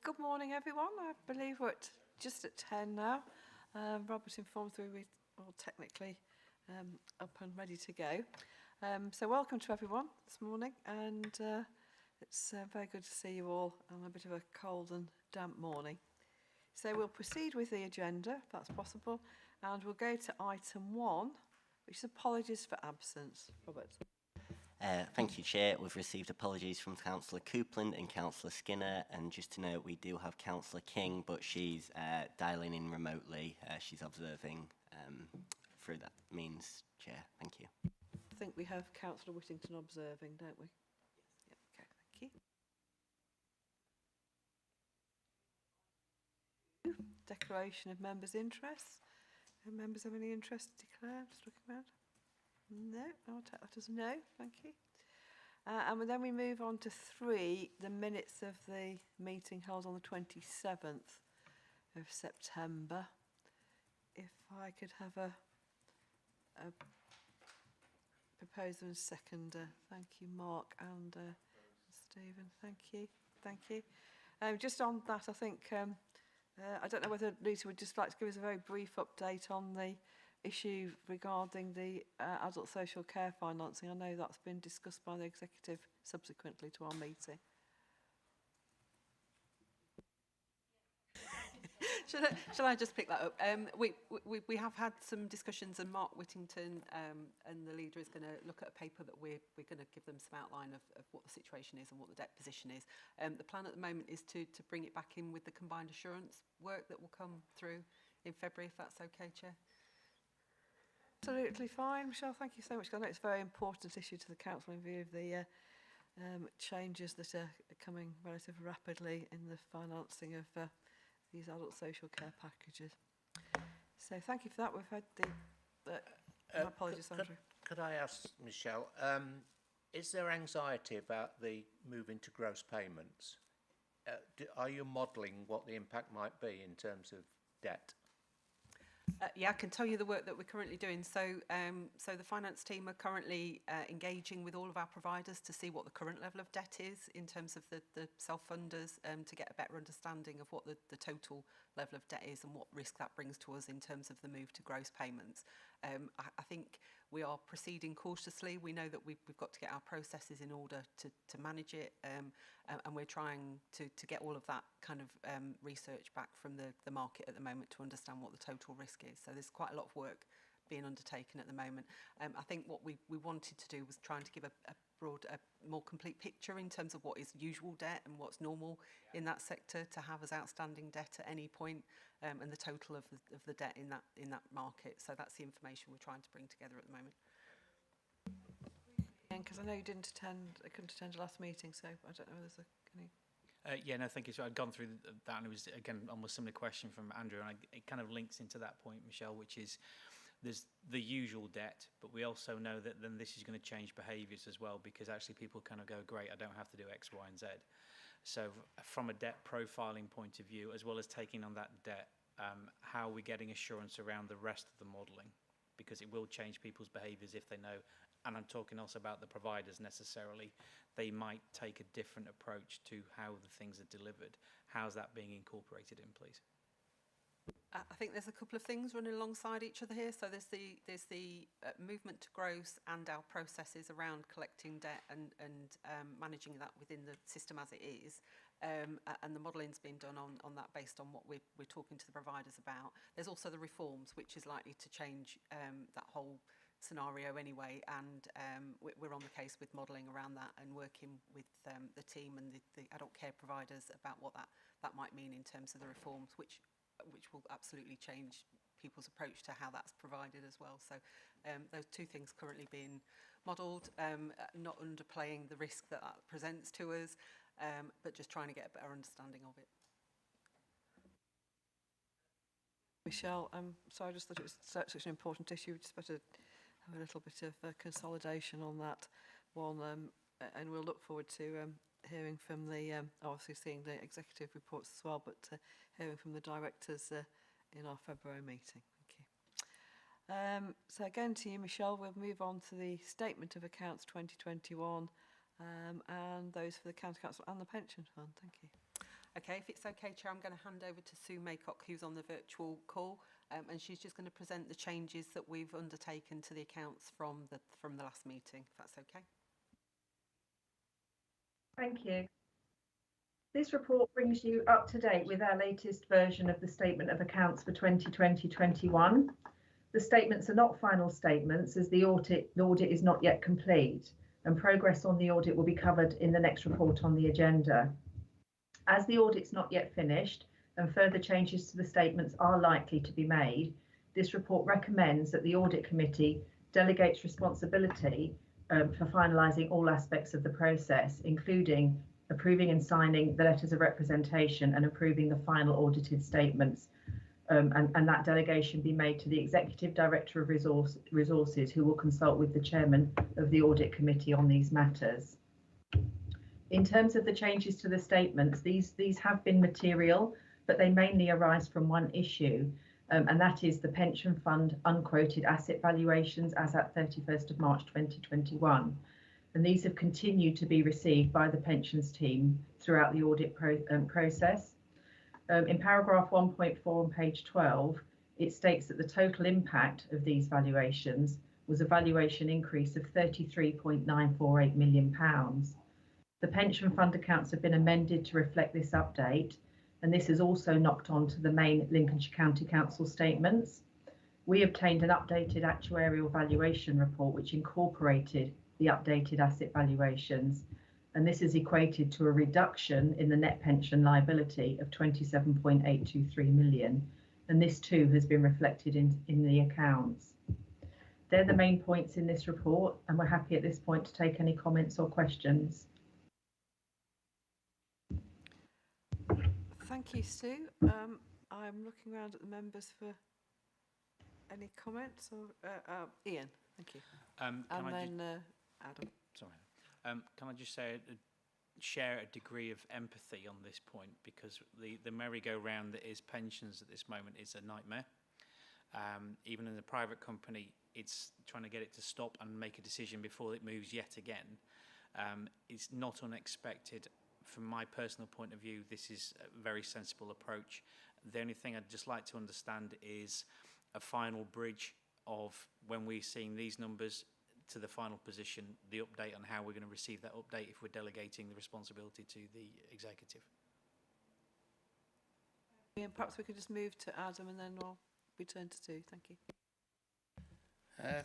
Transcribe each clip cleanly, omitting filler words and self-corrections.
Good morning, everyone. I believe we're just at 10 now. Robert informed we're all technically up and ready to go. So welcome to everyone this morning, and it's very good to see you all on a bit of a cold and damp morning. So we'll proceed with the agenda, if that's possible, and we'll go to item 1, which is apologies for absence. Robert. Thank you, Chair. We've received apologies from Councillor Coupland and Councillor Skinner, and just to note, we do have Councillor King, but she's dialing in remotely. She's observing through that means, Chair. Thank you. I think we have Councillor Whittington observing, don't we? Yes. Yep, okay, thank you. Declaration of members' interests. Do members have any interest to declare? Just looking around. No, I'll take that as no, thank you. And then we move on to 3, the minutes of the meeting held on the 27th of September. If I could have a proposer and seconder. Thank you, Mark and Stephen. Thank you. Thank you. Just on that, I think, I don't know whether Lisa would just like to give us a very brief update on the issue regarding the adult social care financing. I know that's been discussed by the executive subsequently to our meeting. Shall I just pick that up? We have had some discussions, and Mark Whittington and the leader is going to look at a paper that we're going to give them some outline of what the situation is and what the debt position is. The plan at the moment is to bring it back in with the combined assurance work that will come through in February, if that's okay, Chair. Absolutely fine, Michelle. Thank you so much. I know it's a very important issue to the Council in view of the changes that are coming relatively rapidly in the financing of these adult social care packages. So thank you for that. We've had my apologies, Andrew. Could I ask, Michelle, is there anxiety about the move into gross payments? Are you modelling what the impact might be in terms of debt? Yeah, I can tell you the work that we're currently doing. So the finance team are currently engaging with all of our providers to see what the current level of debt is in terms of the self-funders, to get a better understanding of what the total level of debt is and what risk that brings to us in terms of the move to gross payments. I think we are proceeding cautiously. We know that we've got to get our processes in order to manage it, and we're trying to get all of that kind of research back from the market at the moment to understand what the total risk is. So there's quite a lot of work being undertaken at the moment. I think what we wanted to do was trying to give a more complete picture in terms of what is usual debt and what's normal in that sector to have as outstanding debt at any point, and the total of the debt in that market. So that's the information we're trying to bring together at the moment. Because I know you couldn't attend the last meeting, so I don't know whether there's any... Yeah, no, thank you. So I'd gone through that, and it was, again, almost similar question from Andrew, and it kind of links into that point, Michelle, which is there's the usual debt, but we also know that then this is going to change behaviours as well, because actually people kind of go, great, I don't have to do X, Y, and Z. So from a debt profiling point of view, as well as taking on that debt, how are we getting assurance around the rest of the modelling? Because it will change people's behaviours if they know, and I'm talking also about the providers necessarily, they might take a different approach to how the things are delivered. How's that being incorporated in, please? I think there's a couple of things running alongside each other here. So there's the movement to gross and our processes around collecting debt and managing that within the system as it is. And the modelling's been done on that based on what we're talking to the providers about. There's also the reforms, which is likely to change that whole scenario anyway, and we're on the case with modelling around that and working with the team and the adult care providers about what that might mean in terms of the reforms, which will absolutely change people's approach to how that's provided as well. So those two things currently being modelled, not underplaying the risk that presents to us, but just trying to get a better understanding of it. Michelle, sorry, I just thought it was such an important issue. We just better have a little bit of consolidation on that one, and we'll look forward to hearing from the, obviously seeing the executive reports as well, but hearing from the directors in our February meeting. Thank you. So again to you, Michelle, we'll move on to the Statement of Accounts 2021 and those for the County Council and the Pension Fund. Thank you. Okay, if it's okay, Chair, I'm going to hand over to Sue Maycock, who's on the virtual call, and she's just going to present the changes that we've undertaken to the accounts from the last meeting, if that's okay. Thank you. This report brings you up to date with our latest version of the Statement of Accounts for 2020-21. The statements are not final statements, as the audit is not yet complete, and progress on the audit will be covered in the next report on the agenda. As the audit's not yet finished and further changes to the statements are likely to be made, this report recommends that the Audit Committee delegates responsibility for finalising all aspects of the process, including approving and signing the letters of representation and approving the final audited statements, and that delegation be made to the Executive Director of Resources, who will consult with the Chairman of the Audit Committee on these matters. In terms of the changes to the statements, these have been material, but they mainly arise from one issue, and that is the pension fund unquoted asset valuations as at 31st of March 2021. And these have continued to be received by the pensions team throughout the audit process. In paragraph 1.4 on page 12, it states that the total impact of these valuations was a valuation increase of £33.948 million. The pension fund accounts have been amended to reflect this update, and this has also knocked on to the main Lincolnshire County Council statements. We obtained an updated actuarial valuation report which incorporated the updated asset valuations, and this is equated to a reduction in the net pension liability of 27.823 million, and this too has been reflected in the accounts. They're the main points in this report, and we're happy at this point to take any comments or questions. Thank you, Sue. I'm looking around at the members for any comments. Or Ian, thank you. Can And I then Adam. Sorry. Can I just say, share a degree of empathy on this point, because the merry-go-round that is pensions at this moment is a nightmare. Even in a private company, it's trying to get it to stop and make a decision before it moves yet again. It's not unexpected. From my personal point of view, this is a very sensible approach. The only thing I'd just like to understand is a final bridge of when we're seeing these numbers to the final position, the update on how we're going to receive that update if we're delegating the responsibility to the executive. Ian, perhaps we could just move to Adam and then we'll return to Sue. Thank you.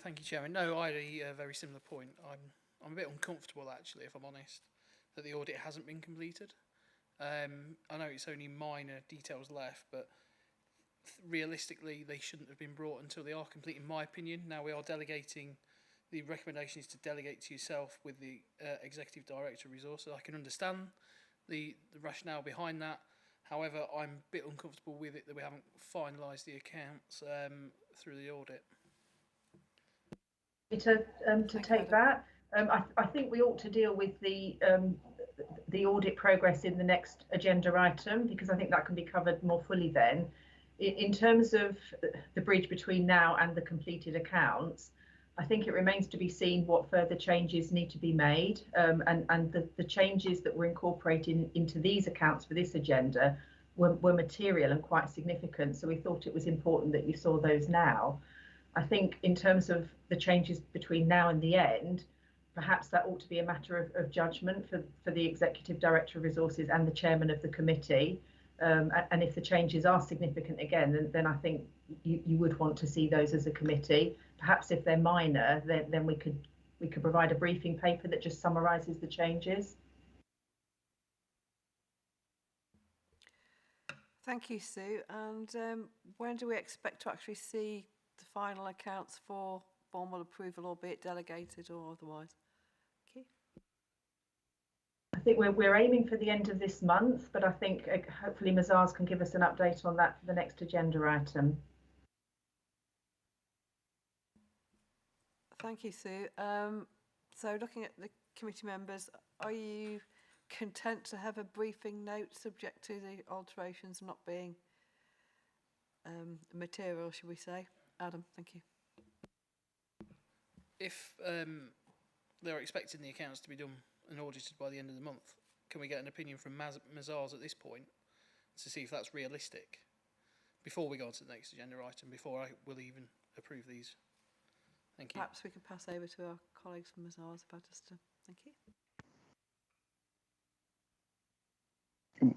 Thank you, Chairman. No, I had a very similar point. I'm a bit uncomfortable, actually, if I'm honest, that the audit hasn't been completed. I know it's only minor details left, but realistically, they shouldn't have been brought until they are complete, in my opinion. Now we are delegating. The recommendation is to delegate to yourself with the Executive Director of Resources. I can understand the rationale behind that. However, I'm a bit uncomfortable with it that we haven't finalised the accounts through the audit. To take that, I think we ought to deal with the audit progress in the next agenda item, because I think that can be covered more fully then. In terms of the bridge between now and the completed accounts, I think it remains to be seen what further changes need to be made, and the changes that were incorporated into these accounts for this agenda were material and quite significant, so we thought it was important that you saw those now. I think in terms of the changes between now and the end, perhaps that ought to be a matter of judgment for the Executive Director of Resources and the Chairman of the committee, and if the changes are significant again, then I think you would want to see those as a committee. Perhaps if they're minor, then we could provide a briefing paper that just summarises the changes. Thank you, Sue. And when do we expect to actually see the final accounts for formal approval, albeit delegated or otherwise? Okay. I think we're aiming for the end of this month, but I think hopefully Mazars can give us an update on that for the next agenda item. Thank you, Sue. So looking at the committee members, are you content to have a briefing note subject to the alterations not being material, should we say? Adam, thank you. If they're expecting the accounts to be done and audited by the end of the month, can we get an opinion from Mazars at this point to see if that's realistic before we go on to the next agenda item, before I will even approve these. Thank you. Perhaps we could pass over to our colleagues from Mazars about us to. Thank you.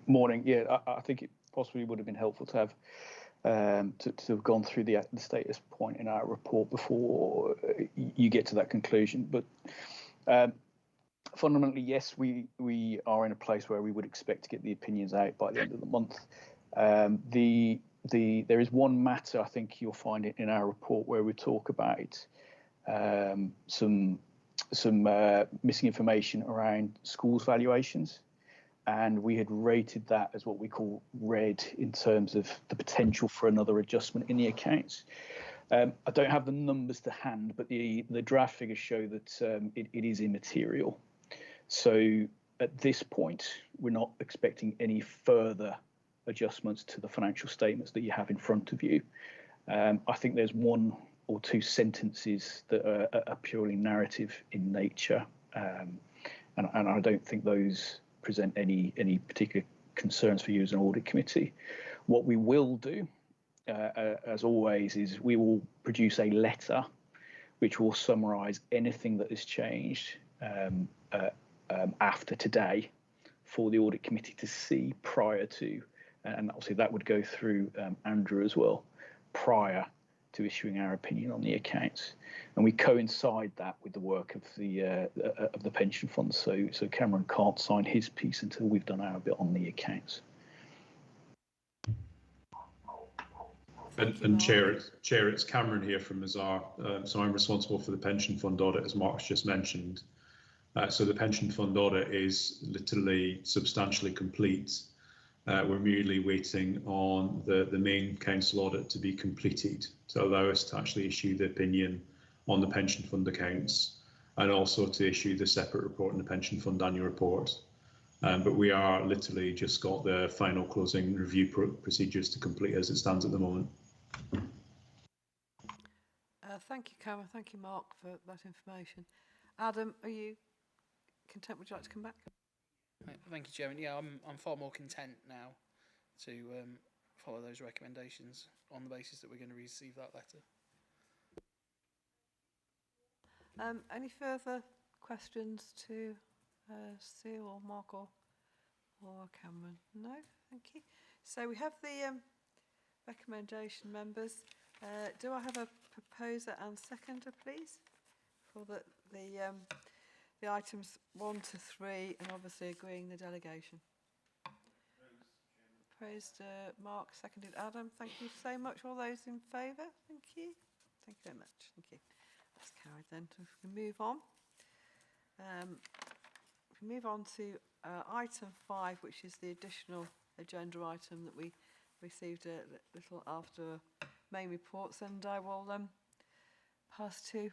Morning. Yeah, I think it possibly would have been helpful to have to have gone through the status point in our report before you get to that conclusion. But fundamentally, yes, we are in a place where we would expect to get the opinions out by the end of the month. There is one matter I think you'll find it in our report where we talk about some missing information around schools valuations, and we had rated that as what we call red in terms of the potential for another adjustment in the accounts. I don't have the numbers to hand, but the draft figures show that it is immaterial. So at this point, we're not expecting any further adjustments to the financial statements that you have in front of you. I think there's one or two sentences that are purely narrative in nature, and I don't think those present any particular concerns for you as an audit committee. What we will do, as always, is we will produce a letter which will summarise anything that has changed after today for the audit committee to see prior to, and obviously that would go through Andrew as well, prior to issuing our opinion on the accounts, and we coincide that with the work of the pension fund. So Cameron can't sign his piece until we've done our bit on the accounts. And Chair, it's Cameron here from Mazar. So I'm responsible for the pension fund audit, as Mark's just mentioned. So the pension fund audit is literally substantially complete. We're merely waiting on the main council audit to be completed to allow us to actually issue the opinion on the pension fund accounts, and also to issue the separate report on the pension fund annual report. But we are literally just got the final closing review procedures to complete as it stands at the moment. Thank you, Cameron. Thank you, Mark, for that information. Adam, are you content? Would you like to come back? Thank you, Chairman. Yeah, I'm far more content now to follow those recommendations on the basis that we're going to receive that letter. Any further questions to Sue or Mark or Cameron? No, thank you. So we have the recommendation, members. Do I have a proposer and seconder, please, for the items 1 to 3, and obviously agreeing the delegation? Praised Mark, seconded Adam. Thank you so much. All those in favour? Thank you. Thank you very much. Thank you. That's carried then. If we move on. If we move on to item 5, which is the additional agenda item that we received a little after main reports, and I will pass to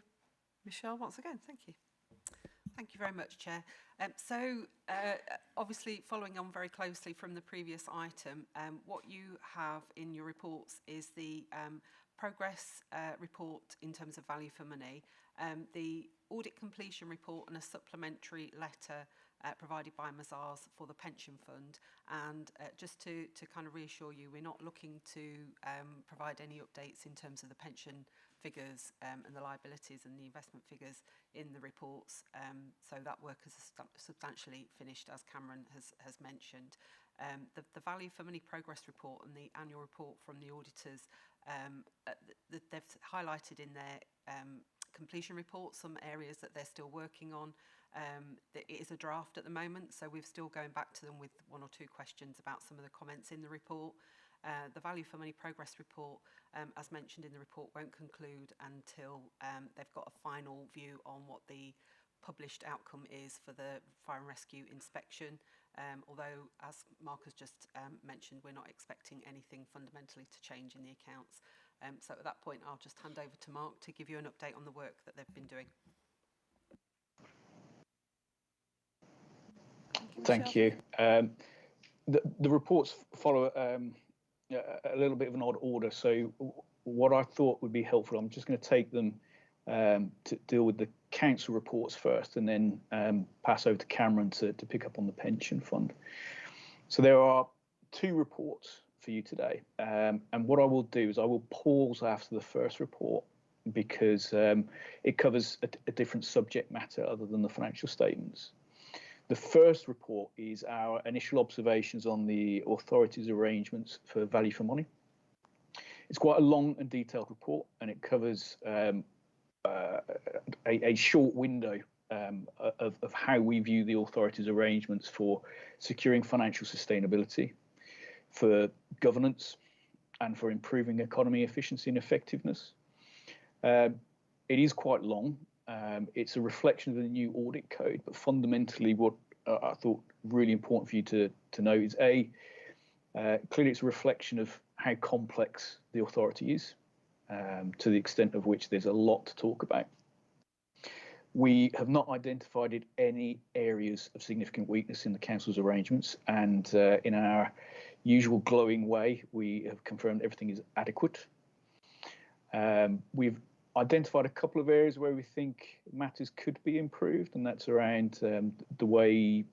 Michelle once again. Thank you. Thank you very much, Chair. Obviously, following on very closely from the previous item, what you have in your reports is the progress report in terms of value for money, the audit completion report, and a supplementary letter provided by Mazars for the pension fund. And just to kind of reassure you, we're not looking to provide any updates in terms of the pension figures and the liabilities and the investment figures in the reports. So that work is substantially finished, as Cameron has mentioned. The value for money progress report and the annual report from the auditors, they've highlighted in their completion report some areas that they're still working on. It is a draft at the moment, so we're still going back to them with 1 or 2 questions about some of the comments in the report. The value for money progress report, as mentioned in the report, won't conclude until they've got a final view on what the published outcome is for the fire and rescue inspection. Although, as Mark has just mentioned, we're not expecting anything fundamentally to change in the accounts. So at that point, I'll just hand over to Mark to give you an update on the work that they've been doing. Thank you. The reports follow a little bit of an odd order. So what I thought would be helpful, I'm just going to take them to deal with the council reports first, and then pass over to Cameron to pick up on the pension fund. So there are two reports for you today. And what I will do is I will pause after the first report because it covers a different subject matter other than the financial statements. The first report is our initial observations on the authorities' arrangements for value for money. It's quite a long and detailed report, and it covers a short window of how we view the authorities' arrangements for securing financial sustainability, for governance, and for improving economy efficiency and effectiveness. It is quite long. It's a reflection of the new audit code, but fundamentally what I thought really important for you to know is clearly it's a reflection of how complex the authority is, to the extent of which there's a lot to talk about. We have not identified any areas of significant weakness in the council's arrangements, and in our usual glowing way, we have confirmed everything is adequate. We've identified a couple of areas where we think matters could be improved, and that's around the way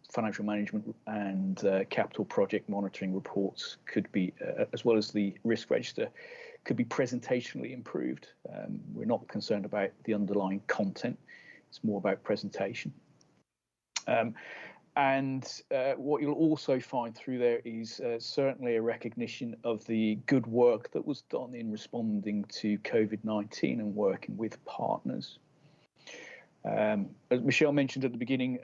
financial management and capital project monitoring reports could be, as well as the risk register, could be presentationally improved. We're not concerned about the underlying content. It's more about presentation. And what you'll also find through there is certainly a recognition of the good work that was done in responding to COVID-19 and working with partners. As Michelle mentioned at the beginning,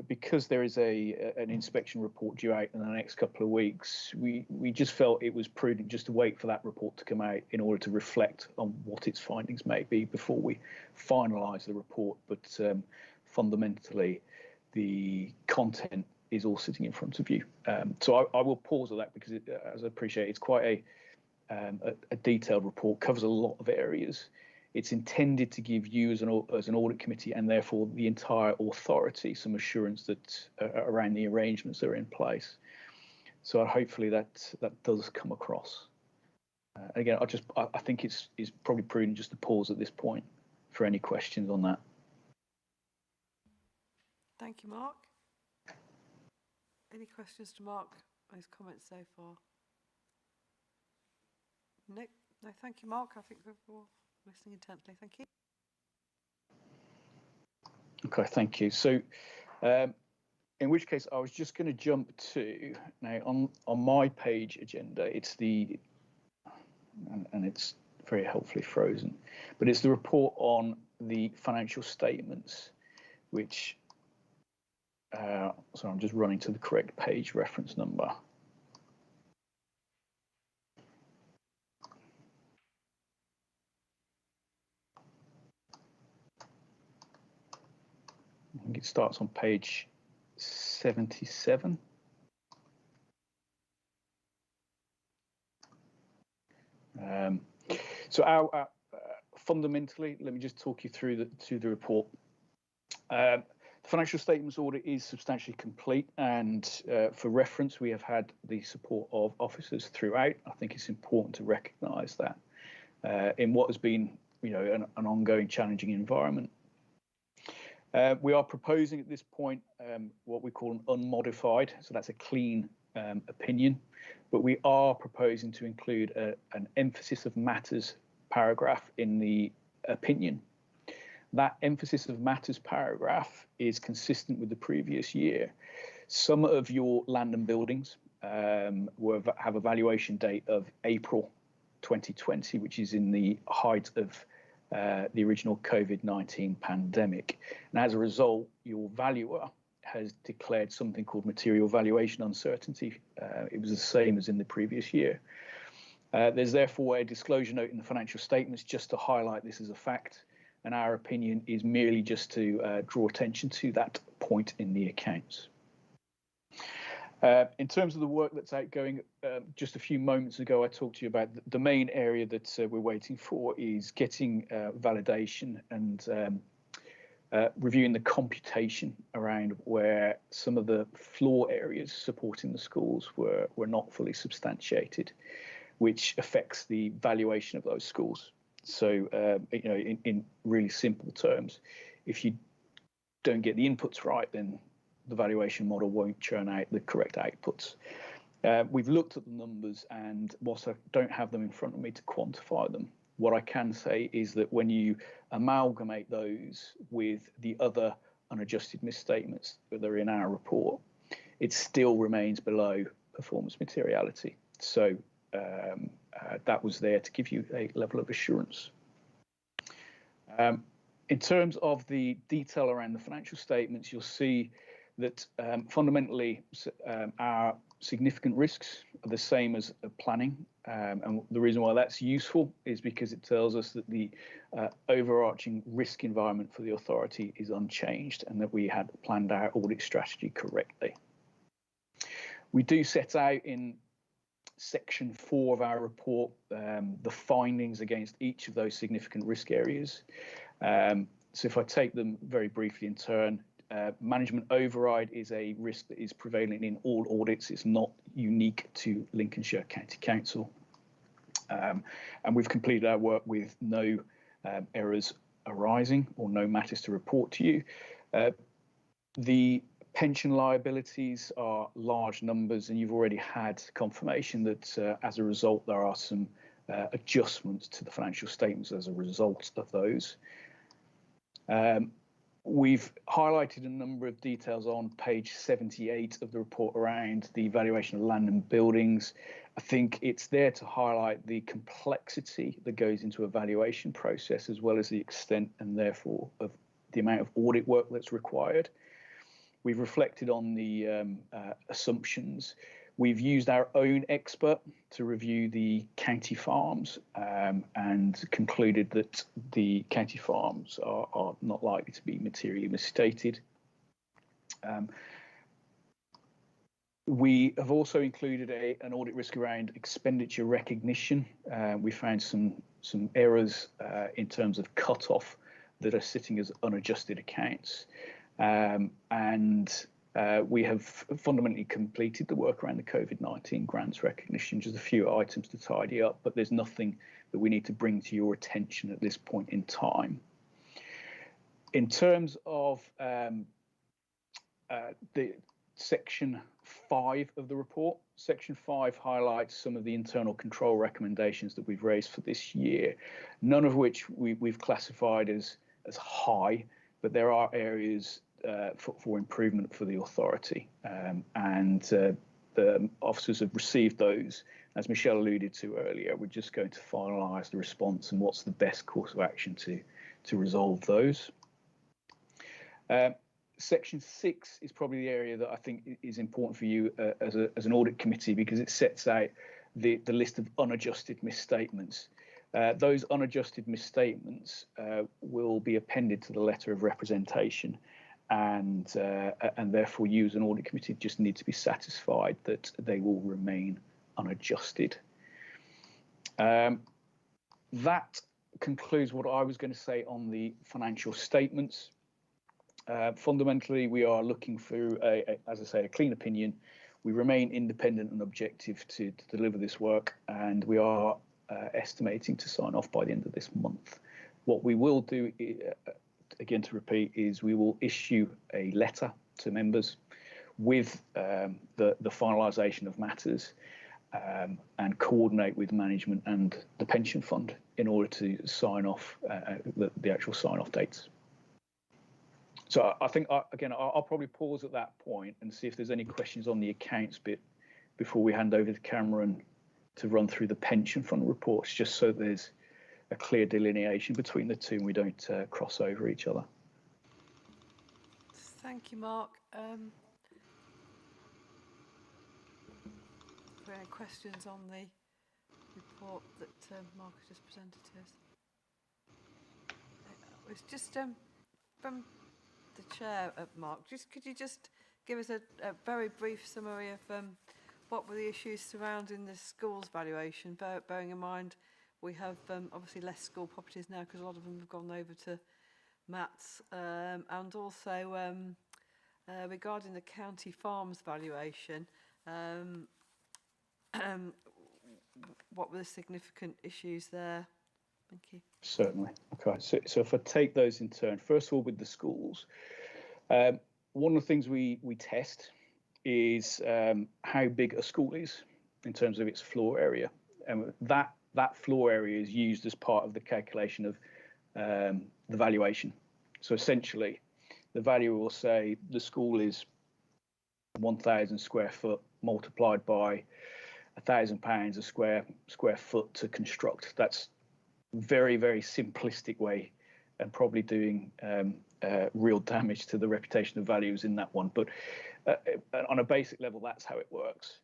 because there is an inspection report due out in the next couple of weeks, we just felt it was prudent just to wait for that report to come out in order to reflect on what its findings may be before we finalise the report. But fundamentally, the content is all sitting in front of you. So I will pause on that because, as I appreciate, it's quite a detailed report, covers a lot of areas. It's intended to give you as an audit committee and therefore the entire authority some assurance that around the arrangements that are in place. So hopefully that does come across. Again, I think it's probably prudent just to pause at this point for any questions on that. Thank you, Mark. Any questions to Mark on his comments so far? Nick? No, thank you, Mark. I think we're all listening intently. Thank you. Okay, thank you. So in which case I was just going to jump to, now on my page agenda, it's the, and it's very helpfully frozen, but it's the report on the financial statements, which, so I'm just running to the correct page reference number. I think it starts on page 77. So our fundamentally, let me just talk you through the report. The financial statements audit is substantially complete, and for reference, we have had the support of officers throughout. I think it's important to recognise that in what has been, an ongoing challenging environment. We are proposing at this point what we call an unmodified, so that's a clean opinion, but we are proposing to include an emphasis of matters paragraph in the opinion. That emphasis of matters paragraph is consistent with the previous year. Some of your land and buildings have a valuation date of April 2020, which is in the height of the original COVID-19 pandemic. And as a result, your valuer has declared something called material valuation uncertainty. It was the same as in the previous year. There's therefore a disclosure note in the financial statements just to highlight this as a fact, and our opinion is merely just to draw attention to that point in the accounts. In terms of the work that's outgoing, just a few moments ago, I talked to you about the main area that we're waiting for is getting validation and reviewing the computation around where some of the floor areas supporting the schools were not fully substantiated, which affects the valuation of those schools. So, in really simple terms, if you don't get the inputs right, then the valuation model won't churn out the correct outputs. We've looked at the numbers, and whilst I don't have them in front of me to quantify them, what I can say is that when you amalgamate those with the other unadjusted misstatements that are in our report, it still remains below performance materiality. So that was there to give you a level of assurance. In terms of the detail around the financial statements, you'll see that fundamentally our significant risks are the same as planning. And the reason why that's useful is because it tells us that the overarching risk environment for the authority is unchanged and that we had planned our audit strategy correctly. We do set out in section 4 of our report the findings against each of those significant risk areas. So if I take them very briefly in turn, management override is a risk that is prevalent in all audits. It's not unique to Lincolnshire County Council. And we've completed our work with no errors arising or no matters to report to you. The pension liabilities are large numbers, and you've already had confirmation that as a result, there are some adjustments to the financial statements as a result of those. We've highlighted a number of details on page 78 of the report around the valuation of land and buildings. I think it's there to highlight the complexity that goes into a valuation process, as well as the extent and therefore of the amount of audit work that's required. We've reflected on the assumptions. We've used our own expert to review the county farms and concluded that the county farms are not likely to be materially misstated. We have also included an audit risk around expenditure recognition. We found some errors in terms of cut-off that are sitting as unadjusted accounts. We have fundamentally completed the work around the COVID-19 grants recognition, just a few items to tidy up, but there's nothing that we need to bring to your attention at this point in time. In terms of the section 5 of the report, section 5 highlights some of the internal control recommendations that we've raised for this year, none of which we've classified as high, but there are areas for improvement for the authority, and the officers have received those. As Michelle alluded to earlier, we're just going to finalise the response and what's the best course of action to resolve those. Section 6 is probably the area that I think is important for you as an audit committee, because it sets out the list of unadjusted misstatements. Those unadjusted misstatements will be appended to the letter of representation, and therefore you as an audit committee just need to be satisfied that they will remain unadjusted. That concludes what I was going to say on the financial statements. Fundamentally, we are looking for, as I say, a clean opinion. We remain independent and objective to deliver this work, and we are estimating to sign off by the end of this month. What we will do, again to repeat, is we will issue a letter to members with the finalisation of matters and coordinate with management and the pension fund in order to sign off the actual sign-off dates. So I think, again, I'll probably pause at that point and see if there's any questions on the accounts bit before we hand over to Cameron to run through the pension fund reports, just so there's a clear delineation between the two and we don't cross over each other. Thank you, Mark. Are there any questions on the report that Mark has just presented to us? It was just from the chair, Mark, could you just give us a very brief summary of what were the issues surrounding the school's valuation, bearing in mind we have obviously less school properties now because a lot of them have gone over to MATs, and also regarding the county farms valuation, what were the significant issues there? Thank you. Certainly. Okay, so if I take those in turn, first of all with the schools, one of the things we test is how big a school is in terms of its floor area, and that floor area is used as part of the calculation of the valuation. So essentially, the valuer will say the school is 1,000 square foot multiplied by £1,000 a square foot to construct. That's very, very simplistic way, and probably doing real damage to the reputation of values in that one. But on a basic level, that's how it works.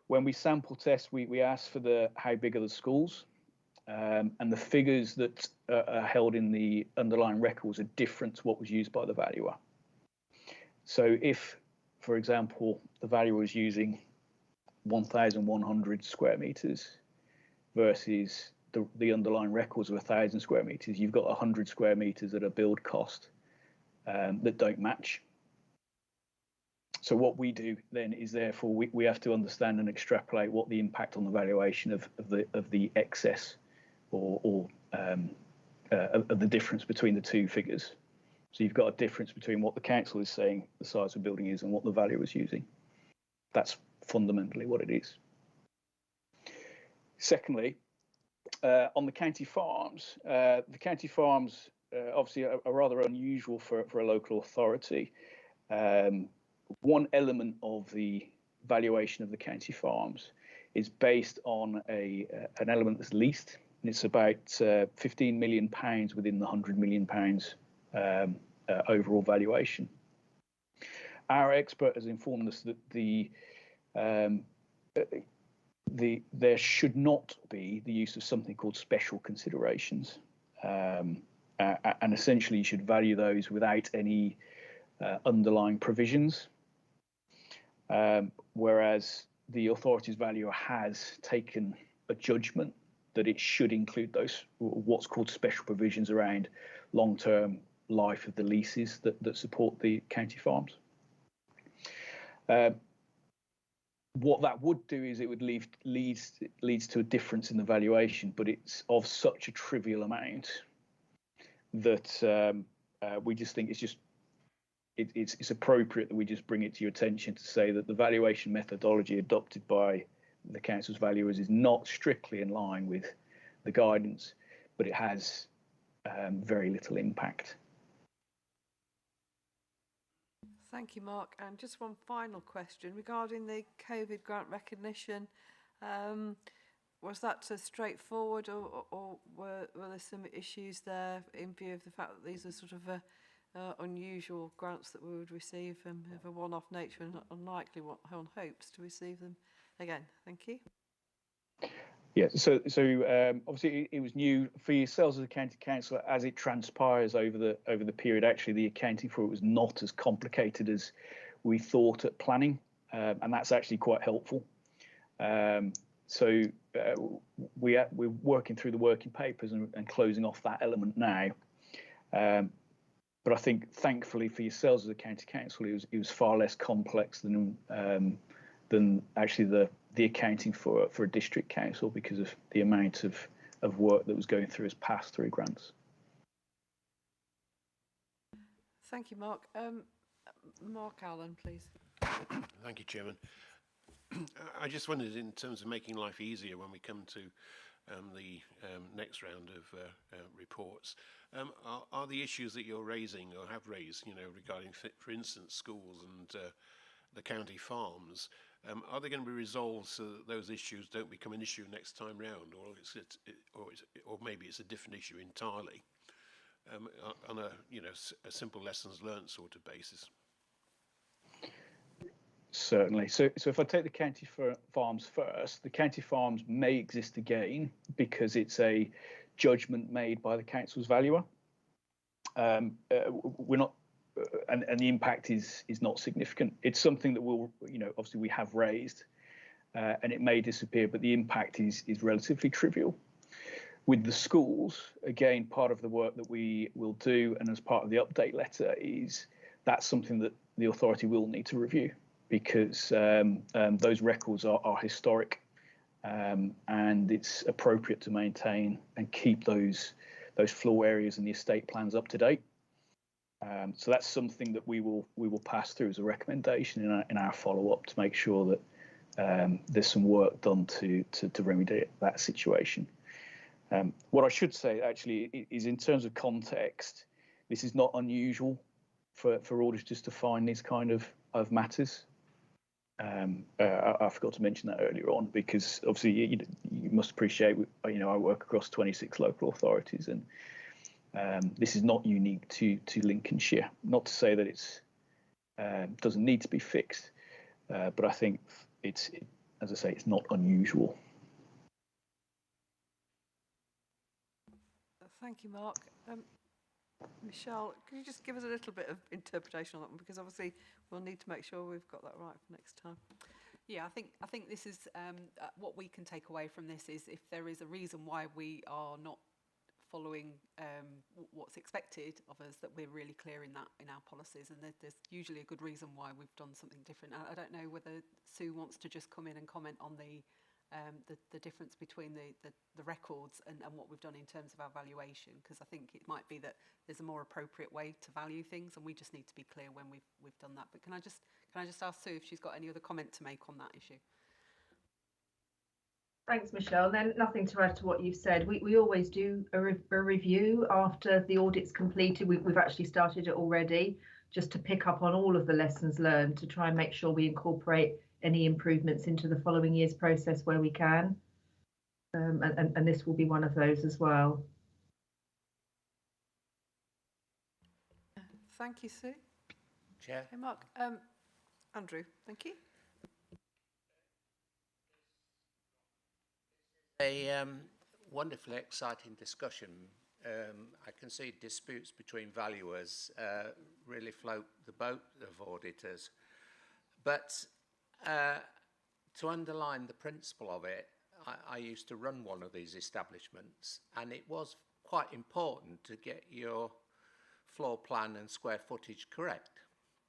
When we sample test, we ask for how big are the schools, and the figures that are held in the underlying records are different to what was used by the valuer. So if, for example, the valuer was using 1,100 square meters versus the underlying records of 1,000 square meters, you've got 100 square meters at a build cost that don't match. So what we do then is, therefore, we have to understand and extrapolate what the impact on the valuation of the excess or of the difference between the two figures. So you've got a difference between what the council is saying the size of the building is and what the valuer is using. That's fundamentally what it is. Secondly, on the county farms, obviously are rather unusual for a local authority. One element of the valuation of the county farms is based on an element that's leased, and it's about £15 million within the £100 million overall valuation. Our expert has informed us that there should not be the use of something called special considerations, and essentially you should value those without any underlying provisions, whereas the authority's valuer has taken a judgment that it should include those what's called special provisions around long-term life of the leases that support the county farms. What that would do is it would leads to a difference in the valuation, but it's of such a trivial amount that we just think it's appropriate that we just bring it to your attention to say that the valuation methodology adopted by the council's valuers is not strictly in line with the guidance, but it has very little impact. Thank you, Mark. And just one final question regarding the COVID grant recognition. Was that straightforward, or were there some issues there in view of the fact that these are sort of unusual grants that we would receive of a one-off nature, and unlikely one hopes to receive them again? Thank you. Yeah, so obviously it was new for yourselves as a county councillor. As it transpires over the period, actually the accounting for it was not as complicated as we thought at planning, and that's actually quite helpful. We're working through the working papers and closing off that element now. But I think, thankfully for yourselves as a county council, it was far less complex than actually the accounting for a district council, because of the amount of work that was going through as pass-through grants. Thank you, Mark. Mark Allen, please. Thank you, Chairman. I just wondered, in terms of making life easier when we come to the next round of reports, are the issues that you're raising or have raised, regarding, for instance, schools and the county farms, are they going to be resolved so that those issues don't become an issue next time round, or maybe it's a different issue entirely, on a simple lessons learned sort of basis? Certainly. So if I take the county farms first, the county farms may exist again because it's a judgment made by the council's valuer. We're not, and the impact is not significant. It's something that will, obviously we have raised, and it may disappear, but the impact is relatively trivial. With the schools, again, part of the work that we will do, and as part of the update letter, is that's something that the authority will need to review, because those records are historic, and it's appropriate to maintain and keep those floor areas and the estate plans up to date. So that's something that we will pass through as a recommendation in our follow up to make sure that there's some work done to remedy that situation. What I should say actually is, in terms of context, this is not unusual for auditors to find these kind of matters. I forgot to mention that earlier on, because obviously you must appreciate, I work across 26 local authorities, and this is not unique to Lincolnshire. Not to say that it's doesn't need to be fixed, but I think as I say, it's not unusual. Thank you, Mark. Michelle, can you just give us a little bit of interpretation on that one? Because obviously we'll need to make sure we've got that right for next time. Yeah, I think this is what we can take away from this is, if there is a reason why we are not following what's expected of us, that we're really clear in our policies, and there's usually a good reason why we've done something different. I don't know whether Sue wants to just come in and comment on the difference between the records and what we've done in terms of our valuation, because I think it might be that there's a more appropriate way to value things, and we just need to be clear when we've done that. But can I just ask Sue if she's got any other comment to make on that issue? Thanks, Michelle. Then nothing to add to what you've said. We always do a review after the audit's completed. We've actually started it already, just to pick up on all of the lessons learned, to try and make sure we incorporate any improvements into the following year's process where we can. And this will be one of those as well. Thank you, Sue. Chair. Hey, Mark. Andrew, thank you. A wonderfully exciting discussion. I can see disputes between valuers really float the boat of auditors. But to underline the principle of it, I used to run one of these establishments, and it was quite important to get your floor plan and square footage correct,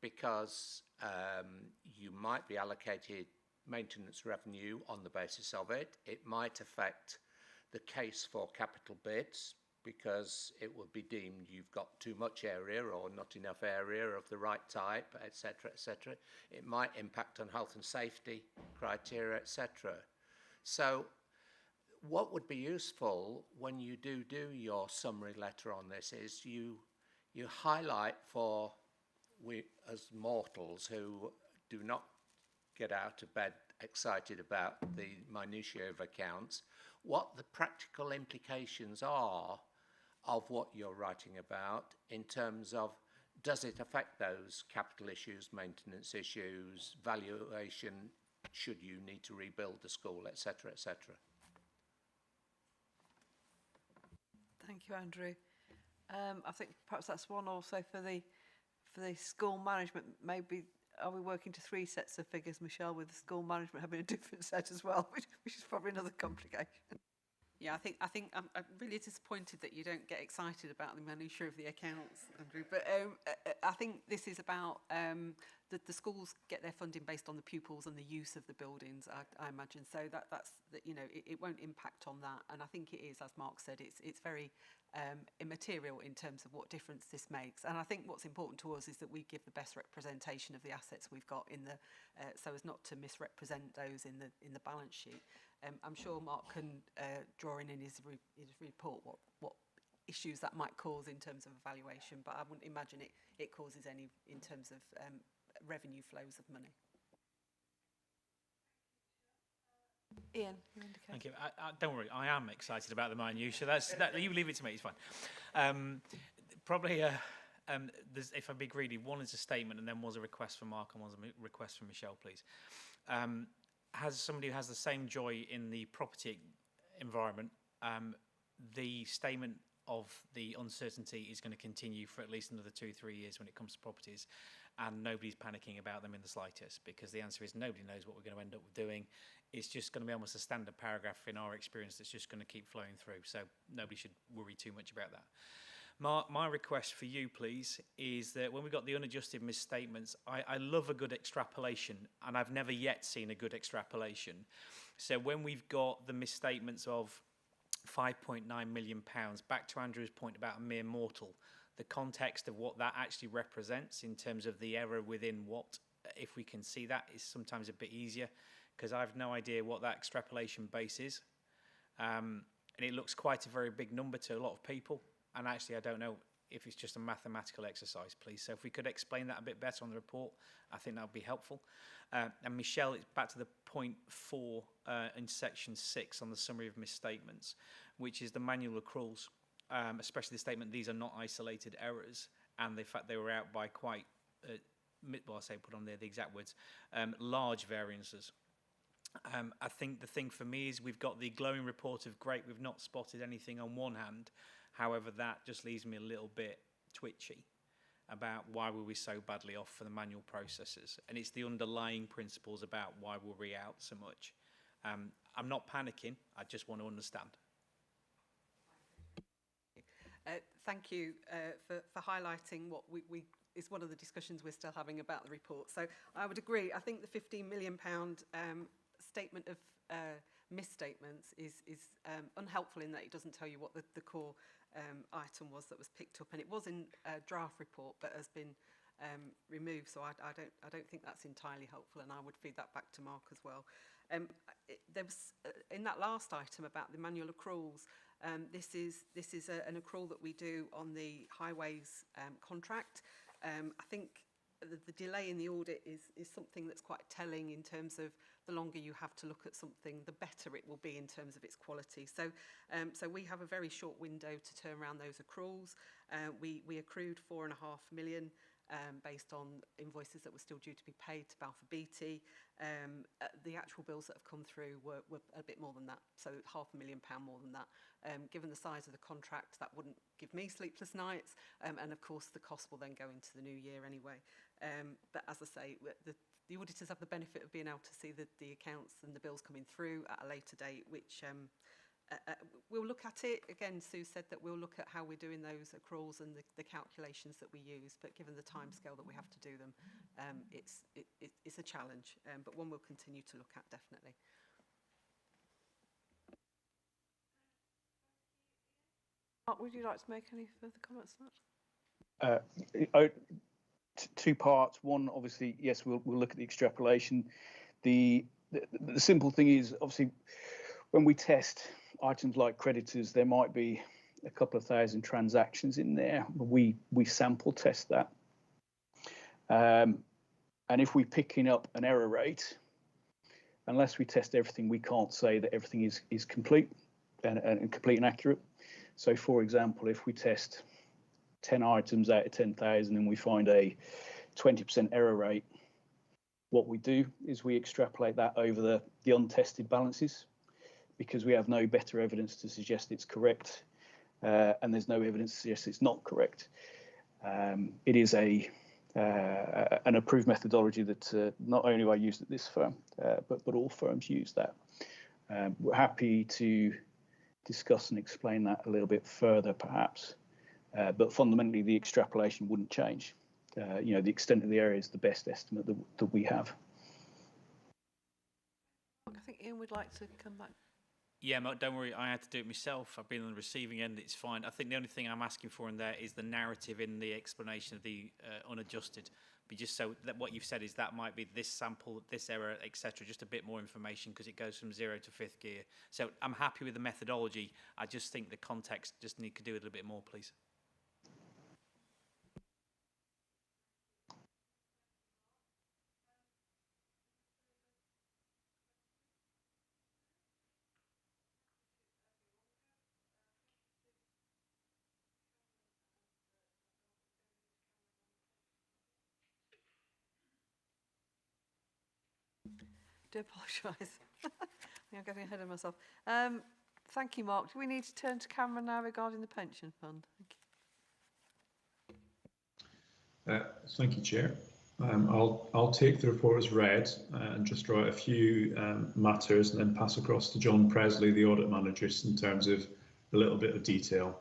because you might be allocated maintenance revenue on the basis of it. It might affect the case for capital bids, because it would be deemed you've got too much area or not enough area of the right type, etc., etc. It might impact on health and safety criteria, etc. So what would be useful when you do your summary letter on this is you highlight for we as mortals who do not get out of bed excited about the minutiae of accounts, what the practical implications are of what you're writing about, in terms of, does it affect those capital issues, maintenance issues, valuation, should you need to rebuild the school, etc., etc. Thank you, Andrew. I think perhaps that's one also for the school management. Maybe are we working to 3 sets of figures, Michelle, with the school management having a different set as well, which is probably another complication. Yeah, I think I'm really disappointed that you don't get excited about the minutiae of the accounts, Andrew. But I think this is about the schools get their funding based on the pupils and the use of the buildings, I imagine. So that's it won't impact on that. And I think it is, as Mark said, it's very immaterial in terms of what difference this makes. And I think what's important to us is that we give the best representation of the assets we've got in the so as not to misrepresent those in the balance sheet. I'm sure Mark can draw in his report what issues that might cause in terms of evaluation, but I wouldn't imagine it causes any in terms of revenue flows of money. Ian, you indicate. Thank you. Don't worry, I am excited about the minutiae. You leave it to me, it's fine. Probably, if I be greedy, one is a statement and then was a request from Mark and was a request from Michelle, please. As somebody who has the same joy in the property environment, the statement of the uncertainty is going to continue for at least another 2-3 years when it comes to properties, and nobody's panicking about them in the slightest, because the answer is nobody knows what we're going to end up doing. It's just going to be almost a standard paragraph in our experience that's just going to keep flowing through, so nobody should worry too much about that. Mark, my request for you, please, is that when we got the unadjusted misstatements, I love a good extrapolation, and I've never yet seen a good extrapolation. So when we've got the misstatements of £5.9 million, back to Andrew's point about a mere mortal, the context of what that actually represents in terms of the error within what, if we can see that, is sometimes a bit easier, because I have no idea what that extrapolation base is. And it looks quite a very big number to a lot of people. And actually, I don't know if it's just a mathematical exercise, please. So if we could explain that a bit better on the report, I think that would be helpful. And Michelle, it's back to the point 4 in section 6 on the summary of misstatements, which is the manual accruals, especially the statement, these are not isolated errors. And in fact, they were out by quite, well, I say put on there the exact words, large variances. I think the thing for me is we've got the glowing report of great, we've not spotted anything on one hand. However, that just leaves me a little bit twitchy about why were we so badly off for the manual processes. And it's the underlying principles about why were we out so much. I'm not panicking, I just want to understand. Thank you for highlighting what we is one of the discussions we're still having about the report. So I would agree. I think the £15 million statement of misstatements is unhelpful in that it doesn't tell you what the core item was that was picked up, and it was in a draft report but has been removed. So I don't think that's entirely helpful, and I would feed that back to Mark as well. There was in that last item about the manual accruals. This is an accrual that we do on the highways contract. I think the delay in the audit is something that's quite telling in terms of the longer you have to look at something, the better it will be in terms of its quality. So we have a very short window to turn around those accruals. We accrued £4.5 million based on invoices that were still due to be paid to Balfour Beatty. The actual bills that have come through were a bit more than that, so £500,000 more than that. Given the size of the contract, that wouldn't give me sleepless nights, and of course the cost will then go into the new year anyway. But as I say, the auditors have the benefit of being able to see the accounts and the bills coming through at a later date, which we'll look at it. Again, Sue said that we'll look at how we're doing those accruals and the calculations that we use, but given the timescale that we have to do them, it's a challenge, but one we'll continue to look at, definitely. Mark, would you like to make any further comments on that? Two parts. One, obviously, yes, we'll look at the extrapolation. The simple thing is, obviously, when we test items like creditors, there might be a couple of thousand transactions in there. We sample test that. And if we're picking up an error rate, unless we test everything, we can't say that everything is complete and complete and accurate. So, for example, if we test 10 items out of 10,000 and we find a 20% error rate, what we do is we extrapolate that over the untested balances, because we have no better evidence to suggest it's correct, and there's no evidence to suggest it's not correct. It is an approved methodology that not only I used at this firm, but all firms use that. We're happy to discuss and explain that a little bit further, perhaps, but fundamentally the extrapolation wouldn't change. The extent of the area is the best estimate that we have. I think Ian would like to come back. Yeah, Mark, don't worry, I had to do it myself. I've been on the receiving end, it's fine. I think the only thing I'm asking for in there is the narrative in the explanation of the unadjusted. But just so that what you've said is that might be this sample, this error, etc. Just a bit more information, because it goes from 0 to 5th gear. So I'm happy with the methodology. I just think the context just need to do a little bit more, please. I do apologise. I'm getting ahead of myself. Thank you, Mark. Do we need to turn to Cameron now regarding the pension fund? Thank you. Thank you, Chair. I'll take the report as read and just draw out a few matters and then pass across to John Presley, the audit manager, in terms of a little bit of detail.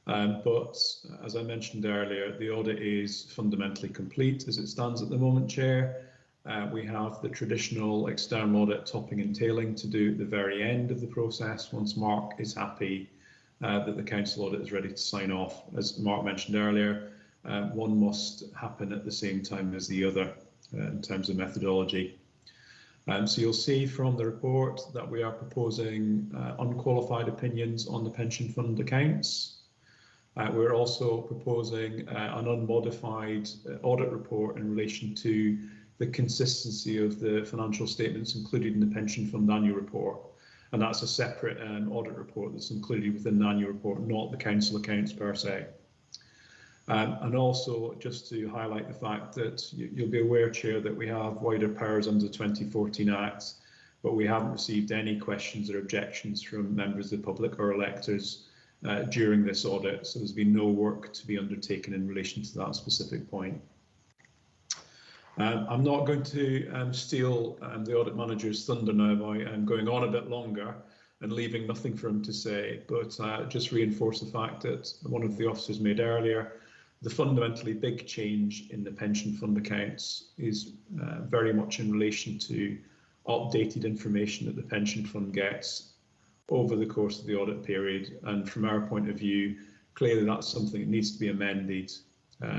But as I mentioned earlier, the audit is fundamentally complete as it stands at the moment, Chair. We have the traditional external audit topping and tailing to do at the very end of the process once Mark is happy that the council audit is ready to sign off. As Mark mentioned earlier, one must happen at the same time as the other in terms of methodology. So you'll see from the report that we are proposing unqualified opinions on the pension fund accounts. We're also proposing an unmodified audit report in relation to the consistency of the financial statements included in the pension fund annual report. And that's a separate audit report that's included within the annual report, not the council accounts per se. And also, just to highlight the fact that you'll be aware, Chair, that we have wider powers under the 2014 Act, but we haven't received any questions or objections from members of the public or electors during this audit. So there's been no work to be undertaken in relation to that specific point. I'm not going to steal the audit manager's thunder now by going on a bit longer and leaving nothing for him to say, but just reinforce the fact that one of the officers made earlier, the fundamentally big change in the pension fund accounts is very much in relation to updated information that the pension fund gets over the course of the audit period. And from our point of view, clearly that's something that needs to be amended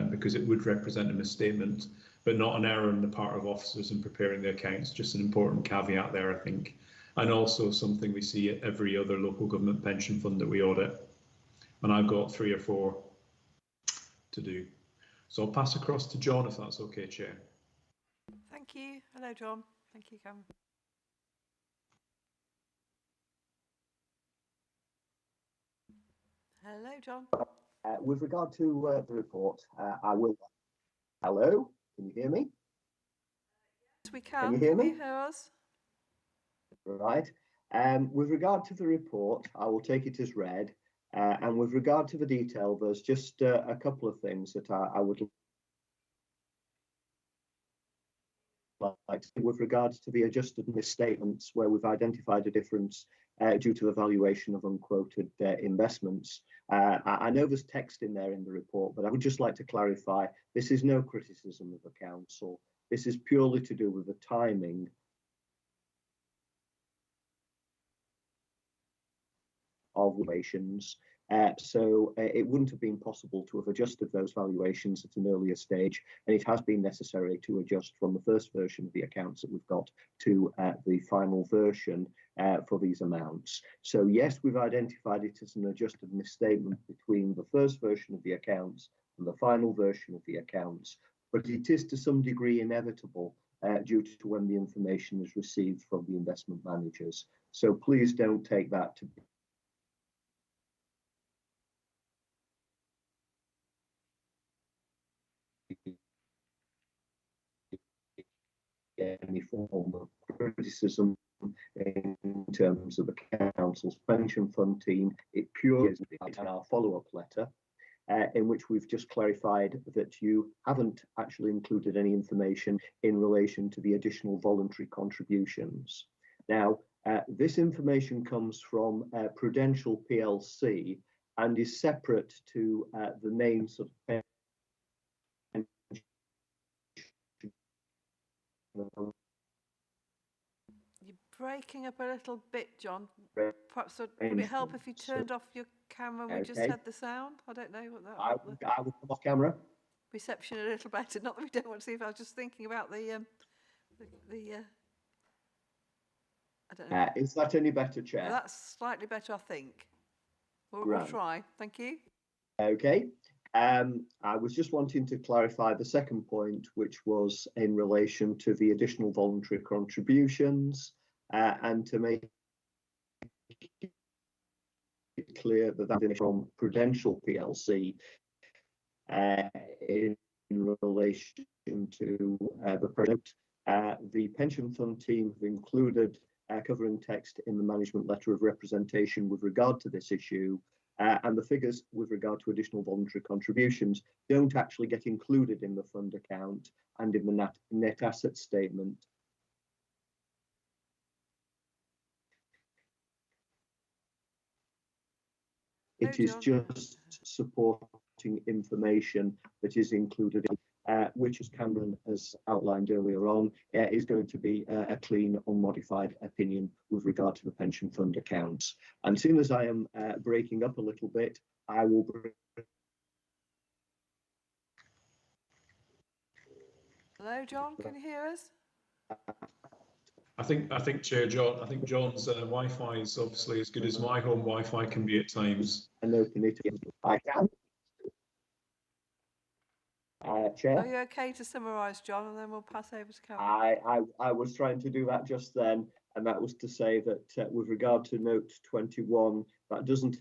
because it would represent a misstatement, but not an error on the part of officers in preparing the accounts. Just an important caveat there, I think. And also something we see at every other local government pension fund that we audit. And I've got 3 or 4 to do. So I'll pass across to John, if that's okay, Chair. Thank you. Hello, John. Thank you, Cameron. Hello, John. With regard to the report, I will. Hello, can you hear me? Yes, we can. Can you hear me? Can you hear us? Right. With regard to the report, I will take it as read. And with regard to the detail, there's just a couple of things that I would like to, with regards to the adjusted misstatements, where we've identified a difference due to the valuation of unquoted investments. I know there's text in there in the report, but I would just like to clarify, this is no criticism of the council. This is purely to do with the timing of valuations. So it wouldn't have been possible to have adjusted those valuations at an earlier stage, and it has been necessary to adjust from the first version of the accounts that we've got to the final version for these amounts. So yes, we've identified it as an adjusted misstatement between the first version of the accounts and the final version of the accounts, but it is to some degree inevitable due to when the information is received from the investment managers. So please don't take that to any form of criticism in terms of the council's pension fund team. It purely is in our follow-up letter, in which we've just clarified that you haven't actually included any information in relation to the additional voluntary contributions. Now, this information comes from Prudential PLC and is separate to the names of You're breaking up a little bit, John. Perhaps would it help if you turned off your camera and we just had the sound? I don't know what that I will come off camera. Reception a little better. Not that we don't want to see if I was just thinking about the I don't know. Is that any better, Chair? Well, that's slightly better, I think. We'll try. Thank you. Okay. I was just wanting to clarify the second point, which was in relation to the additional voluntary contributions, and to make it clear that that is from Prudential PLC in relation to the product. The pension fund team have included covering text in the management letter of representation with regard to this issue. And the figures with regard to additional voluntary contributions don't actually get included in the fund account and in the net asset statement. It is just supporting information that is included which, as Cameron has outlined earlier on, is going to be a clean, unmodified opinion with regard to the pension fund accounts. And as soon as I am breaking up a little bit, I will Hello, John, can you hear us? I think Chair John. I think John's Wi-Fi is obviously as good as my home Wi-Fi can be at times. an open it. I can. Chair. Are you okay to summarise, John, and then we'll pass over to Cameron? I was trying to do that just then, and that was to say that with regard to note 21, that doesn't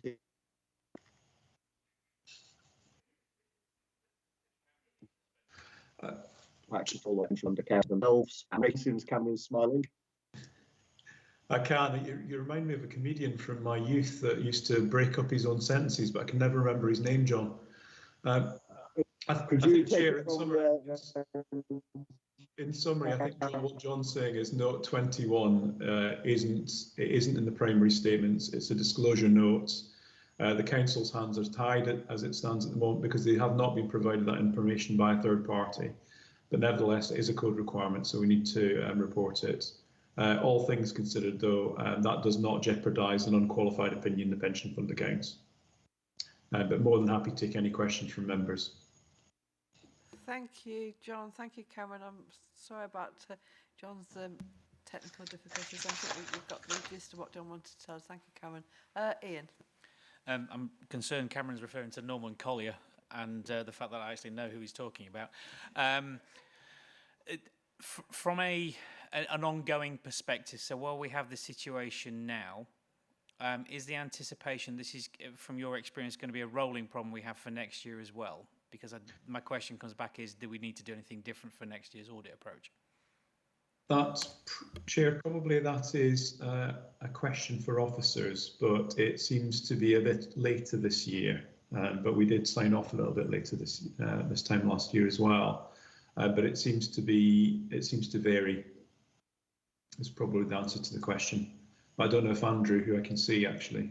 actually all under account themselves. And since Cameron's smiling. I can. You remind me of a comedian from my youth that used to break up his own sentences, but I can never remember his name, John. I think, Chair, in summary, I think what John's saying is note 21 isn't in the primary statements. It's a disclosure note. The council's hands are tied as it stands at the moment because they have not been provided that information by a third party. But nevertheless, it is a code requirement, so we need to report it. All things considered, though, that does not jeopardise an unqualified opinion in the pension fund accounts. But more than happy to take any questions from members. Thank you, John. Thank you, Cameron. I'm sorry about John's technical difficulties. I think we've got the gist of what John wanted to tell us. Thank you, Cameron. Ian. I'm concerned Cameron's referring to Norman Collier and the fact that I actually know who he's talking about. From an ongoing perspective, so while we have the situation now, is the anticipation this is, from your experience, going to be a rolling problem we have for next year as well? Because my question comes back is, do we need to do anything different for next year's audit approach? Chair, probably that is a question for officers, but it seems to be a bit later this year. But we did sign off a little bit later this time last year as well. But it seems to vary. Is probably the answer to the question. I don't know if Andrew, who I can see actually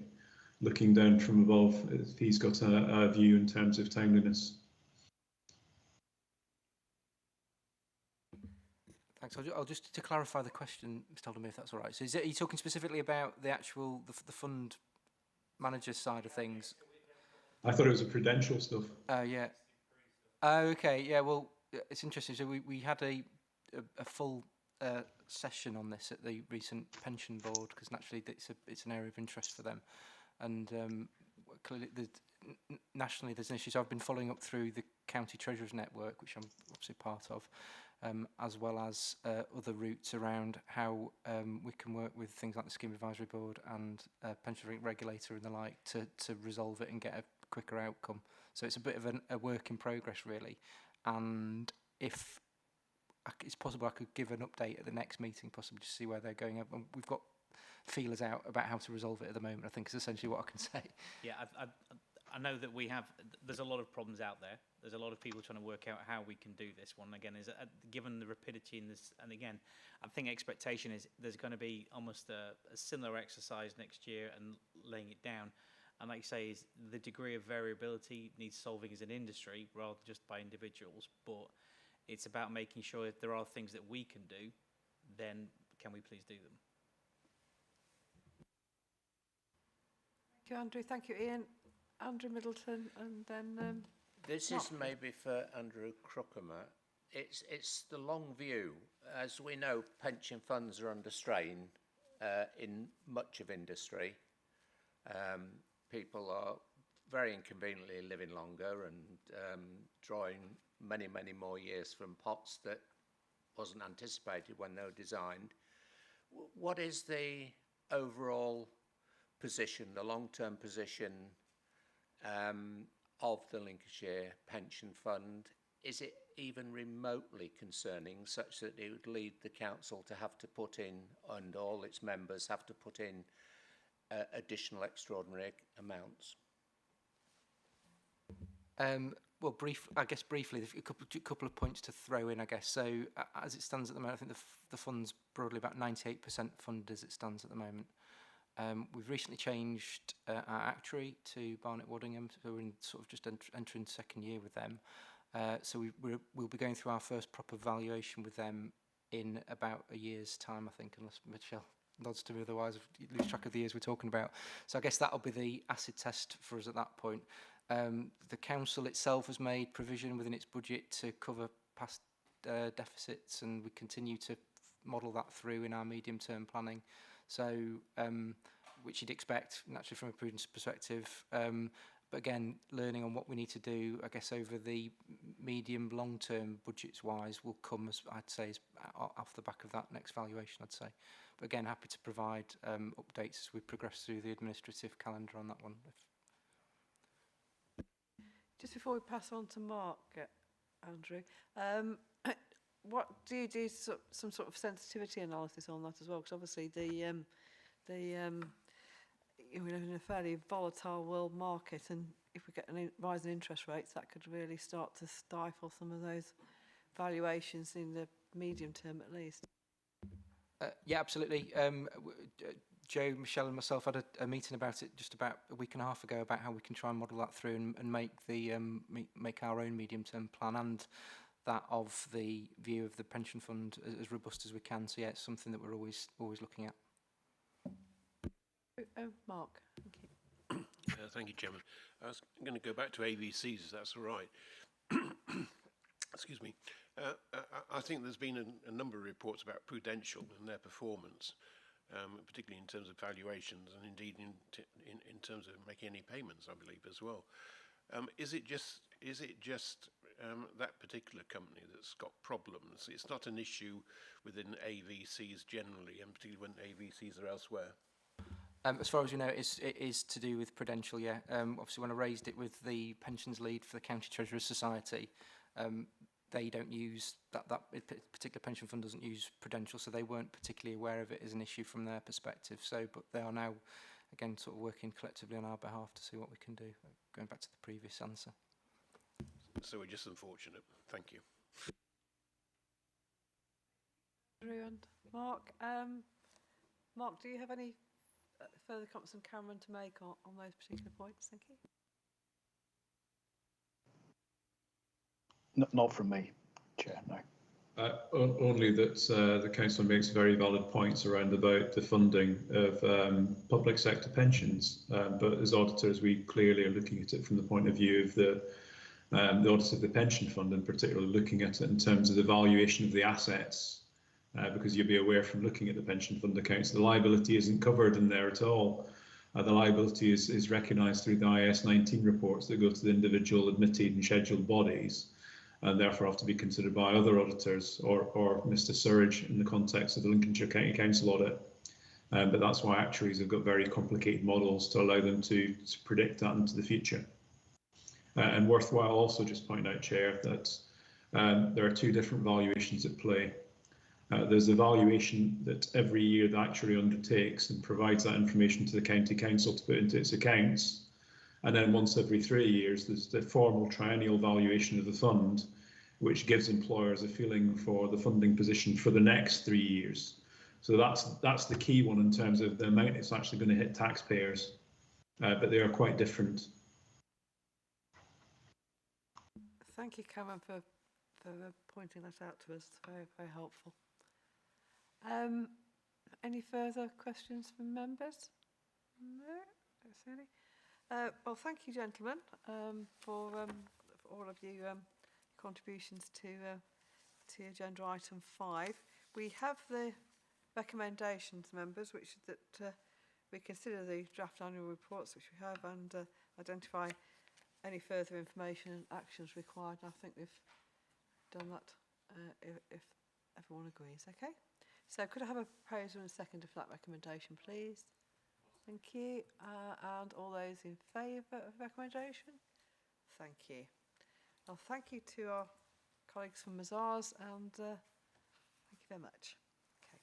looking down from above, if he's got a view in terms of timeliness. Thanks. I'll just to clarify the question, Mr. Alderman, if that's all right. So are you talking specifically about the actual the fund manager side of things? I thought it was a prudential stuff. Yeah. Oh, okay. Yeah. Well, it's interesting. So we had a full session on this at the recent pension board because naturally it's an area of interest for them, and clearly nationally there's an issue. So I've been following up through the County Treasurers Network, which I'm obviously part of, as well as other routes around how we can work with things like the Scheme Advisory Board and Pension Regulator and the like to resolve it and get a quicker outcome. So it's a bit of a work in progress really, and if it's possible I could give an update at the next meeting, possibly to see where they're going. We've got feelers out about how to resolve it at the moment, I think is essentially what I can say. Yeah, I know that there's a lot of problems out there. There's a lot of people trying to work out how we can do this one. Again, is given the rapidity in this, and again, I think expectation is there's going to be almost a similar exercise next year and laying it down. And like you say, is the degree of variability needs solving as an industry rather than just by individuals, but it's about making sure if there are things that we can do, then can we please do them? Thank you, Andrew. Thank you, Ian. Andrew Middleton, and then... This is maybe for Andrew Crookermer. It's the long view. As we know, pension funds are under strain in much of industry. People are very inconveniently living longer and drawing many, many more years from pots that wasn't anticipated when they were designed. What is the overall position, the long-term position of the Lincolnshire Pension Fund? Is it even remotely concerning such that it would lead the council to have to put in, and all its members have to put in additional extraordinary amounts? Well, briefly, a couple of points to throw in, I guess. So, as it stands at the moment, I think the fund's broadly about 98% funded as it stands at the moment. We've recently changed our actuary to Barnett Waddingham, so we're in sort of just entering second year with them. So we'll be going through our first proper valuation with them in about a year's time, I think, unless Michelle nods to me otherwise, you lose track of the years we're talking about. So I guess that'll be the acid test for us at that point. The council itself has made provision within its budget to cover past deficits, and we continue to model that through in our medium-term planning. So, which you'd expect, naturally, from a prudence perspective. But again, learning on what we need to do, I guess, over the medium, long-term budgets-wise will come, as I'd say, is off the back of that next valuation, I'd say. But again, happy to provide updates as we progress through the administrative calendar on that one. Just before we pass on to Mark, Andrew, what do you do? Some sort of sensitivity analysis on that as well? Because obviously we live in a fairly volatile world market, and if we get a rise in interest rates, that could really start to stifle some of those valuations in the medium term, at least. Yeah, absolutely. Joe, Michelle and myself had a meeting about it just about a week and a half ago about how we can try and model that through and make the make our own medium-term plan and that of the view of the pension fund as robust as we can. So yeah, it's something that we're always looking at. Mark, thank you. Thank you, Chairman. I was going to go back to AVCs, if that's all right. Excuse me. I think there's been a number of reports about Prudential and their performance, particularly in terms of valuations and indeed in terms of making any payments, I believe, as well. Is it just that particular company that's got problems? It's not an issue within AVCs generally, and particularly when AVCs are elsewhere. As far as you know, it is to do with Prudential, yeah. Obviously, when I raised it with the pensions lead for the County Treasurers Society, they don't use, that particular pension fund doesn't use Prudential, so they weren't particularly aware of it as an issue from their perspective. So, but they are now, again, sort of working collectively on our behalf to see what we can do, going back to the previous answer. So we're just unfortunate. Thank you. Andrew and Mark. Mark, do you have any further comments from Cameron to make on those particular points? Thank you. Not from me, Chair, no. Only that the Council makes very valid points around about the funding of public sector pensions, but as auditors we clearly are looking at it from the point of view of the audit of the pension fund, and particularly looking at it in terms of the valuation of the assets, because you'll be aware from looking at the pension fund accounts, the liability isn't covered in there at all. The liability is recognised through the IAS 19 reports that go to the individual admitted and scheduled bodies, and therefore have to be considered by other auditors or Mr. Surridge in the context of the Lincolnshire County Council audit. But that's why actuaries have got very complicated models to allow them to predict that into the future. And worthwhile also just point out, Chair, that there are two different valuations at play. There's a valuation that every year the actuary undertakes and provides that information to the County Council to put into its accounts. And then once every 3 years, there's the formal triennial valuation of the fund, which gives employers a feeling for the funding position for the next 3 years. So that's the key one in terms of the amount it's actually going to hit taxpayers, but they are quite different. Thank you, Cameron, for pointing that out to us. It's very, very helpful. Any further questions from members? No, don't see any. Well, thank you, gentlemen, for all of you contributions to agenda item 5. We have the recommendations, members, which is that we consider the draft annual reports which we have and identify any further information and actions required. And I think we've done that if everyone agrees. Okay. So could I have a proposal and a second for that recommendation, please? Thank you. And all those in favour of the recommendation? Thank you. Well, thank you to our colleagues from Mazars, and thank you very much. Okay.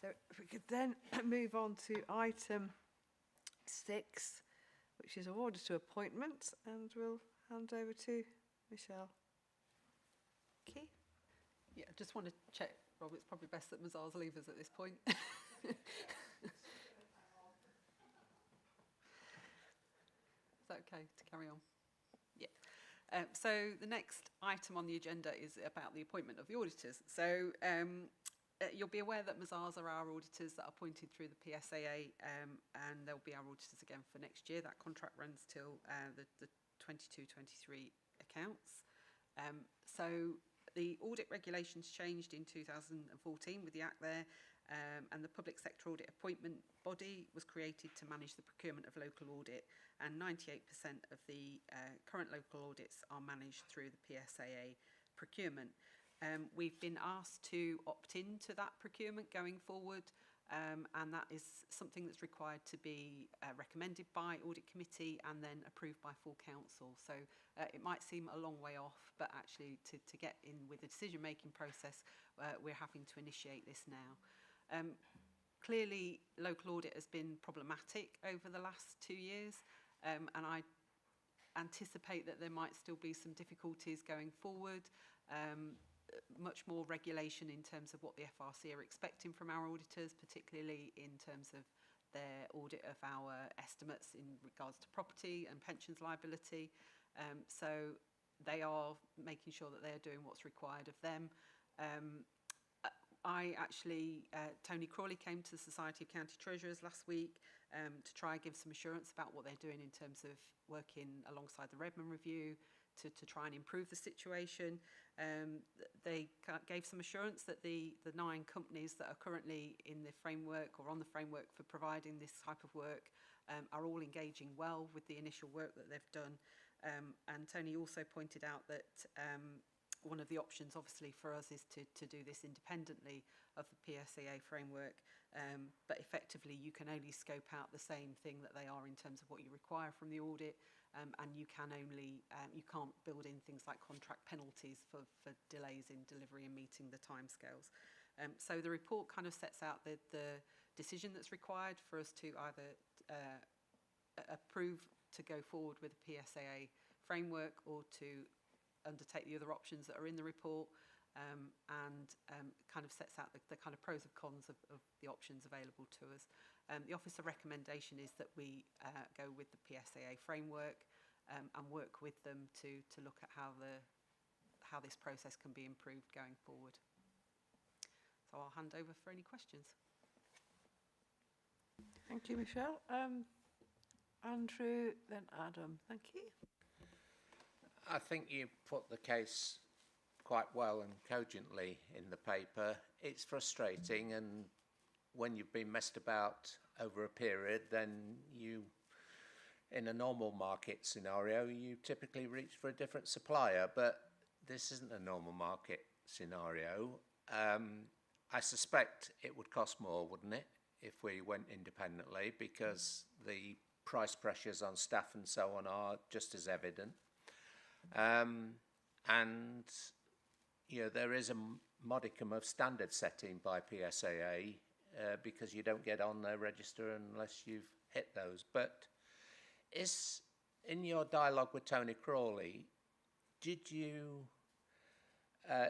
So if we could then move on to item 6, which is auditor appointments, and we'll hand over to Michelle. Okay. Yeah, I just want to check, Rob, it's probably best that Mazars leave us at this point. Is that okay to carry on? Yeah. So the next item on the agenda is about the appointment of the auditors. So you'll be aware that Mazars are our auditors that are appointed through the PSAA, and they'll be our auditors again for next year. That contract runs till the 22-23 accounts. So the audit regulations changed in 2014 with the Act there, and the Public Sector Audit Appointment Body was created to manage the procurement of local audit, and 98% of the current local audits are managed through the PSAA procurement. We've been asked to opt into that procurement going forward, and that is something that's required to be recommended by Audit Committee and then approved by full council. So it might seem a long way off, but actually to get in with the decision-making process, we're having to initiate this now. Clearly, local audit has been problematic over the last 2 years, and I anticipate that there might still be some difficulties going forward. Much more regulation in terms of what the FRC are expecting from our auditors, particularly in terms of their audit of our estimates in regards to property and pensions liability. So they are making sure that they are doing what's required of them. Tony Crawley came to the Society of County Treasurers last week to try and give some assurance about what they're doing in terms of working alongside the Redmond Review to try and improve the situation. They gave some assurance that the 9 companies that are currently in the framework or on the framework for providing this type of work are all engaging well with the initial work that they've done. And Tony also pointed out that one of the options obviously for us is to do this independently of the PSAA framework, but effectively you can only scope out the same thing that they are in terms of what you require from the audit, and you can't build in things like contract penalties for delays in delivery and meeting the timescales. So the report kind of sets out the decision that's required for us to either approve to go forward with the PSAA framework or to undertake the other options that are in the report, and kind of sets out the kind of pros and cons of the options available to us. The officer recommendation is that we go with the PSAA framework and work with them to look at how this process can be improved going forward. So I'll hand over for any questions. Thank you, Michelle. Andrew, then Adam. Thank you. I think you put the case quite well and cogently in the paper. It's frustrating, and when you've been messed about over a period, then in a normal market scenario, you typically reach for a different supplier, but this isn't a normal market scenario. I suspect it would cost more, wouldn't it, if we went independently, because the price pressures on staff and so on are just as evident. And there is a modicum of standard setting by PSAA because you don't get on their register unless you've hit those. But in your dialogue with Tony Crawley, did you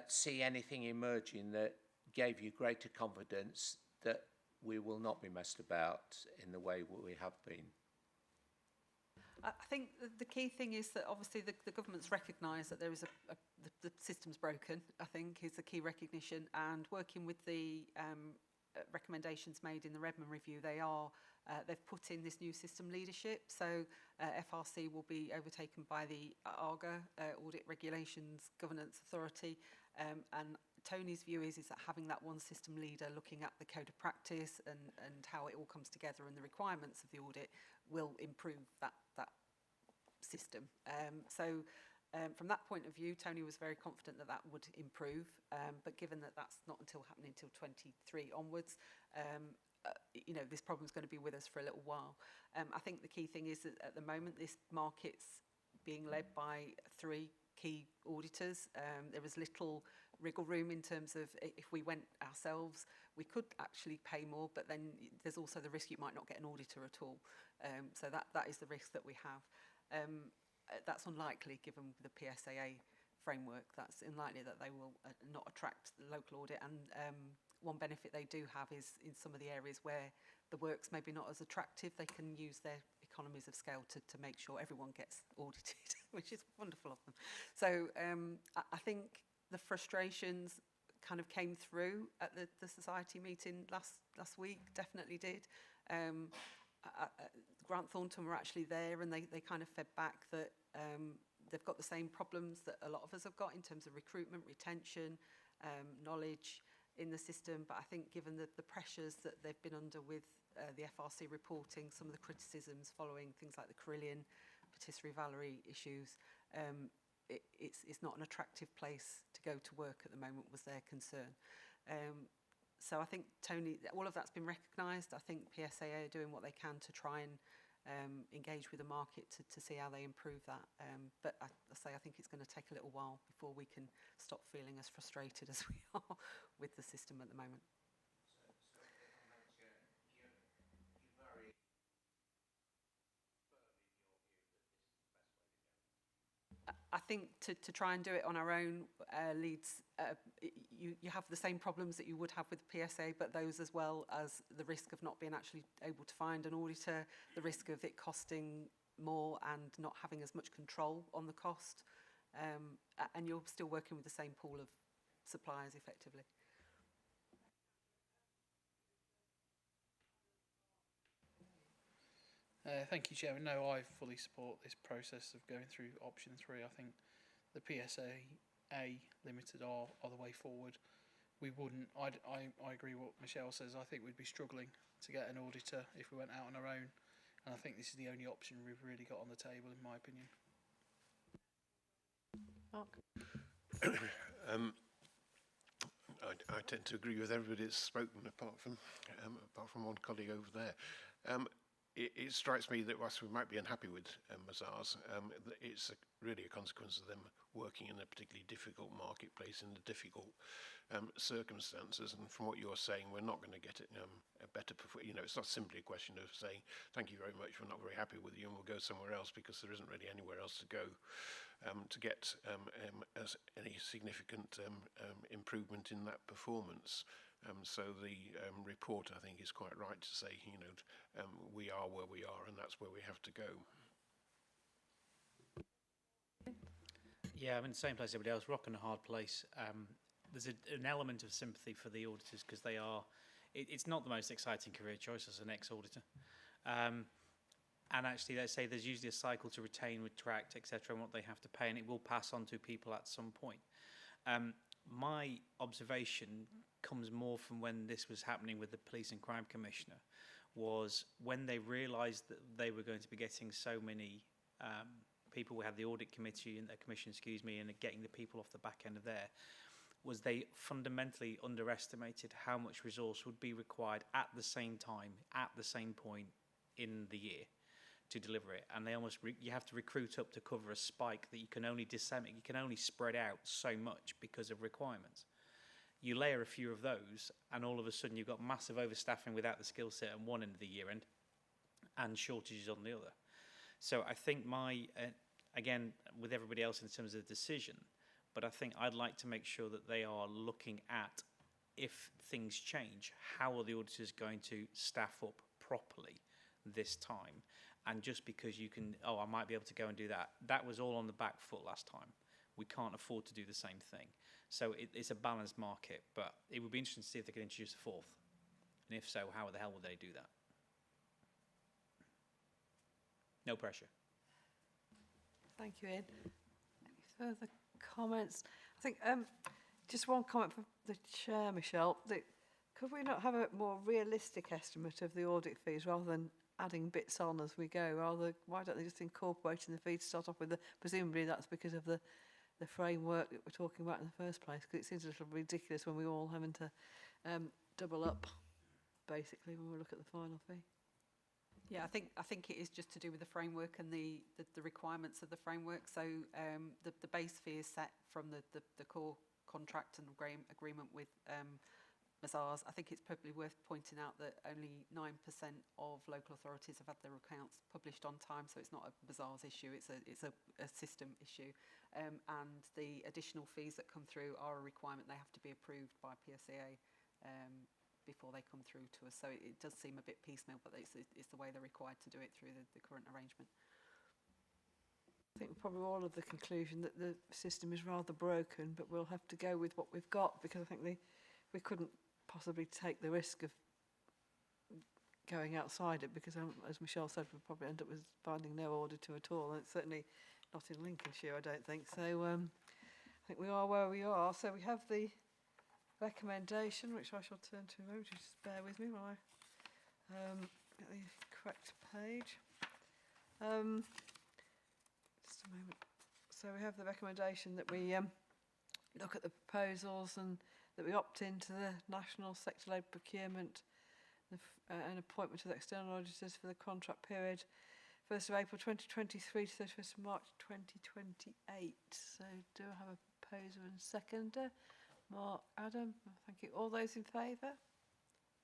see anything emerging that gave you greater confidence that we will not be messed about in the way we have been? I think the key thing is that obviously the government's recognised that there is the system's broken, I think, is the key recognition, and working with the recommendations made in the Redmond Review, they've put in this new system leadership. So FRC will be overtaken by the ARGA, Audit Regulations Governance Authority, and Tony's view is that having that one system leader looking at the code of practice and how it all comes together and the requirements of the audit will improve that system. From that point of view, Tony was very confident that would improve, but given that that's not happening until 23 onwards, this problem's going to be with us for a little while. I think the key thing is that at the moment this market's being led by 3 key auditors. There is little wriggle room in terms of if we went ourselves, we could actually pay more, but then there's also the risk you might not get an auditor at all. So that is the risk that we have. That's unlikely given the PSAA framework. That's unlikely that they will not attract the local audit. And one benefit they do have is in some of the areas where the work's maybe not as attractive, they can use their economies of scale to make sure everyone gets audited, which is wonderful of them. So I think the frustrations kind of came through at the society meeting last week, definitely did. Grant Thornton were actually there, and they kind of fed back that they've got the same problems that a lot of us have got in terms of recruitment, retention, knowledge in the system. But I think given the pressures that they've been under with the FRC reporting, some of the criticisms following things like the Carillion patisserie Valerie issues, it's not an attractive place to go to work at the moment, was their concern. So I think, Tony, all of that's been recognised. I think PSAA are doing what they can to try and engage with the market to see how they improve that. But I think it's going to take a little while before we can stop feeling as frustrated as we are with the system at the moment. I think to try and do it on our own leads, you have the same problems that you would have with PSA, but those as well as the risk of not being actually able to find an auditor, the risk of it costing more and not having as much control on the cost, and you're still working with the same pool of suppliers effectively. Thank you, Chairman. No, I fully support this process of going through option 3. I think the PSAA Limited are the way forward. We wouldn't, I agree what Michelle says. I think we'd be struggling to get an auditor if we went out on our own. And I think this is the only option we've really got on the table, in my opinion. Mark? I tend to agree with everybody that's spoken, apart from one colleague over there. It strikes me that whilst we might be unhappy with Mazars, it's really a consequence of them working in a particularly difficult marketplace in the difficult circumstances. And from what you're saying, we're not going to get it a better. It's not simply a question of saying thank you very much, we're not very happy with you, and we'll go somewhere else, because there isn't really anywhere else to go to get any significant improvement in that performance. So the report, I think, is quite right to say, we are where we are, and that's where we have to go. Yeah, I'm in the same place as everybody else, rock and a hard place. There's an element of sympathy for the auditors, because they are, it's not the most exciting career choice as an ex-auditor. And actually, they say there's usually a cycle to retain, retract, etc., and what they have to pay, and it will pass on to people at some point. My observation comes more from when this was happening with the Police and Crime Commissioner, was when they realised that they were going to be getting so many people. We had the audit committee and the commission, and getting the people off the back end of there, was they fundamentally underestimated how much resource would be required at the same time, at the same point in the year to deliver it. And they almost, you have to recruit up to cover a spike that you can only disseminate, you can only spread out so much because of requirements. You layer a few of those, and all of a sudden you've got massive overstaffing without the skill set on one end of the year end, and shortages on the other. So I think again, with everybody else in terms of the decision, but I think I'd like to make sure that they are looking at, if things change, how are the auditors going to staff up properly this time? And just because you can, I might be able to go and do that, that was all on the back foot last time. We can't afford to do the same thing. So it's a balanced market, but it would be interesting to see if they could introduce a fourth. And if so, how the hell would they do that? No pressure. Thank you, Ian. Any further comments? I think just one comment from the chair, Michelle. Could we not have a more realistic estimate of the audit fees rather than adding bits on as we go? Why don't they just incorporate in the fee to start off with? Presumably that's because of the framework that we're talking about in the first place, because it seems a little ridiculous when we all having to double up, basically, when we look at the final fee. Yeah, I think it is just to do with the framework and the requirements of the framework. So the base fee is set from the core contract and agreement with Mazars. I think it's probably worth pointing out that only 9% of local authorities have had their accounts published on time, so it's not a Mazars issue, it's a system issue. And the additional fees that come through are a requirement. They have to be approved by PSAA before they come through to us. So it does seem a bit piecemeal, but it's the way they're required to do it through the current arrangement. I think we're probably all of the conclusion that the system is rather broken, but we'll have to go with what we've got, because I think we couldn't possibly take the risk of going outside it, because as Michelle said, we'll probably end up with finding no auditor at all, and it's certainly not in Lincolnshire, I don't think. So I think we are where we are. So we have the recommendation, which I shall turn to in a moment. Just bear with me while I get the correct page. Just a moment. So we have the recommendation that we look at the proposals and that we opt into the national sector-led procurement and appointment of the external auditors for the contract period 1st of April 2023 to 31st of March 2028. So do I have a proposer and seconder? Mark, Adam, thank you. All those in favour?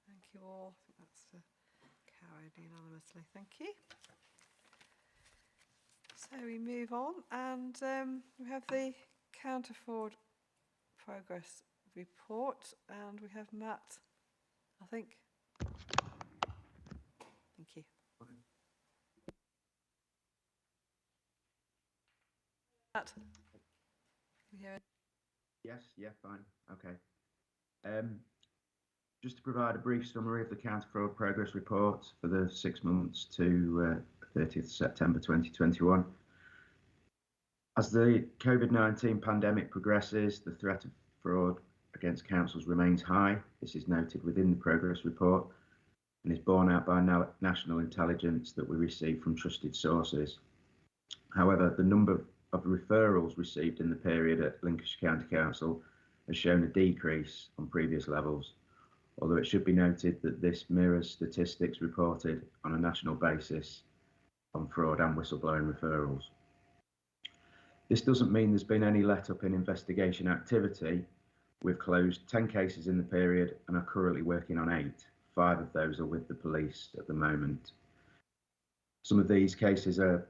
Thank you all. I think that's carried unanimously. Thank you. So we move on, and we have the Counterford progress report, and we have Matt, I think. Thank you. Matt, can you hear it? Yes, yeah, fine, okay. Just to provide a brief summary of the Counterford progress report for the 6 months to 30th September 2021. As the COVID-19 pandemic progresses, the threat of fraud against councils remains high. This is noted within the progress report and is borne out by national intelligence that we receive from trusted sources. However, the number of referrals received in the period at Lincolnshire County Council has shown a decrease on previous levels, although it should be noted that this mirrors statistics reported on a national basis on fraud and whistleblowing referrals. This doesn't mean there's been any let-up in investigation activity. We've closed 10 cases in the period and are currently working on 8. 5 of those are with the police at the moment. Some of these cases are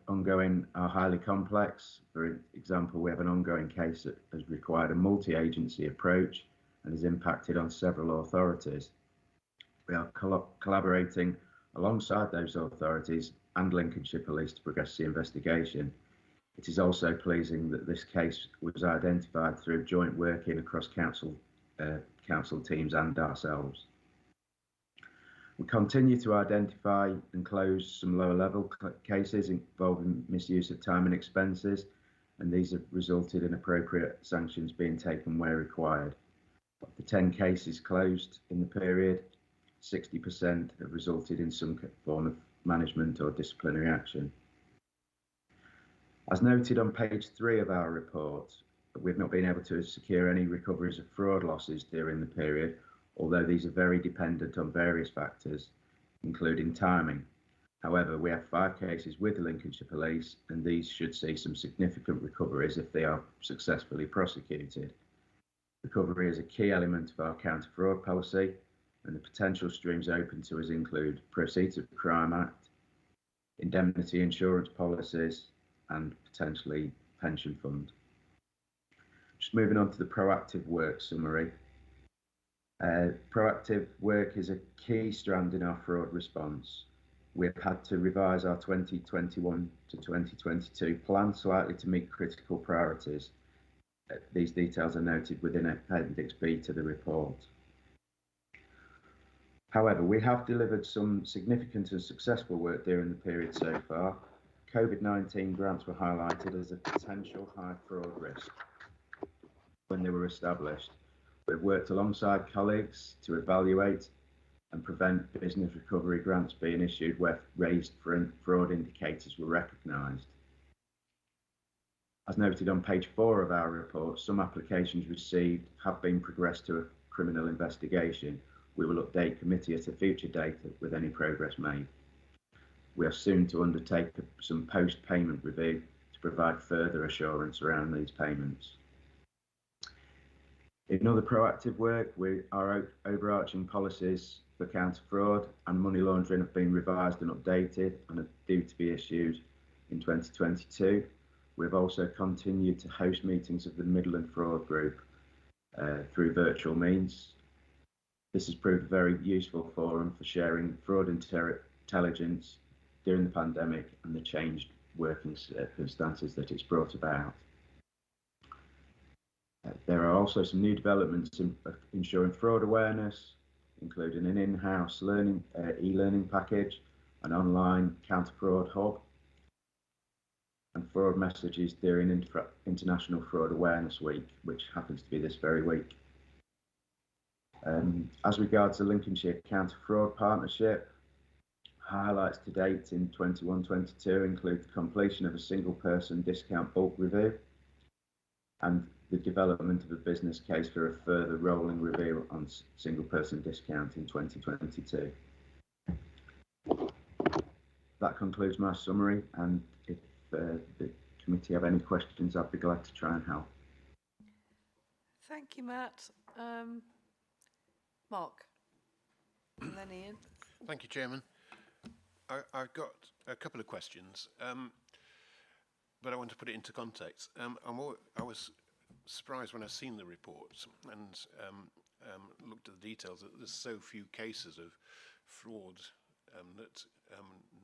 highly complex. For example, we have an ongoing case that has required a multi-agency approach and has impacted on several authorities. We are collaborating alongside those authorities and Lincolnshire Police to progress the investigation. It is also pleasing that this case was identified through joint working across council teams and ourselves. We continue to identify and close some lower level cases involving misuse of time and expenses, and these have resulted in appropriate sanctions being taken where required. Of the 10 cases closed in the period, 60% have resulted in some form of management or disciplinary action. As noted on page 3 of our report, we've not been able to secure any recoveries of fraud losses during the period, although these are very dependent on various factors, including timing. However, we have 5 cases with the Lincolnshire Police, and these should see some significant recoveries if they are successfully prosecuted. Recovery is a key element of our counter-fraud policy, and the potential streams open to us include Proceeds of Crime Act, indemnity insurance policies, and potentially pension fund. Just moving on to the proactive work summary. Proactive work is a key strand in our fraud response. We've had to revise our 2021 to 2022 plan slightly to meet critical priorities. These details are noted within Appendix B to the report. However, we have delivered some significant and successful work during the period so far. COVID-19 grants were highlighted as a potential high fraud risk when they were established. We've worked alongside colleagues to evaluate and prevent business recovery grants being issued where raised fraud indicators were recognised. As noted on page 4 of our report, some applications received have been progressed to a criminal investigation. We will update committee at a future date with any progress made. We are soon to undertake some post-payment review to provide further assurance around these payments. In other proactive work, our overarching policies for counter-fraud and money laundering have been revised and updated and are due to be issued in 2022. We've also continued to host meetings of the Midland Fraud Group through virtual means. This has proved a very useful forum for sharing fraud intelligence during the pandemic and the changed working circumstances that it's brought about. There are also some new developments in ensuring fraud awareness, including an in-house e-learning package, an online counter-fraud hub, and fraud messages during International Fraud Awareness Week, which happens to be this very week. As regards the Lincolnshire Counter-Fraud Partnership, highlights to date in 21-22 include the completion of a single-person discount bulk review and the development of a business case for a further rolling review on single-person discount in 2022. That concludes my summary, and if the committee have any questions, I'd be glad to try and help. Thank you, Matt. Mark, and then Ian. Thank you, Chairman. I've got a couple of questions, but I want to put it into context. I was surprised when I seen the reports and looked at the details that there's so few cases of fraud that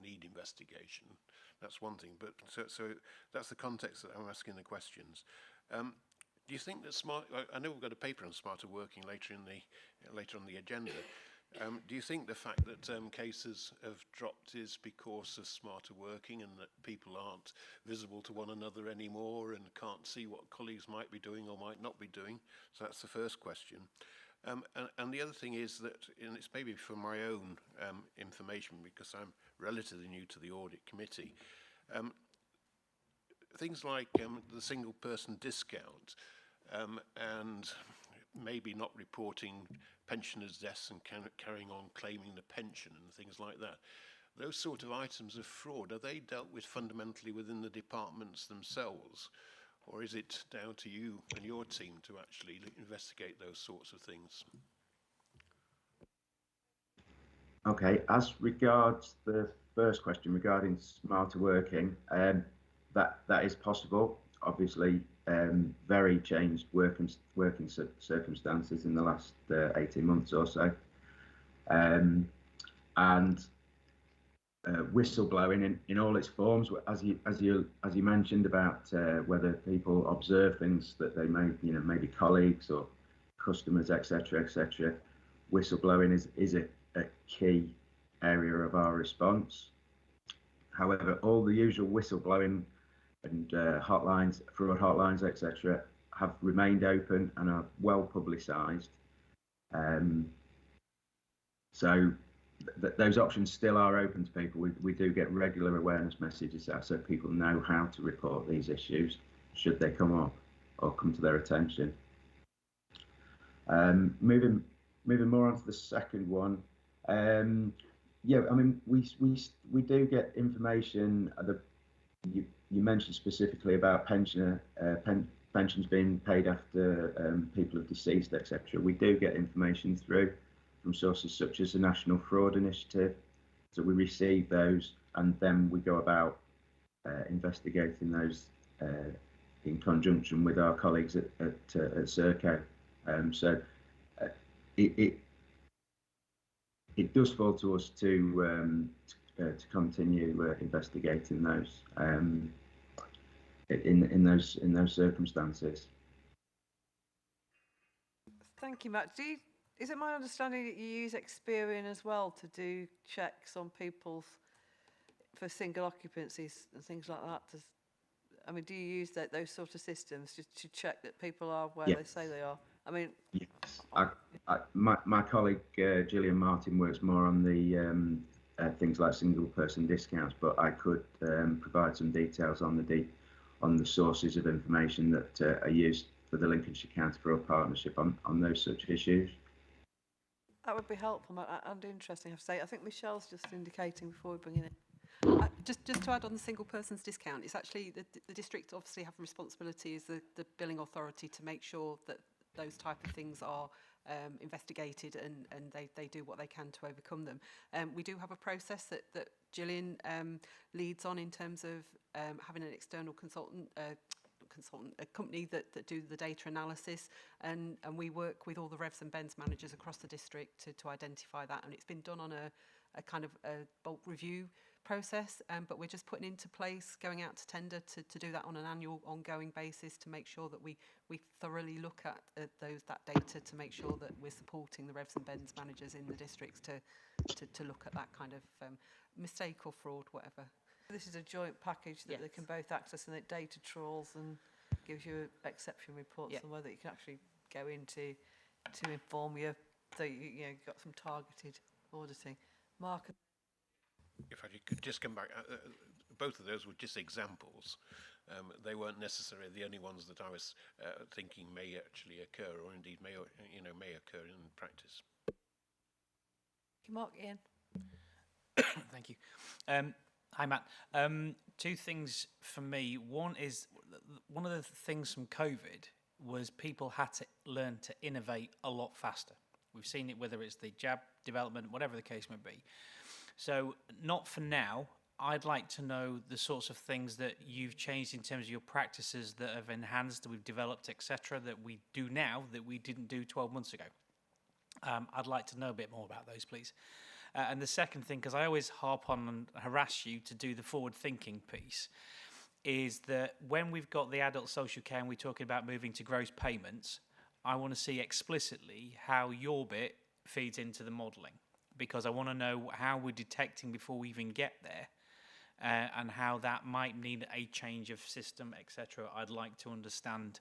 need investigation. That's one thing, but so that's the context that I'm asking the questions. Do you think that I know we've got a paper on smarter working later on the agenda. Do you think the fact that cases have dropped is because of smarter working and that people aren't visible to one another anymore and can't see what colleagues might be doing or might not be doing? So that's the first question. And the other thing is that, and it's maybe for my own information because I'm relatively new to the audit committee, things like the single person discount and maybe not reporting pensioners' deaths and carrying on claiming the pension and things like that. Those sort of items of fraud, are they dealt with fundamentally within the departments themselves? Or is it down to you and your team to actually investigate those sorts of things? Okay, as regards the first question regarding smarter working, that is possible. Obviously, very changed working circumstances in the last 18 months or so, and whistleblowing in all its forms, as you mentioned about whether people observe things that they may, maybe colleagues or customers, etc., etc. Whistleblowing is a key area of our response. However, all the usual whistleblowing and hotlines, fraud hotlines, etc., have remained open and are well publicised. So those options still are open to people. We do get regular awareness messages out so people know how to report these issues should they come up or come to their attention. Moving more on to the second one. Yeah, I mean, we do get information. You mentioned specifically about pensions being paid after people have deceased, etc. We do get information through from sources such as the National Fraud Initiative. So we receive those and then we go about investigating those in conjunction with our colleagues at Serco. So it does fall to us to continue investigating those in those circumstances. Thank you, Matt. Is it my understanding that you use Experian as well to do checks on people's for single occupancies and things like that? I mean, do you use those sort of systems to check that people are where they say they are? I mean, yes. My colleague Gillian Martin works more on the things like single person discounts, but I could provide some details on the sources of information that are used for the Lincolnshire Counterford Partnership on those such issues. That would be helpful and interesting, I have to say. I think Michelle's just indicating before we bring it in. Just to add on the single person's discount, it's actually the district obviously have a responsibility as the billing authority to make sure that those type of things are investigated and they do what they can to overcome them. We do have a process that Gillian leads on in terms of having an external consultant, a company that do the data analysis, and we work with all the revs and bends managers across the district to identify that, and it's been done on a kind of a bulk review process, but we're just putting into place, going out to tender to do that on an annual ongoing basis to make sure that we thoroughly look at that data to make sure that we're supporting the revs and bends managers in the districts to look at that kind of mistake or fraud, whatever. This is a joint package that they can both access, and it data trawls and gives you exception reports on whether you can actually go into to inform you that you know, got some targeted auditing. Mark? If I could just come back, both of those were just examples. They weren't necessarily the only ones that I was thinking may actually occur, or indeed may occur in practice. Mark, Ian? Thank you. Hi, Matt. Two things for me. One is, one of the things from COVID was people had to learn to innovate a lot faster. We've seen it, whether it's the jab development, whatever the case may be. So not for now. I'd like to know the sorts of things that you've changed in terms of your practices that have enhanced, that we've developed, etc., that we do now that we didn't do 12 months ago. I'd like to know a bit more about those, please. And the second thing, because I always harp on and harass you to do the forward-thinking piece, is that when we've got the adult social care and we're talking about moving to gross payments, I want to see explicitly how your bit feeds into the modelling, because I want to know how we're detecting before we even get there, and how that might need a change of system, etc. I'd like to understand,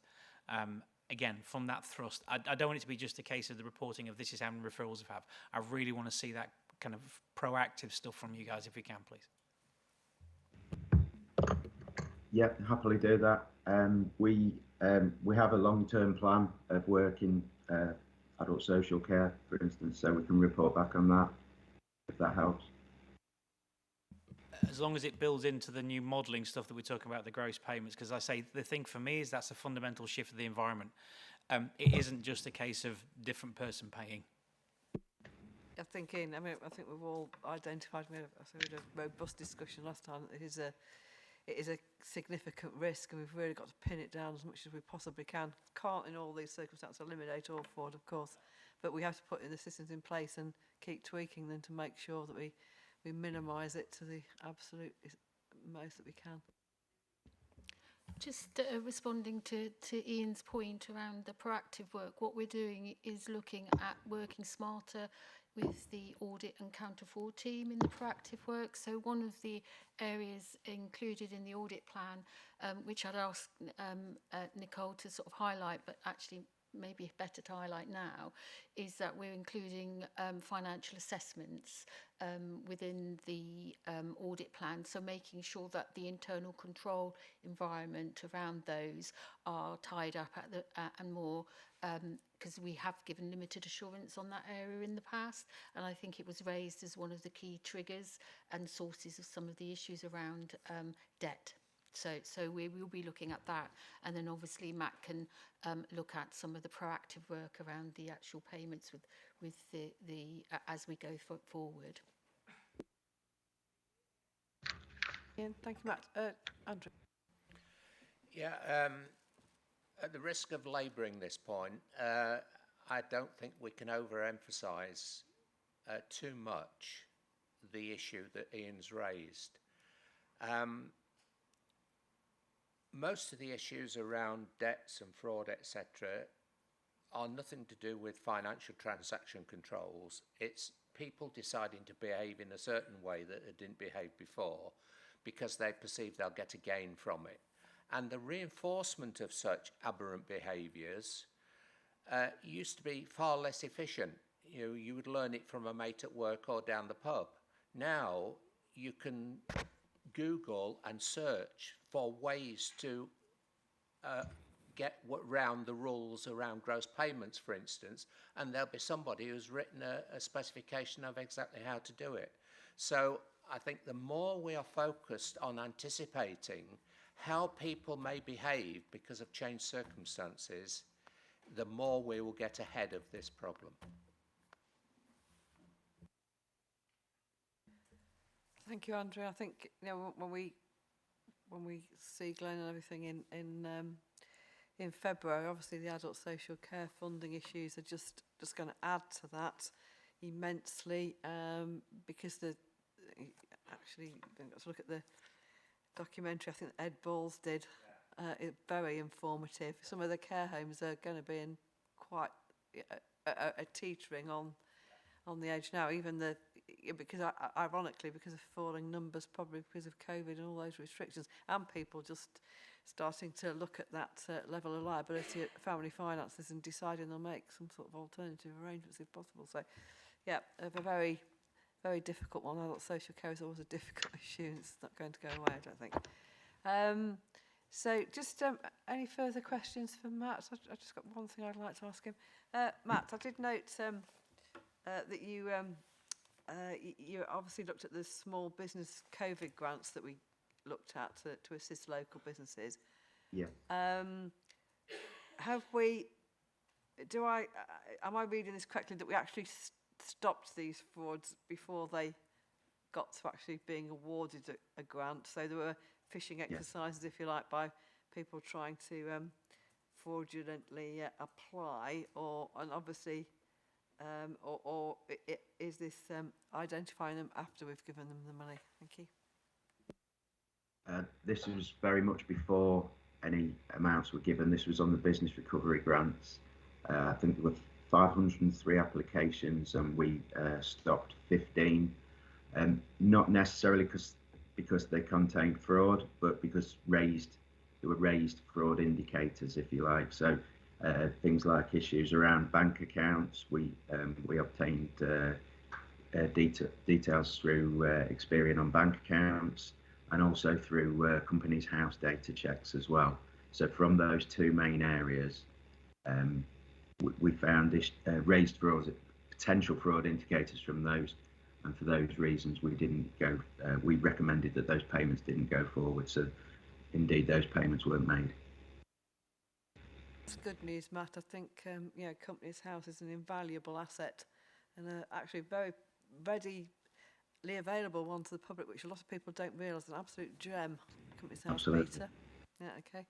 again, from that thrust. I don't want it to be just a case of the reporting of this is how many referrals we've had. I really want to see that kind of proactive stuff from you guys, if we can, please. Yeah, happily do that. We have a long-term plan of work in adult social care, for instance, so we can report back on that, if that helps. As long as it builds into the new modelling stuff that we're talking about, the gross payments, because I say the thing for me is that's a fundamental shift of the environment. It isn't just a case of different person paying. I think we've all identified, we had a robust discussion last time, that it is a significant risk, and we've really got to pin it down as much as we possibly can. Can't in all these circumstances eliminate all fraud, of course, but we have to put in the systems in place and keep tweaking them to make sure that we minimise it to the absolute most that we can. Just responding to Ian's point around the proactive work, what we're doing is looking at working smarter with the audit and Counterford team in the proactive work. So one of the areas included in the audit plan, which I'd ask Nicole to sort of highlight, but actually maybe better to highlight now, is that we're including financial assessments within the audit plan, so making sure that the internal control environment around those are tied up at the and more, because we have given limited assurance on that area in the past, and I think it was raised as one of the key triggers and sources of some of the issues around debt. So we will be looking at that, and then obviously Matt can look at some of the proactive work around the actual payments with the as we go forward. Ian, thank you, Matt. Andrew. Yeah, at the risk of labouring this point, I don't think we can overemphasise too much the issue that Ian's raised. Most of the issues around debts and fraud, etc., are nothing to do with financial transaction controls. It's people deciding to behave in a certain way that they didn't behave before because they perceive they'll get a gain from it. And the reinforcement of such aberrant behaviours used to be far less efficient. You would learn it from a mate at work or down the pub. Now you can Google and search for ways to get round the rules around gross payments, for instance, and there'll be somebody who's written a specification of exactly how to do it. So I think the more we are focused on anticipating how people may behave because of changed circumstances, the more we will get ahead of this problem. Thank you, Andrew. I think when we see Glenn and everything in February, obviously the adult social care funding issues are just going to add to that immensely, because actually got to look at the documentary I think Ed Balls did. It's very informative. Some of the care homes are going to be in quite a teetering on the edge now, even because ironically because of falling numbers, probably because of COVID and all those restrictions, and people just starting to look at that level of liability at family finances and deciding they'll make some sort of alternative arrangements if possible. So yeah, a very, very difficult one. I thought social care is always a difficult issue and it's not going to go away, I don't think. So just any further questions for Matt? I just got one thing I'd like to ask him. Matt, I did note that you obviously looked at the small business COVID grants that we looked at to assist local businesses. Yeah. Have we? Am I reading this correctly that we actually stopped these frauds before they got to actually being awarded a grant? So there were phishing exercises, if you like, by people trying to fraudulently apply, and obviously. Or is this identifying them after we've given them the money? Thank you. This was very much before any amounts were given. This was on the business recovery grants. I think there were 503 applications and we stopped 15. Not necessarily because they contained fraud, but because there were raised fraud indicators, if you like. So things like issues around bank accounts. We obtained details through Experian on bank accounts, and also through companies' house data checks as well. So from those two main areas, we found raised fraud, potential fraud indicators from those, and for those reasons we didn't go. We recommended that those payments didn't go forward. So indeed, those payments weren't made. That's good news, Matt. I think Companies House is an invaluable asset and actually very readily available one to the public, which a lot of people don't realise. An absolute gem, Companies House beta. Yeah, okay.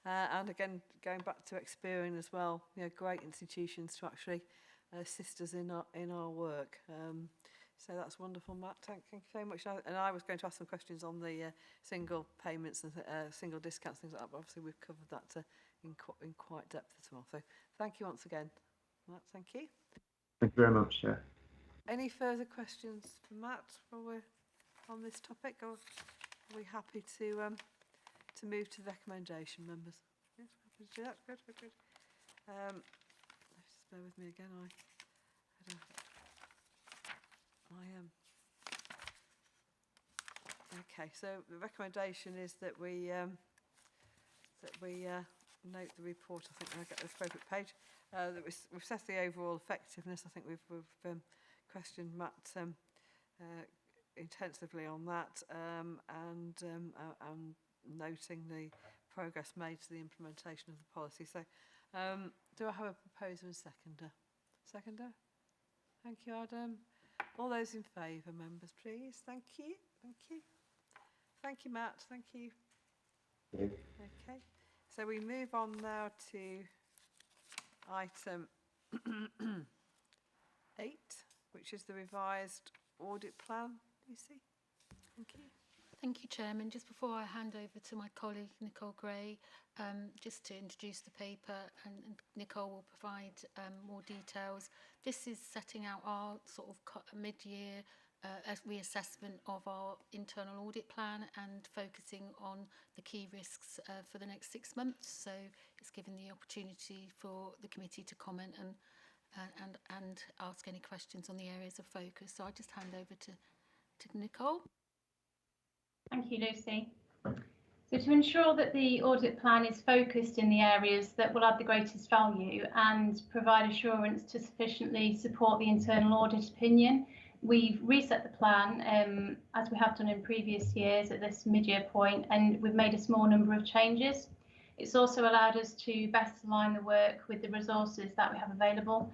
And again, going back to Experian as well, great institutions to actually assist us in our work. So that's wonderful, Matt. Thank you so much. And I was going to ask some questions on the single payments and single discounts, things like that, but obviously we've covered that in quite depth as well. So thank you once again. Matt, thank you. Thank you very much, Chair. Any further questions for Matt while we're on this topic, or are we happy to move to the recommendation, members? Yes, happy to do that. Good. Just bear with me again. Okay, so the recommendation is that we note the report. I think I get the appropriate page. That we've assessed the overall effectiveness. I think we've questioned Matt intensively on that, and noting the progress made to the implementation of the policy. So, do I have a proposer and seconder? Seconder? Thank you, Adam. All those in favour, members, please. Thank you. Thank you, Matt. Thank you. Okay. So we move on now to item 8, which is the revised audit plan. Lucy, thank you. Thank you, Chairman. Just before I hand over to my colleague Nicole Gray, just to introduce the paper, and Nicole will provide more details. This is setting out our sort of mid-year reassessment of our internal audit plan and focusing on the key risks for the next 6 months. So it's given the opportunity for the committee to comment and ask any questions on the areas of focus. So I just hand over to Nicole. Thank you, Lucy. So to ensure that the audit plan is focused in the areas that will add the greatest value and provide assurance to sufficiently support the internal audit opinion, we've reset the plan as we have done in previous years at this mid-year point, and we've made a small number of changes. It's also allowed us to best align the work with the resources that we have available.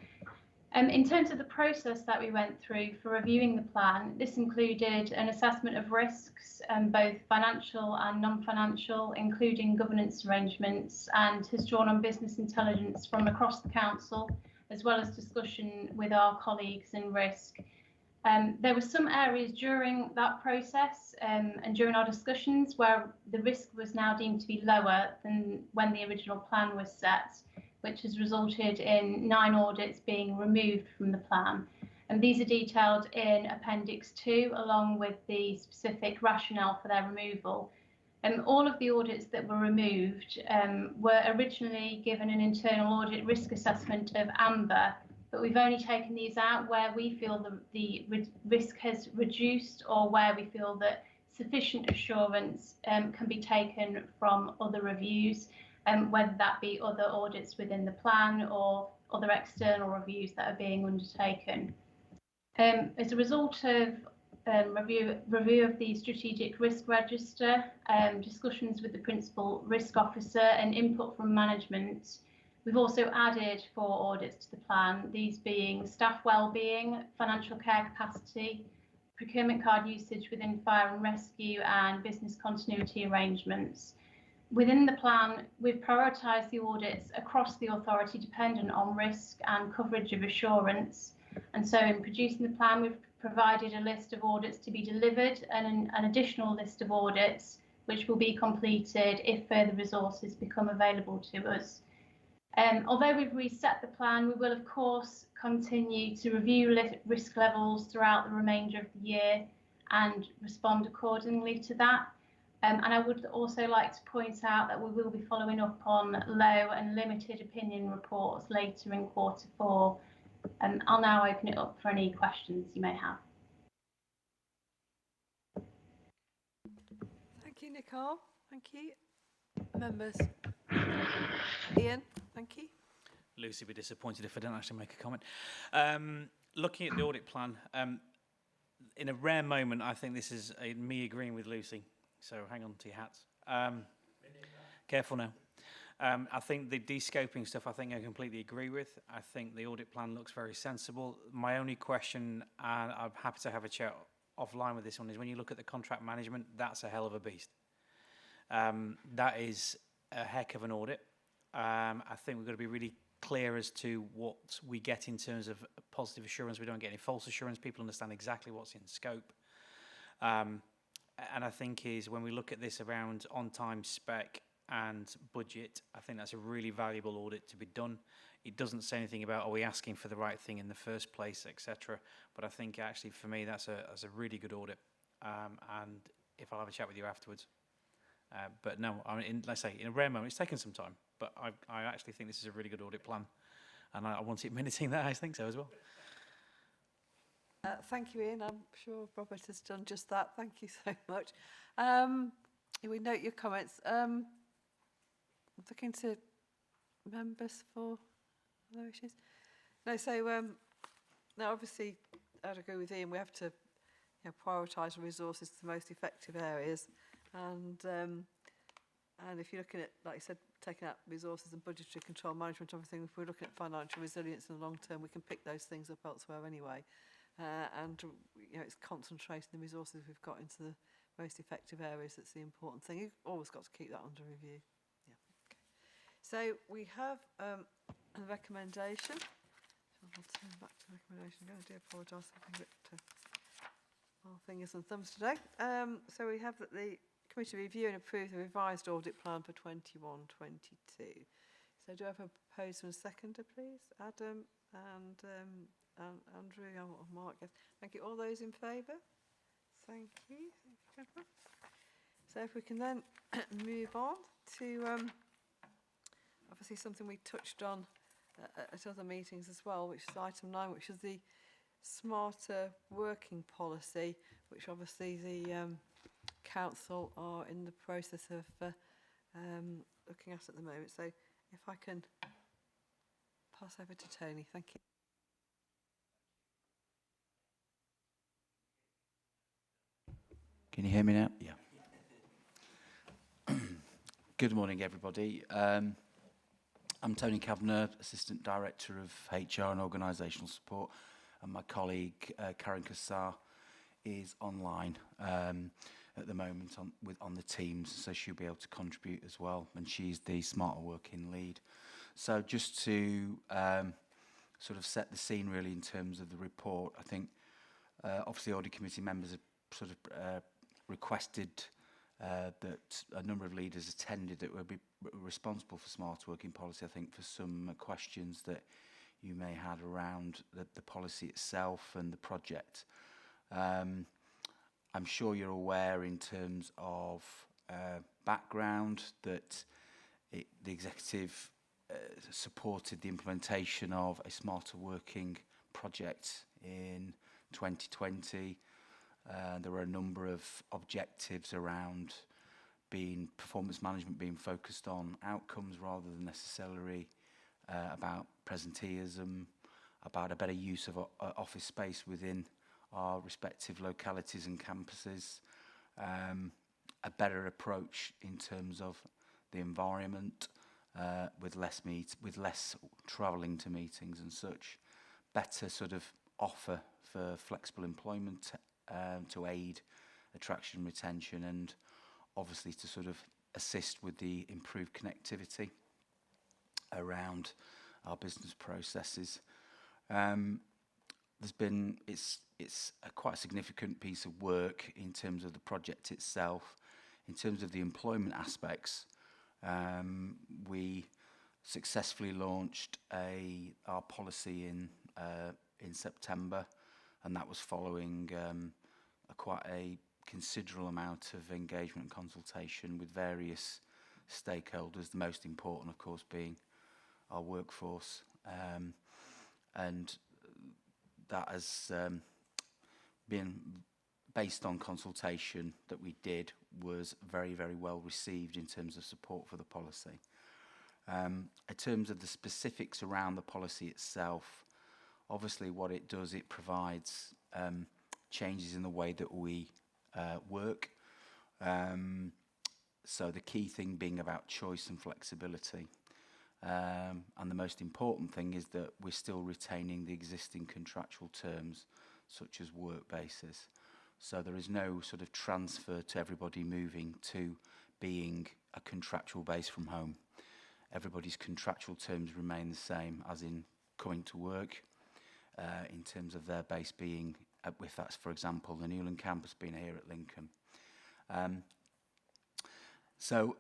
In terms of the process that we went through for reviewing the plan, this included an assessment of risks, both financial and non-financial, including governance arrangements, and has drawn on business intelligence from across the council, as well as discussion with our colleagues in risk. There were some areas during that process and during our discussions where the risk was now deemed to be lower than when the original plan was set, which has resulted in 9 audits being removed from the plan. And these are detailed in Appendix 2, along with the specific rationale for their removal. All of the audits that were removed were originally given an internal audit risk assessment of amber, but we've only taken these out where we feel the risk has reduced or where we feel that sufficient assurance can be taken from other reviews, whether that be other audits within the plan or other external reviews that are being undertaken. As a result of review of the strategic risk register, discussions with the principal risk officer and input from management, we've also added 4 audits to the plan, these being staff wellbeing, financial care capacity, procurement card usage within fire and rescue, and business continuity arrangements. Within the plan, we've prioritised the audits across the authority dependent on risk and coverage of assurance. And so in producing the plan, we've provided a list of audits to be delivered and an additional list of audits which will be completed if further resources become available to us. Although we've reset the plan, we will of course continue to review risk levels throughout the remainder of the year and respond accordingly to that. And I would also like to point out that we will be following up on low and limited opinion reports later in Q4. I'll now open it up for any questions you may have. Thank you, Nicole. Thank you. Members. Ian, thank you. Lucy will be disappointed if I don't actually make a comment. Looking at the audit plan, in a rare moment, I think this is me agreeing with Lucy. So hang on to your hats. Careful now. I think the de-scoping stuff, I completely agree with. I think the audit plan looks very sensible. My only question, and I'm happy to have a chat offline with this one, is when you look at the contract management, that's a hell of a beast. That is a heck of an audit. I think we've got to be really clear as to what we get in terms of positive assurance. We don't get any false assurance. People understand exactly what's in scope. And I think is when we look at this around on-time spec and budget, I think that's a really valuable audit to be done. It doesn't say anything about are we asking for the right thing in the first place, etc. But I think actually for me that's a really good audit. And if I'll have a chat with you afterwards. But no, let's say in a rare moment, it's taken some time, but I actually think this is a really good audit plan, and I want it minuting that. I think so as well. Thank you, Ian. I'm sure Robert has done just that. Thank you so much. We note your comments. Looking to members for other issues. No, so now obviously I'd agree with Ian. We have to prioritise resources to the most effective areas, and if you're looking at, like you said, taking out resources and budgetary control management, everything. If we're looking at financial resilience in the long term, we can pick those things up elsewhere anyway. And it's concentrating the resources we've got into the most effective areas that's the important thing. You've always got to keep that under review. Yeah. Okay. So we have a recommendation. I'll turn back to the recommendation again. I do apologise for being a bit our fingers and thumbs today. So we have that the committee review and approve the revised audit plan for 21-22. So do I have a proposer and seconder, please? Adam and Andrew or Mark. Yes. Thank you. All those in favour? Thank you. Thank you. So if we can then move on to obviously something we touched on at other meetings as well, which is item 9, which is the smarter working policy, which obviously the council are in the process of looking at the moment. So if I can pass over to Tony. Thank you. Can you hear me now? Yeah. Good morning, everybody. I'm Tony Kavanagh, Assistant Director of HR and Organisational Support, and my colleague Karen Kassar is online at the moment on the Teams, so she'll be able to contribute as well, and she's the Smarter Working lead. So just to sort of set the scene really in terms of the report, I think Obviously, audit committee members have sort of requested that a number of leaders attended that would be responsible for smart working policy, I think, for some questions that you may have around the policy itself and the project. I'm sure you're aware in terms of background that the executive supported the implementation of a smarter working project in 2020. There were a number of objectives around performance management being focused on outcomes rather than necessarily about presenteeism, about a better use of office space within our respective localities and campuses, a better approach in terms of the environment, with less travelling to meetings and such, better sort of offer for flexible employment to aid attraction and retention, and obviously to sort of assist with the improved connectivity around our business processes. It's a quite significant piece of work in terms of the project itself. In terms of the employment aspects, we successfully launched our policy in September, and that was following quite a considerable amount of engagement and consultation with various stakeholders, the most important, of course, being our workforce. And that has been based on consultation that we did, was very, very well received in terms of support for the policy. In terms of the specifics around the policy itself, obviously what it does, it provides changes in the way that we work. So the key thing being about choice and flexibility. And the most important thing is that we're still retaining the existing contractual terms, such as work basis. So there is no sort of transfer to everybody moving to being a contractual base from home. Everybody's contractual terms remain the same, as in coming to work, in terms of their base being, if that's, for example, the Newland campus being here at Lincoln. So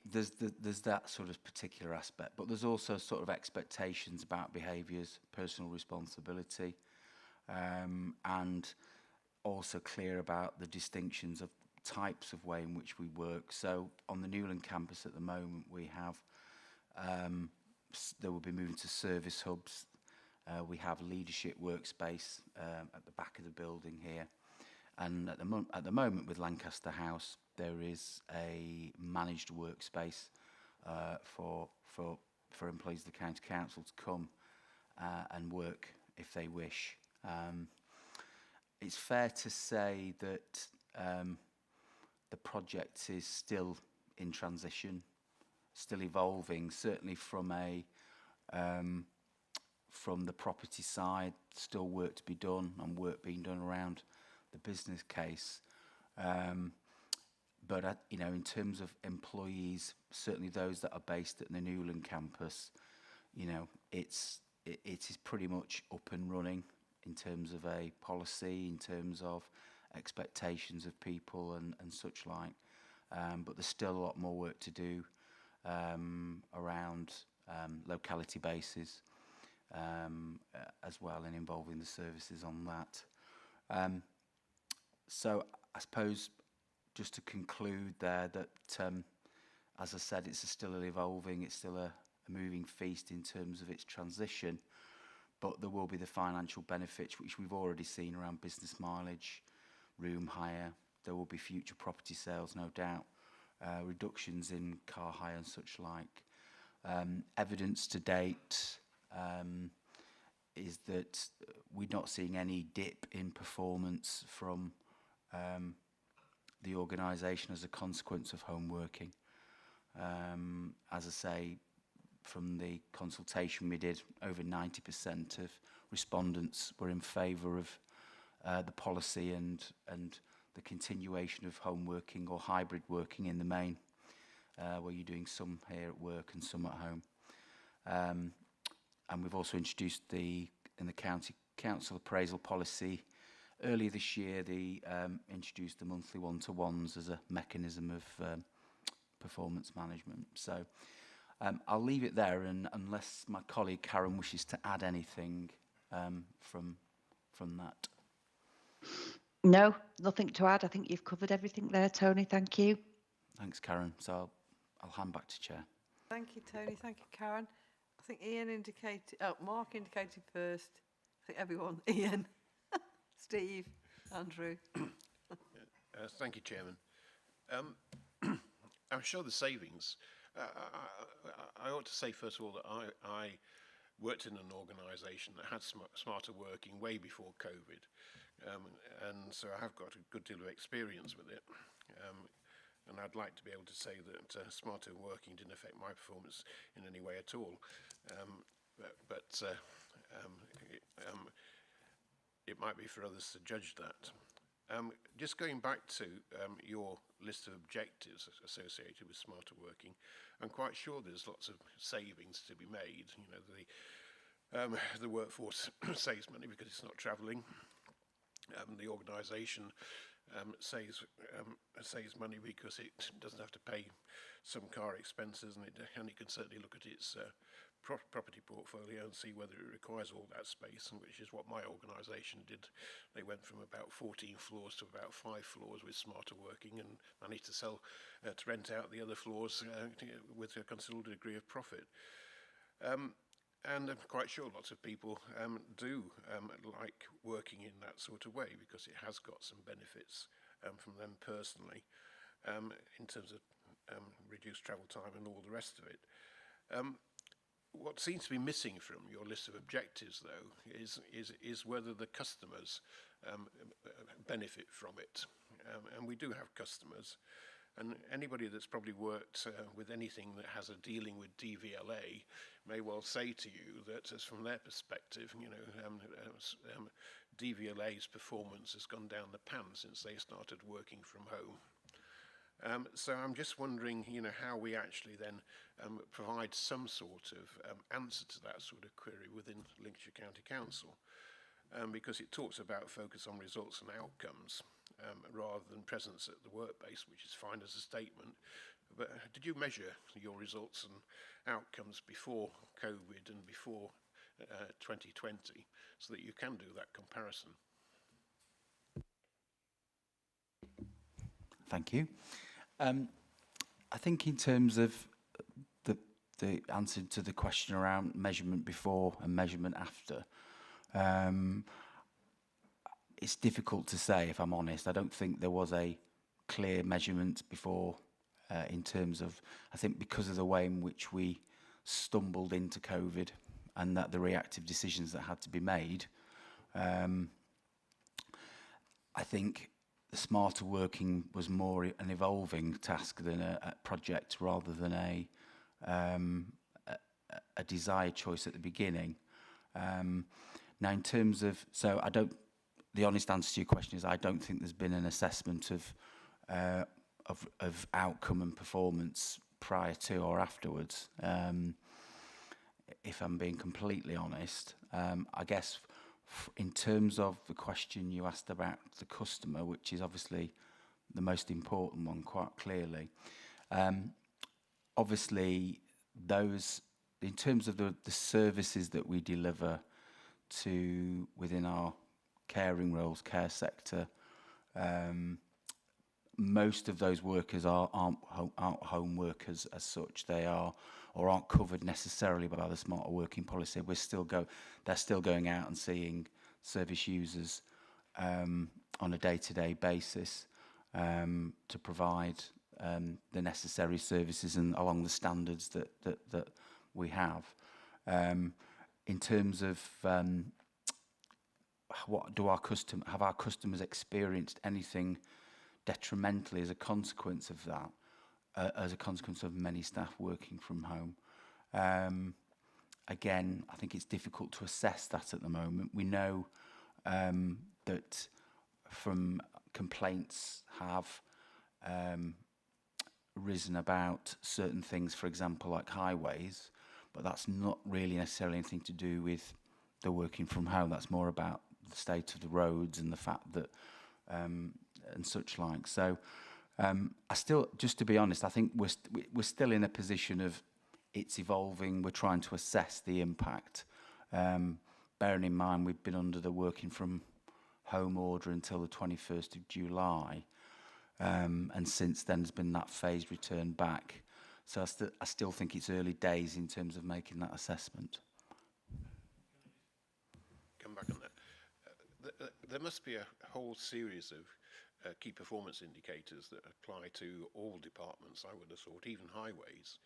there's that sort of particular aspect, but there's also sort of expectations about behaviours, personal responsibility, and also clear about the distinctions of types of way in which we work. So on the Newland campus at the moment, we have, they will be moving to service hubs. We have leadership workspace at the back of the building here. And at the moment with Lancaster House, there is a managed workspace for employees of the County Council to come and work if they wish. It's fair to say that the project is still in transition, still evolving, certainly from the property side, still work to be done and work being done around the business case. But in terms of employees, certainly those that are based at the Newland campus, it is pretty much up and running in terms of a policy, in terms of expectations of people and such like. But there's still a lot more work to do around locality bases as well, and involving the services on that. So I suppose just to conclude there that, as I said, it's still evolving, it's still a moving feast in terms of its transition, but there will be the financial benefits which we've already seen around business mileage, room hire. There will be future property sales, no doubt, reductions in car hire and such like. Evidence to date is that we're not seeing any dip in performance from the organisation as a consequence of home working. As I say, from the consultation we did, over 90% of respondents were in favour of the policy and the continuation of home working or hybrid working in the main, where you're doing some here at work and some at home. And we've also introduced in the county council appraisal policy earlier this year, they introduced the monthly one-to-ones as a mechanism of performance management. So I'll leave it there, and unless my colleague Karen wishes to add anything from that. No, nothing to add. I think you've covered everything there, Tony. Thank you. Thanks, Karen. So I'll hand back to Chair. Thank you, Tony. Thank you, Karen. I think Ian indicated, Mark indicated first. I think everyone, Ian, Steve, Andrew. Thank you, Chairman. I'm sure the savings. I ought to say, first of all, that I worked in an organisation that had smarter working way before COVID. And so I have got a good deal of experience with it. And I'd like to be able to say that smarter working didn't affect my performance in any way at all. It might be for others to judge that. Just going back to your list of objectives associated with smarter working, I'm quite sure there's lots of savings to be made. You know, the workforce saves money because it's not travelling. The organisation saves money because it doesn't have to pay some car expenses, and it can certainly look at its property portfolio and see whether it requires all that space, and which is what my organisation did. They went from about 14 floors to about 5 floors with smarter working, and managed to to rent out the other floors with a considerable degree of profit. And I'm quite sure lots of people do like working in that sort of way, because it has got some benefits from them personally in terms of reduced travel time and all the rest of it. What seems to be missing from your list of objectives, though, is whether the customers benefit from it. And we do have customers. And anybody that's probably worked with anything that has a dealing with DVLA may well say to you that, as from their perspective, you know, DVLA's performance has gone down the pan since they started working from home. So I'm just wondering, you know, how we actually then provide some sort of answer to that sort of query within Lincolnshire County Council, because it talks about focus on results and outcomes. Rather than presence at the workplace, which is fine as a statement. But did you measure your results and outcomes before COVID and before 2020 so that you can do that comparison? Thank you. I think in terms of the answer to the question around measurement before and measurement after, it's difficult to say, if I'm honest. I don't think there was a clear measurement before in terms of, I think because of the way in which we stumbled into COVID and that the reactive decisions that had to be made, I think the smarter working was more an evolving task than a project rather than a desired choice at the beginning. Now, in terms of, the honest answer to your question is I don't think there's been an assessment of outcome and performance prior to or afterwards. If I'm being completely honest, I guess in terms of the question you asked about the customer, which is obviously the most important one, quite clearly. Obviously, those in terms of the services that we deliver to within our caring roles, care sector, most of those workers aren't home workers as such. They are or aren't covered necessarily by the smarter working policy. They're still going out and seeing service users on a day-to-day basis to provide the necessary services and along the standards that we have. In terms of have our customers experienced anything detrimentally as a consequence of that, as a consequence of many staff working from home? Again, I think it's difficult to assess that at the moment. We know that from complaints have risen about certain things, for example, like highways, but that's not really necessarily anything to do with the working from home. That's more about the state of the roads and the fact that and such like. So I still, just to be honest, I think we're still in a position of it's evolving. We're trying to assess the impact. Bearing in mind we've been under the working from home order until the 21st of July, and since then there's been that phased return back. So I still think it's early days in terms of making that assessment. Come back on that. There must be a whole series of key performance indicators that apply to all departments, I would have thought, even highways,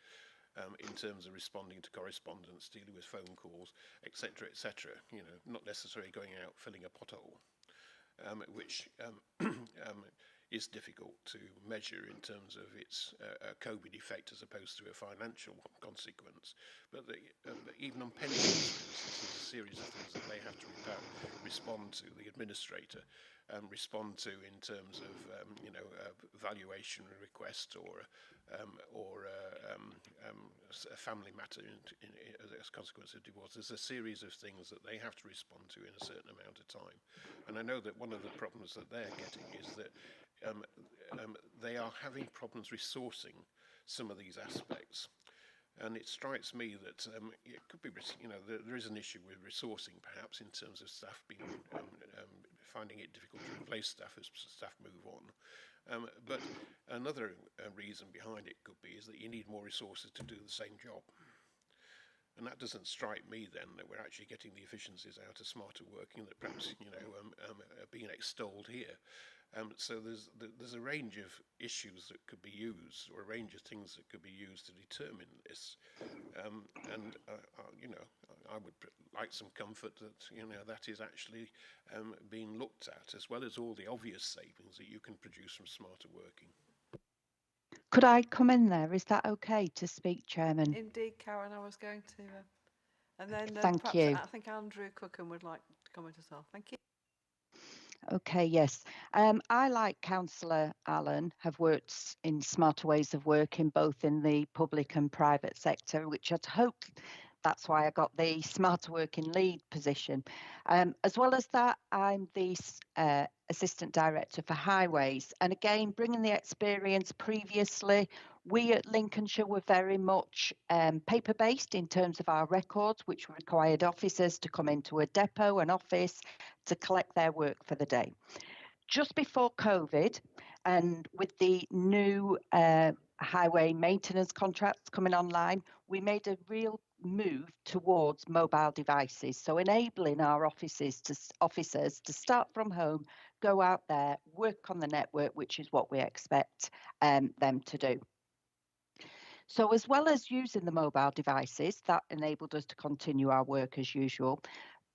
in terms of responding to correspondence, dealing with phone calls, etc., etc. You know, not necessarily going out filling a pothole, which is difficult to measure in terms of its COVID effect as opposed to a financial consequence. But even on pensions, there's a series of things that they have to respond to, the administrator, respond to in terms of valuation request or a family matter as a consequence of divorce. There's a series of things that they have to respond to in a certain amount of time. And I know that one of the problems that they're getting is that they are having problems resourcing some of these aspects. And it strikes me that it could be, there is an issue with resourcing, perhaps, in terms of staff being finding it difficult to replace staff as staff move on. But another reason behind it could be is that you need more resources to do the same job. And that doesn't strike me then that we're actually getting the efficiencies out of smarter working that perhaps are being extolled here. So there's a range of issues that could be used, or a range of things that could be used to determine this. I would like some comfort that that is actually being looked at, as well as all the obvious savings that you can produce from smarter working. Could I come in there? Is that okay to speak, Chairman? Indeed, Karen, I was going to. And then Thank perhaps you. I think Andrew Cookham would like to comment as well. Thank you. Okay, yes. I, like Councillor Allen, have worked in smarter ways of working, both in the public and private sector, which I'd hoped that's why I got the smarter working lead position. As well as that, I'm the Assistant Director for Highways. And again, bringing the experience previously, we at Lincolnshire were very much paper-based in terms of our records, which required officers to come into a depot, an office, to collect their work for the day. Just before COVID, and with the new highway maintenance contracts coming online, we made a real move towards mobile devices, so enabling our officers to start from home, go out there, work on the network, which is what we expect them to do. So as well as using the mobile devices, that enabled us to continue our work as usual.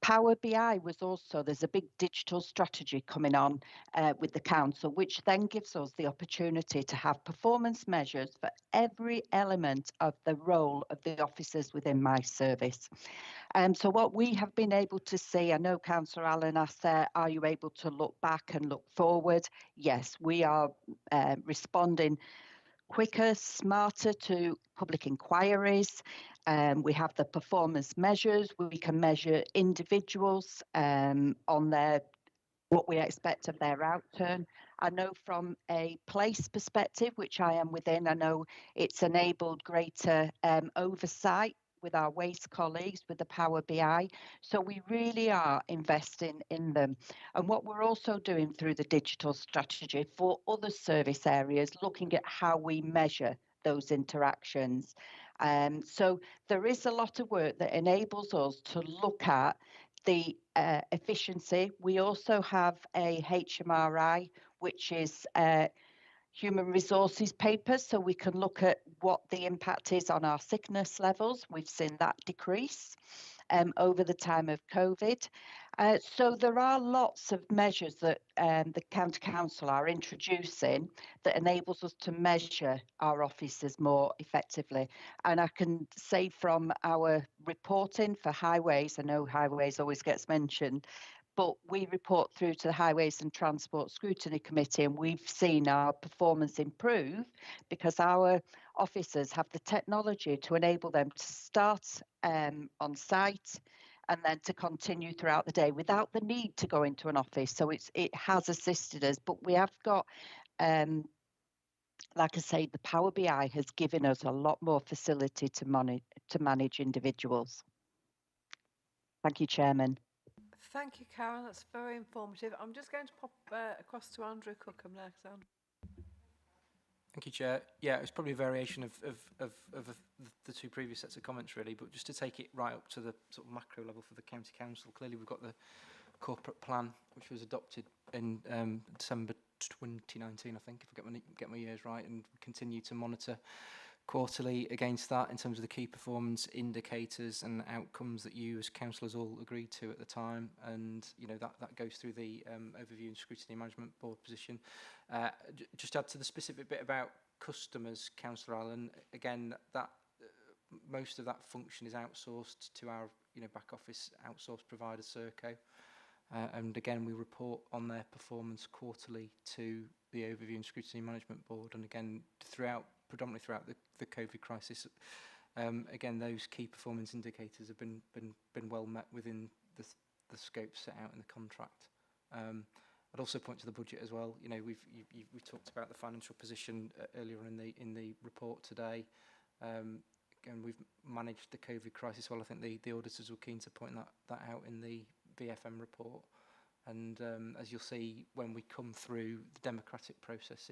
Power BI was also, there's a big digital strategy coming on with the council, which then gives us the opportunity to have performance measures for every element of the role of the officers within my service. So what we have been able to see, I know Councillor Allen asked there, are you able to look back and look forward? Yes, we are responding quicker, smarter to public inquiries. We have the performance measures. We can measure individuals on their what we expect of their outturn. I know from a place perspective, which I am within, I know it's enabled greater oversight with our waste colleagues, with the Power BI. So we really are investing in them. And what we're also doing through the digital strategy for other service areas, looking at how we measure those interactions. So there is a lot of work that enables us to look at the efficiency. We also have a HMRI, which is human resources papers, so we can look at what the impact is on our sickness levels. We've seen that decrease over the time of COVID. So there are lots of measures that the County Council are introducing that enables us to measure our officers more effectively. And I can say from our reporting for highways, I know highways always gets mentioned, but we report through to the Highways and Transport Scrutiny Committee, and we've seen our performance improve because our officers have the technology to enable them to start on site and then to continue throughout the day without the need to go into an office. So it has assisted us, but we have got, like I say, the Power BI has given us a lot more facility to manage individuals. Thank you, Chairman. Thank you, Karen. That's very informative. I'm just going to pop across to Andrew Cookham now. Thank you, Chair. Yeah, it's probably a variation of the two previous sets of comments, really, but just to take it right up to the sort of macro level for the County Council, clearly we've got the corporate plan, which was adopted in December 2019, I think, if I get my years right, and continue to monitor quarterly against that in terms of the key performance indicators and outcomes that you as councillors all agreed to at the time, and you know that goes through the overview and scrutiny management board position. Just add to the specific bit about customers, Councillor Allen. Again, that most of that function is outsourced to our back office outsourced provider Serco, and again we report on their performance quarterly to the overview and scrutiny management board, and again predominantly throughout the COVID crisis. Again, those key performance indicators have been well met within the scope set out in the contract. I'd also point to the budget as well. You know, we've talked about the financial position earlier on in the report today. Again, we've managed the COVID crisis well. I think the auditors were keen to point that out in the VFM report. And as you'll see when we come through the democratic process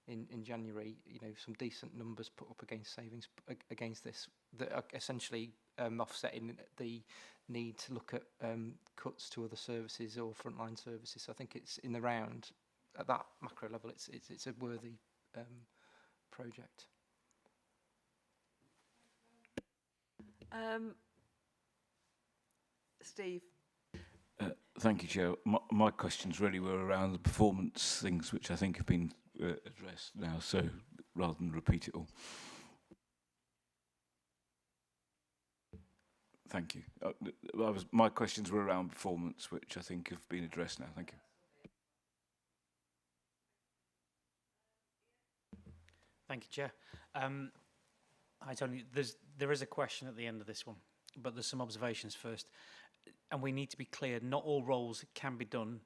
in January, you know, some decent numbers put up against savings against this that are essentially offsetting the need to look at cuts to other services or frontline services. So I think it's in the round at that macro level. It's a worthy project. Steve. Thank you, Chair. My questions really were around the performance things, which I think have been addressed now, so rather than repeat it all. Thank you. My questions were around performance, which I think have been addressed now. Thank you. Thank you, Chair. Hi, Tony. There is a question at the end of this one, but there's some observations first. And we need to be clear, not all roles can be done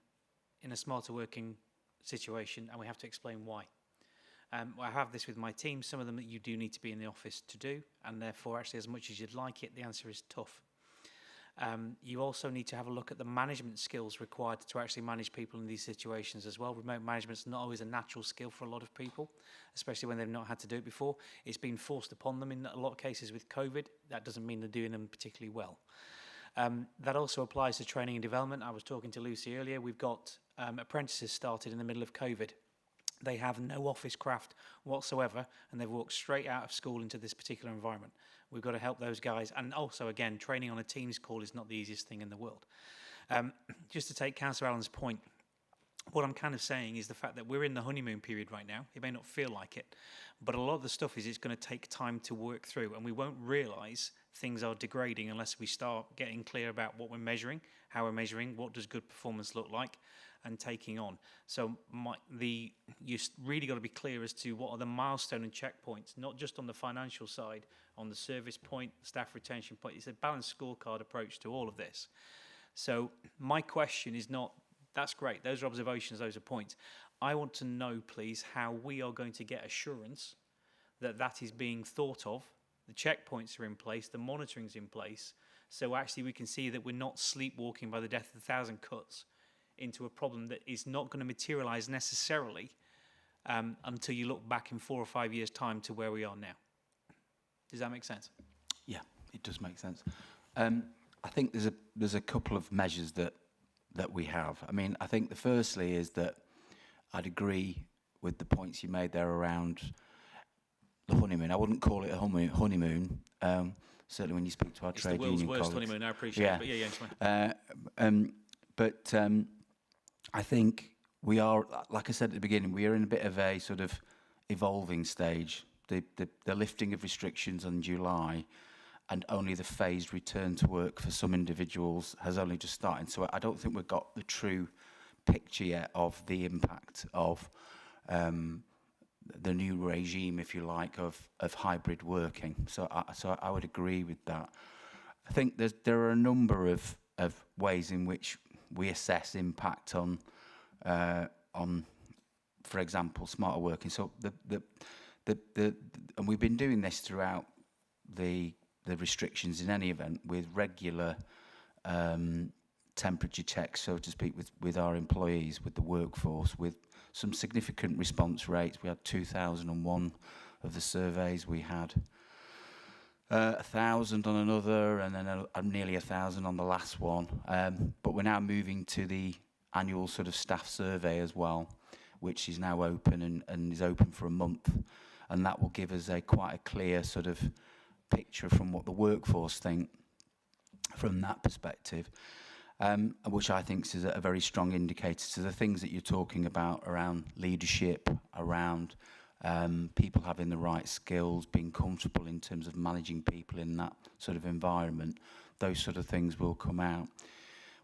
in a smarter working situation, and we have to explain why. I have this with my team, some of them that you do need to be in the office to do, and therefore actually as much as you'd like it, the answer is tough. You also need to have a look at the management skills required to actually manage people in these situations as well. Remote management is not always a natural skill for a lot of people, especially when they've not had to do it before. It's been forced upon them in a lot of cases with COVID. That doesn't mean they're doing them particularly well. That also applies to training and development. I was talking to Lucy earlier. We've got apprentices started in the middle of COVID. They have no office craft whatsoever, and they've walked straight out of school into this particular environment. We've got to help those guys. And also, again, training on a Teams call is not the easiest thing in the world. Just to take Councillor Allen's point, what I'm kind of saying is the fact that we're in the honeymoon period right now. It may not feel like it, but a lot of the stuff is it's going to take time to work through, and we won't realise things are degrading unless we start getting clear about what we're measuring, how we're measuring, what does good performance look like, and taking on. So you really got to be clear as to what are the milestone and checkpoints, not just on the financial side, on the service point, staff retention point. It's a balanced scorecard approach to all of this. So my question is not, that's great, those are observations, those are points. I want to know, please, how we are going to get assurance that that is being thought of, the checkpoints are in place, the monitoring's in place, so actually we can see that we're not sleepwalking by the death of 1,000 cuts into a problem that is not going to materialise necessarily until you look back in 4 or 5 years' time to where we are now. Does that make sense? Yeah, it does make sense. I think there's a couple of measures that we have. I mean, I think the firstly is that I'd agree with the points you made there around the honeymoon. I wouldn't call it a honeymoon. Certainly when you speak to our trade union colleagues. It's the world's worst honeymoon, I appreciate it, but yeah, it's fine. I think we are, like I said at the beginning, we are in a bit of a sort of evolving stage. The lifting of restrictions in July and only the phased return to work for some individuals has only just started. So I don't think we've got the true picture yet of the impact of the new regime, if you like, of hybrid working. So I would agree with that. I think there are a number of ways in which we assess impact on, for example, smarter working. So and we've been doing this throughout the restrictions in any event, with regular temperature checks, so to speak, with our employees, with the workforce, with some significant response rates. We had 2,001 of the surveys. We had 1,000 on another, and then nearly 1,000 on the last one. But we're now moving to the annual sort of staff survey as well, which is now open and is open for a month, and that will give us quite a clear sort of picture from what the workforce think from that perspective, which I think is a very strong indicator to the things that you're talking about around leadership, around people having the right skills, being comfortable in terms of managing people in that sort of environment. Those sort of things will come out.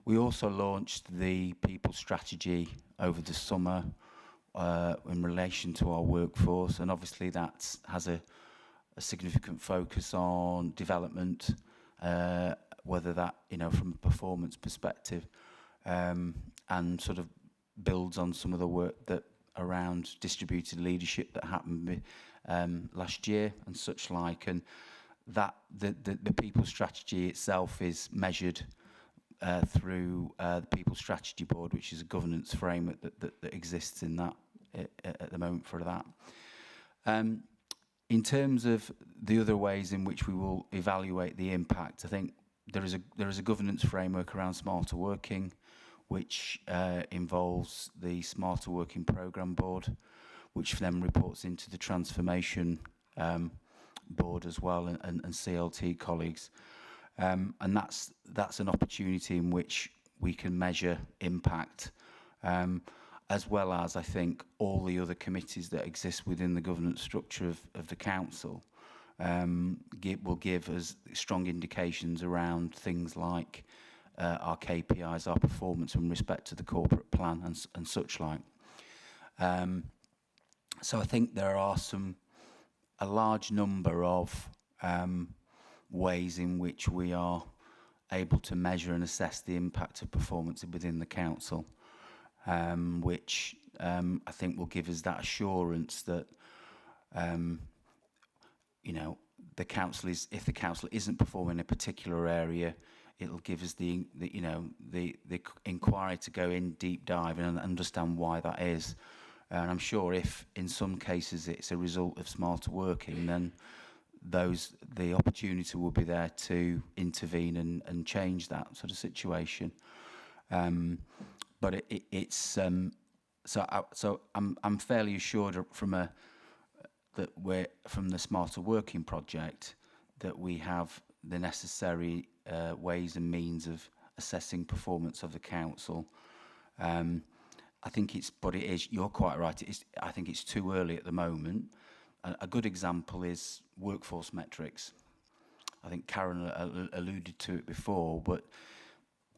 We also launched the people strategy over the summer in relation to our workforce, and obviously that has a significant focus on development, whether that, from a performance perspective, and sort of builds on some of the work that around distributed leadership that happened last year and such like. And that the people strategy itself is measured through the People Strategy Board, which is a governance framework that exists in that at the moment for that. In terms of the other ways in which we will evaluate the impact, I think there is a governance framework around smarter working, which involves the Smarter Working Programme Board, which then reports into the Transformation Board as well, and CLT colleagues. And that's an opportunity in which we can measure impact, as well as, I think, all the other committees that exist within the governance structure of the council will give us strong indications around things like our KPIs, our performance in respect to the corporate plan and such like. So I think there are a large number of ways in which we are able to measure and assess the impact of performance within the council, which I think will give us that assurance that the council is, if the council isn't performing in a particular area, it'll give us the inquiry to go in deep dive and understand why that is. And I'm sure if in some cases it's a result of smarter working, then the opportunity will be there to intervene and change that sort of situation. But so I'm fairly assured from the Smarter Working project that we have the necessary ways and means of assessing performance of the council. I think you're quite right. I think it's too early at the moment. A good example is workforce metrics. I think Karen alluded to it before, but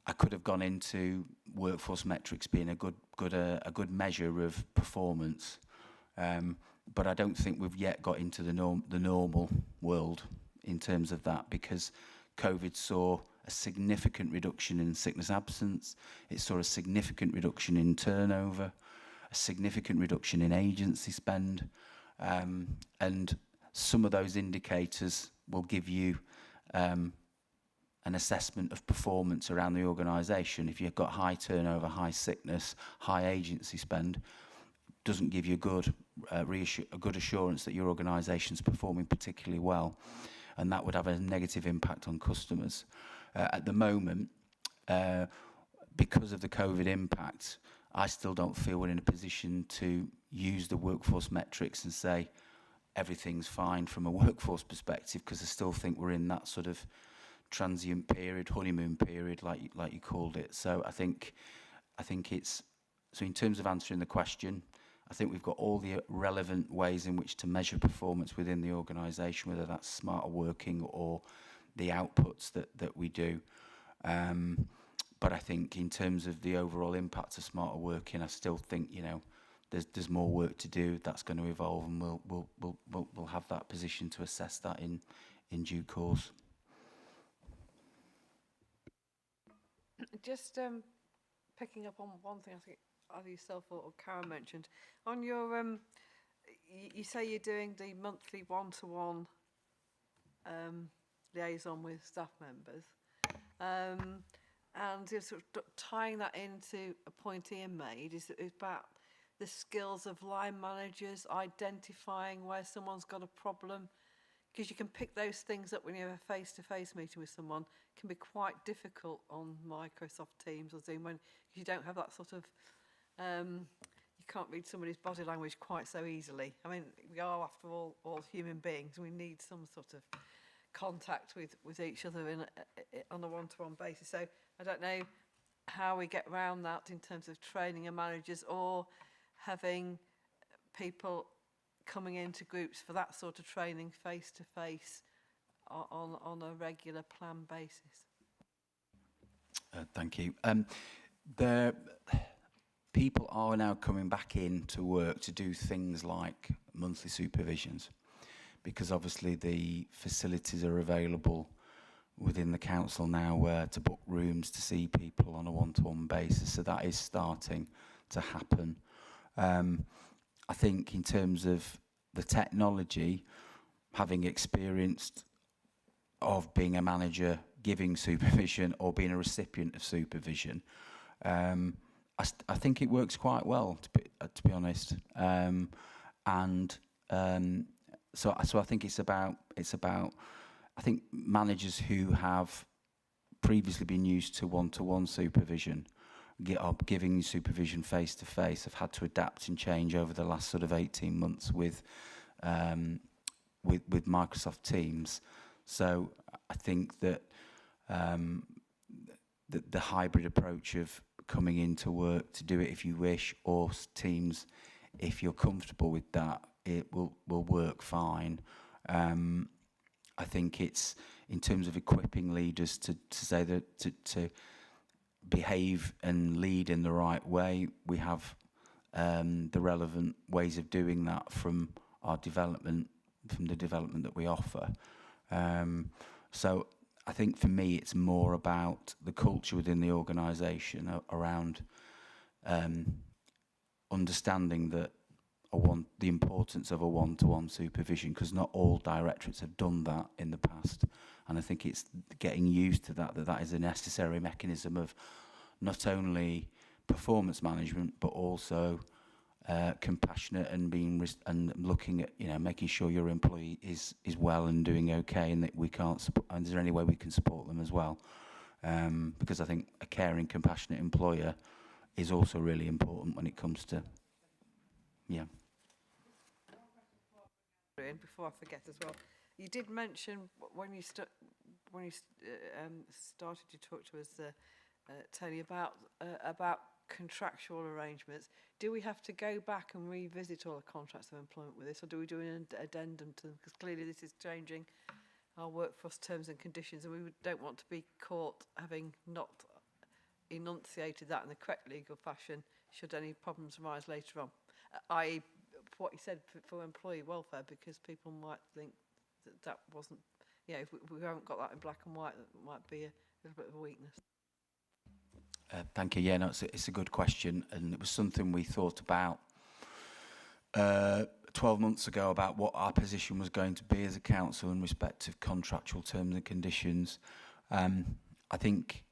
I could have gone into workforce metrics being a good measure of performance, but I don't think we've yet got into the normal world in terms of that, because COVID saw a significant reduction in sickness absence. It saw a significant reduction in turnover, a significant reduction in agency spend, and some of those indicators will give you an assessment of performance around the organisation. If you've got high turnover, high sickness, high agency spend, doesn't give you a good assurance that your organisation's performing particularly well, and that would have a negative impact on customers. At the moment, because of the COVID impact, I still don't feel we're in a position to use the workforce metrics and say everything's fine from a workforce perspective, because I still think we're in that sort of transient period, honeymoon period, like you called it. So I think it's, so in terms of answering the question, I think we've got all the relevant ways in which to measure performance within the organisation, whether that's smarter working or the outputs that we do. But I think in terms of the overall impact of smarter working, I still think there's more work to do. That's going to evolve, and we'll have that position to assess that in due course. just picking up on one thing I think either yourself or Karen mentioned. On your, you say you're doing the monthly one-to-one liaison with staff members. And you're sort of tying that into a point Ian made is about the skills of line managers, identifying where someone's got a problem. Because you can pick those things up when you have a face-to-face meeting with someone. It can be quite difficult on Microsoft Teams or Zoom when you don't have that sort of, you can't read somebody's body language quite so easily. I mean, we are, after all human beings, and we need some sort of contact with each other on a one-to-one basis. So I don't know how we get around that in terms of training of managers or having people coming into groups for that sort of training face-to-face on a regular plan basis. Thank you. People are now coming back in to work to do things like monthly supervisions, because obviously the facilities are available within the council now to book rooms to see people on a one-to-one basis. So that is starting to happen. I think in terms of the technology, having experienced of being a manager giving supervision or being a recipient of supervision, I think it works quite well, to be honest. So I think it's about I think managers who have previously been used to one-to-one supervision, giving supervision face-to-face, have had to adapt and change over the last sort of 18 months with Microsoft Teams. So I think that the hybrid approach of coming into work to do it if you wish, or Teams if you're comfortable with that, it will work fine. I think it's in terms of equipping leaders to say that to behave and lead in the right way. We have the relevant ways of doing that from our development, from the development that we offer. So I think for me, it's more about the culture within the organisation around understanding that the importance of a one-to-one supervision, because not all directorates have done that in the past, and I think it's getting used to that is a necessary mechanism of not only performance management but also compassionate and and looking at making sure your employee is well and doing okay, and that we can't support, and is there any way we can support them as well, because I think a caring, compassionate employer is also really important when it comes to Before I forget as well, you did mention when you started to talk to us, Tony, about contractual arrangements. Do we have to go back and revisit all the contracts of employment with this, or do we do an addendum to them? Because clearly this is changing our workforce terms and conditions, and we don't want to be caught having not enunciated that in the correct legal fashion should any problems arise later on. I.e., what you said for employee welfare, because people might think that wasn't, if we haven't got that in black and white, that might be a little bit of a weakness. Thank you. Yeah, no, it's a good question, and it was something we thought about 12 months ago about what our position was going to be as a council in respect of contractual terms and conditions. I think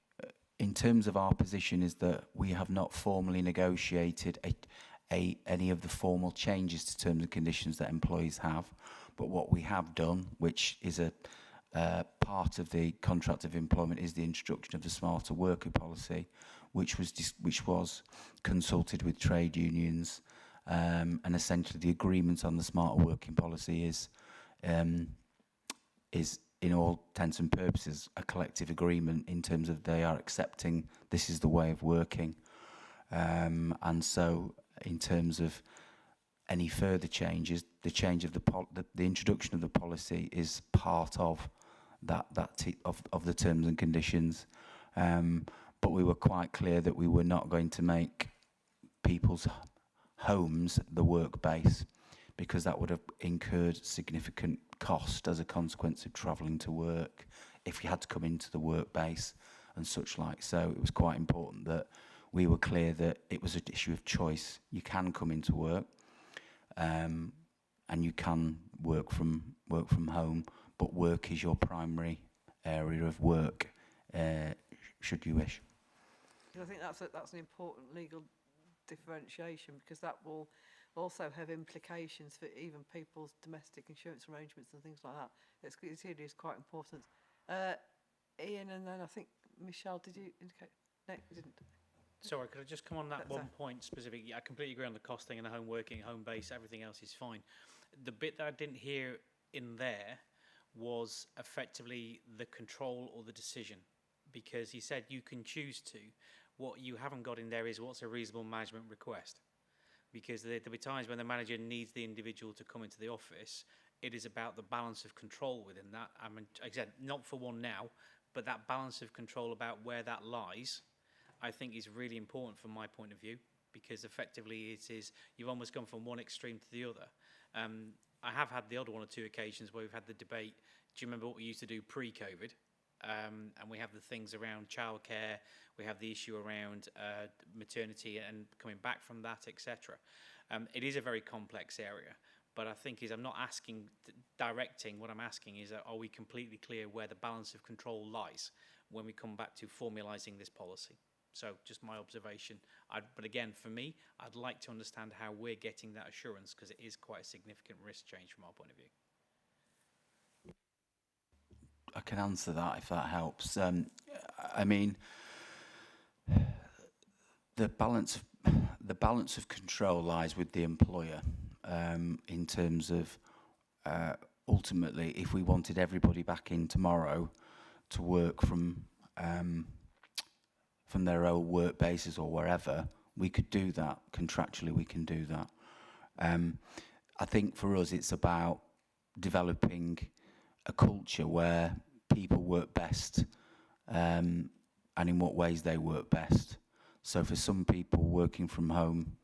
in terms of our position is that we have not formally negotiated any of the formal changes to terms and conditions that employees have, but what we have done, which is a part of the contract of employment, is the introduction of the Smarter Worker policy, which was consulted with trade unions, and essentially the agreement on the Smarter Working policy is in all intents and purposes a collective agreement in terms of they are accepting this is the way of working, and so in terms of any further changes, the introduction of the policy is part of of the terms and conditions. But we were quite clear that we were not going to make people's homes the work base, because that would have incurred significant cost as a consequence of travelling to work if you had to come into the work base, and such like. So it was quite important that we were clear that it was an issue of choice. You can come into work, and you can work from home, but work is your primary area of work, should you wish. I think that's an important legal differentiation, because that will also have implications for even people's domestic insurance arrangements and things like that. It really is quite important. Ian, and then I think Michelle, did you indicate? No, you didn't. Sorry, could I just come on that one point specifically? I completely agree on the costing and the home working, home base, everything else is fine. The bit that I didn't hear in there was effectively the control or the decision, because he said you can choose to. What you haven't got in there is what's a reasonable management request, because there'll be times when the manager needs the individual to come into the office. It is about the balance of control within that. I mean, again, not for one now, but that balance of control about where that lies, I think is really important from my point of view, because effectively it is, you've almost gone from one extreme to the other. I have had the odd one or two occasions where we've had the debate, do you remember what we used to do pre-COVID? And we have the things around childcare, we have the issue around maternity and coming back from that, etc. It is a very complex area, but I think I'm not asking, directing, what I'm asking is, are we completely clear where the balance of control lies when we come back to formalising this policy? So just my observation. But again, for me, I'd like to understand how we're getting that assurance, because it is quite a significant risk change from our point of view. I can answer that if that helps. I mean, the balance of control lies with the employer, in terms of ultimately, if we wanted everybody back in tomorrow to work from their own work bases or wherever, we could do that. Contractually, we can do that. I think for us, it's about developing a culture where people work best, and in what ways they work best. So for some people, working from home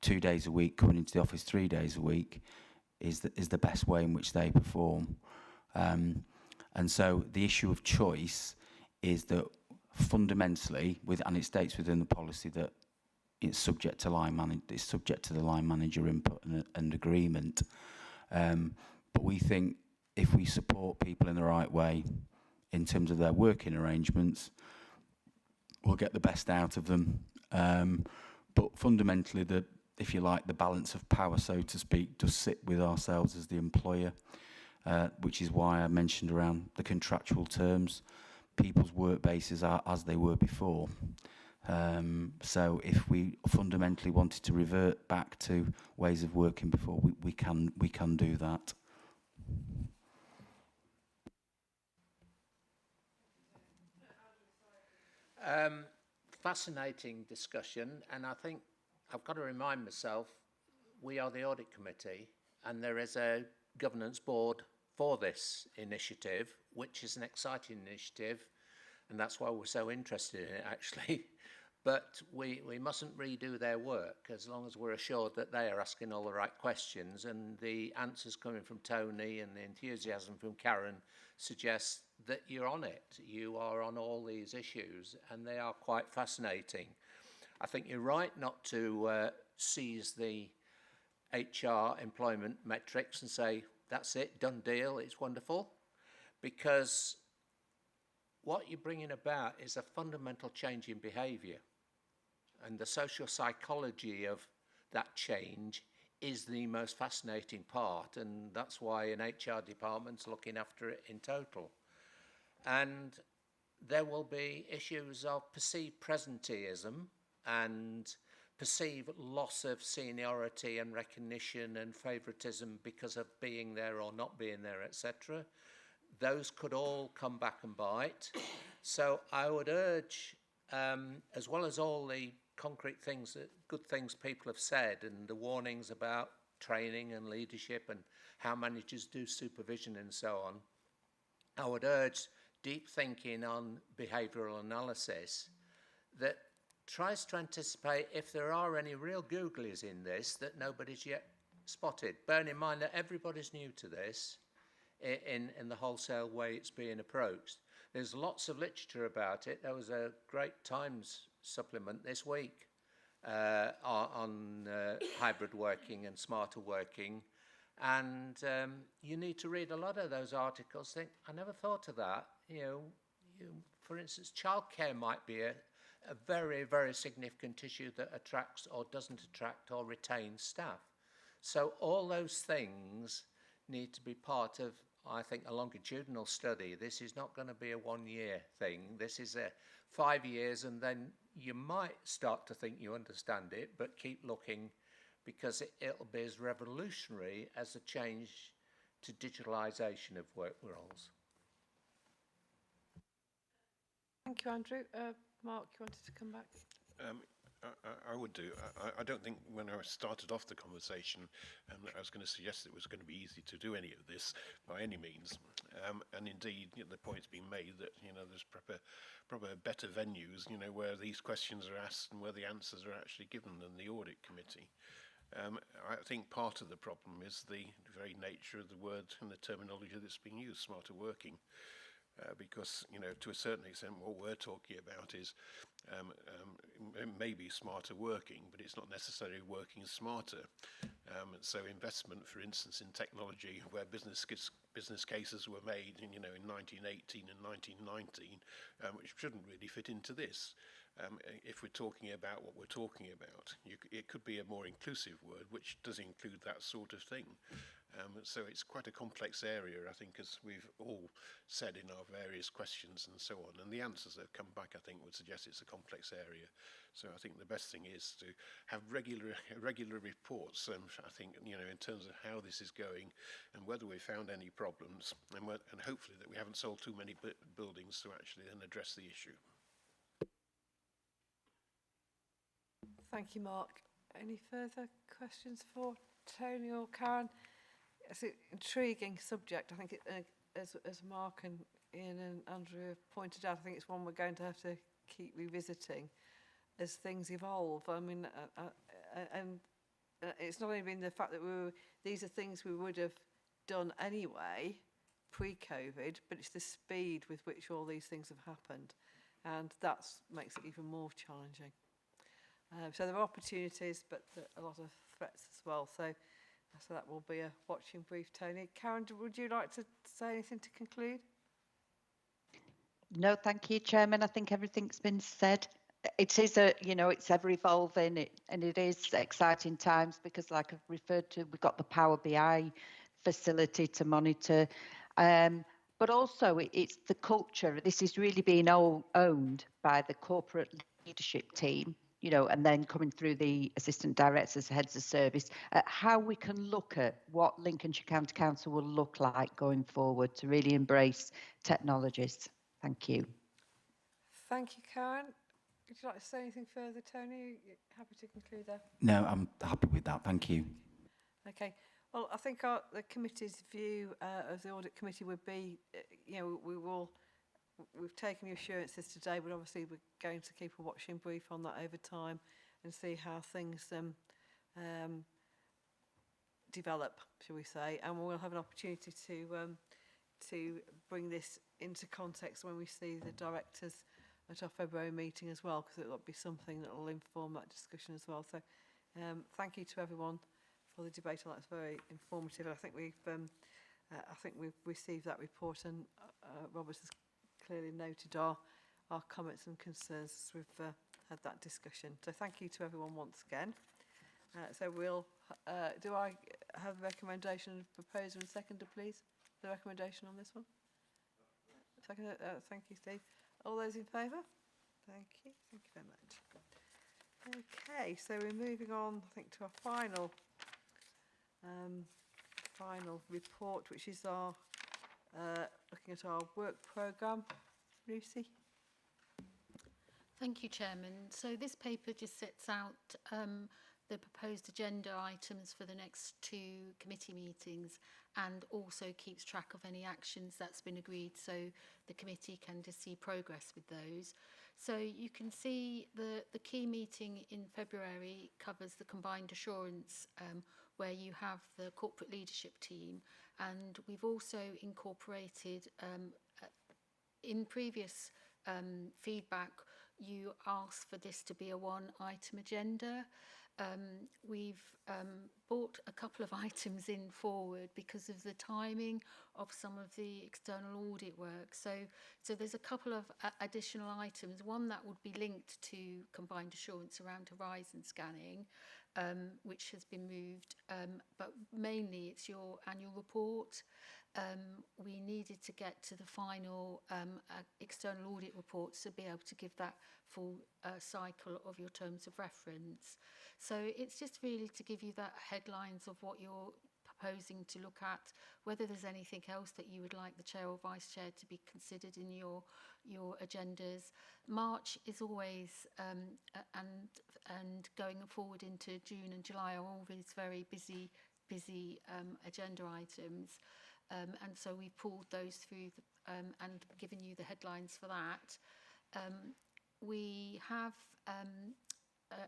2 days a week, coming into the office 3 days a week is the best way in which they perform. And so the issue of choice is that fundamentally, and it states within the policy that it's subject to the line manager input and agreement. But we think if we support people in the right way in terms of their working arrangements, we'll get the best out of them. But fundamentally, if you like, the balance of power, so to speak, does sit with ourselves as the employer, which is why I mentioned around the contractual terms. People's work bases are as they were before. So if we fundamentally wanted to revert back to ways of working before, we can do that. Fascinating discussion, and I think I've got to remind myself, we are the Audit Committee, and there is a governance board for this initiative, which is an exciting initiative, and that's why we're so interested in it, actually. But we mustn't redo their work as long as we're assured that they are asking all the right questions, and the answers coming from Tony and the enthusiasm from Karen suggests that you're on it. You are on all these issues, and they are quite fascinating. I think you're right not to seize the HR employment metrics and say, that's it, done deal, it's wonderful, because what you're bringing about is a fundamental change in behaviour, and the social psychology of that change is the most fascinating part, and that's why an HR department's looking after it in total. And there will be issues of perceived presenteeism and perceived loss of seniority and recognition and favouritism because of being there or not being there, etc. Those could all come back and bite. So I would urge, as well as all the concrete things, good things people have said, and the warnings about training and leadership and how managers do supervision and so on, I would urge deep thinking on behavioural analysis that tries to anticipate if there are any real googlies in this that nobody's yet spotted. Bearing in mind that everybody's new to this in the wholesale way it's being approached. There's lots of literature about it. There was a great Times supplement this week on hybrid working and smarter working. And you need to read a lot of those articles. Think, I never thought of that. For instance, childcare might be a very, very significant issue that attracts or doesn't attract or retain staff. So all those things need to be part of, I think, a longitudinal study. This is not going to be a 1 year thing. This is a 5 years, and then you might start to think you understand it, but keep looking, because it'll be as revolutionary as the change to digitalisation of work roles. Thank you, Andrew. Mark, you wanted to come back? I would do. I don't think when I started off the conversation I was going to suggest it was going to be easy to do any of this by any means. And indeed, the point's been made that there's proper better venues where these questions are asked and where the answers are actually given than the audit committee. I think part of the problem is the very nature of the word and the terminology that's being used, smarter working. Because, to a certain extent, what we're talking about is maybe smarter working, but it's not necessarily working smarter. So investment, for instance, in technology, where business cases were made in 1918 and 1919, which shouldn't really fit into this. If we're talking about what we're talking about, it could be a more inclusive word, which does include that sort of thing. So it's quite a complex area, I think, as we've all said in our various questions and so on. And the answers that have come back, I think, would suggest it's a complex area. So I think the best thing is to have regular reports, I think, in terms of how this is going and whether we found any problems, and hopefully that we haven't sold too many buildings to actually then address the issue. Thank you, Mark. Any further questions for Tony or Karen? It's an intriguing subject. I think, as Mark and Ian and Andrew have pointed out, I think it's one we're going to have to keep revisiting as things evolve. I mean, and it's not only been the fact that these are things we would have done anyway pre-COVID, but it's the speed with which all these things have happened, and that makes it even more challenging. So there are opportunities, but a lot of threats as well. So that will be a watching brief, Tony. Karen, would you like to say anything to conclude? No, thank you, Chairman. I think everything's been said. It is it's ever evolving, and it is exciting times because, like I've referred to, we've got the Power BI facility to monitor, but also it's the culture. This is really being owned by the corporate leadership team, and then coming through the assistant directors, heads of service, how we can look at what Lincolnshire County Council will look like going forward to really embrace technologies. Thank you. Thank you, Karen. Would you like to say anything further, Tony? You're happy to conclude there? No, I'm happy with that. Thank you. Okay. Well, I think the committee's view of the audit committee would be, we've taken the assurances today, but obviously we're going to keep a watching brief on that over time and see how things develop, shall we say, and we'll have an opportunity to bring this into context when we see the directors at our February meeting as well, because it will be something that will inform that discussion as well. So thank you to everyone for the debate. That's very informative. I think we've received that report, and Robert has clearly noted our comments and concerns as we've had that discussion. So thank you to everyone once again. So we'll, do I have a recommendation of proposer and seconder, please? The recommendation on this one? Second, thank you, Steve. All those in favour? Thank you very much. Okay, so we're moving on, I think, to our final report, which is our looking at our work programme. Lucy? Thank you, Chairman. So this paper just sets out the proposed agenda items for the next 2 committee meetings, and also keeps track of any actions that's been agreed, so the committee can just see progress with those. So you can see the key meeting in February covers the combined assurance, where you have the corporate leadership team, and we've also incorporated in previous feedback, you asked for this to be a one-item agenda. We've brought a couple of items in forward because of the timing of some of the external audit work. So there's a couple of additional items. One that would be linked to combined assurance around horizon scanning, which has been moved, but mainly it's your annual report. We needed to get to the final external audit reports to be able to give that full cycle of your terms of reference. So it's just really to give you that headlines of what you're proposing to look at, whether there's anything else that you would like the chair or vice chair to be considered in your agendas. March is always and going forward into June and July are always very busy agenda items. And so we pulled those through and given you the headlines for that. We have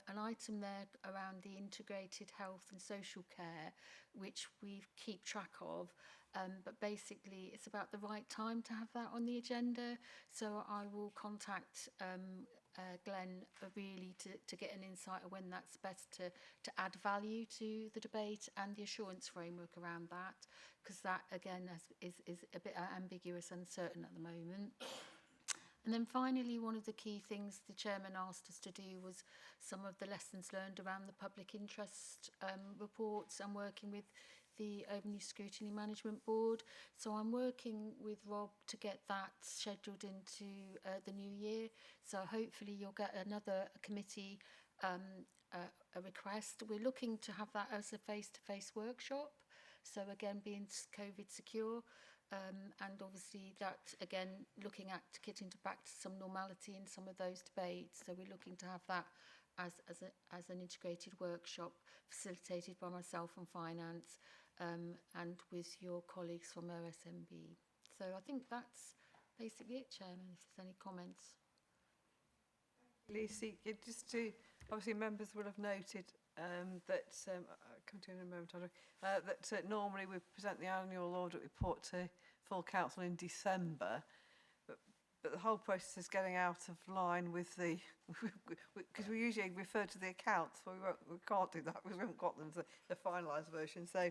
an item there around the integrated health and social care, which we keep track of. But basically, it's about the right time to have that on the agenda. So I will contact Glenn really to get an insight of when that's best to add value to the debate and the assurance framework around that, because that, again, is a bit ambiguous and uncertain at the moment. And then finally, one of the key things the chairman asked us to do was some of the lessons learned around the public interest reports and working with the Overview Scrutiny Management Board. So I'm working with Rob to get that scheduled into the new year. So hopefully you'll get another committee a request. We're looking to have that as a face-to-face workshop. So again, being COVID secure. And obviously that, again, looking at getting back to some normality in some of those debates. So we're looking to have that as an integrated workshop facilitated by myself and finance and with your colleagues from OSMB. So I think that's basically it, Chairman, if there's any comments. Lucy, just to, obviously members will have noted that, I'll come to you in a moment, Audrey, that normally we present the annual audit report to full council in December, but the whole process is getting out of line with the, because we usually refer to the accounts, so we can't do that because we haven't got them, the finalised version. So,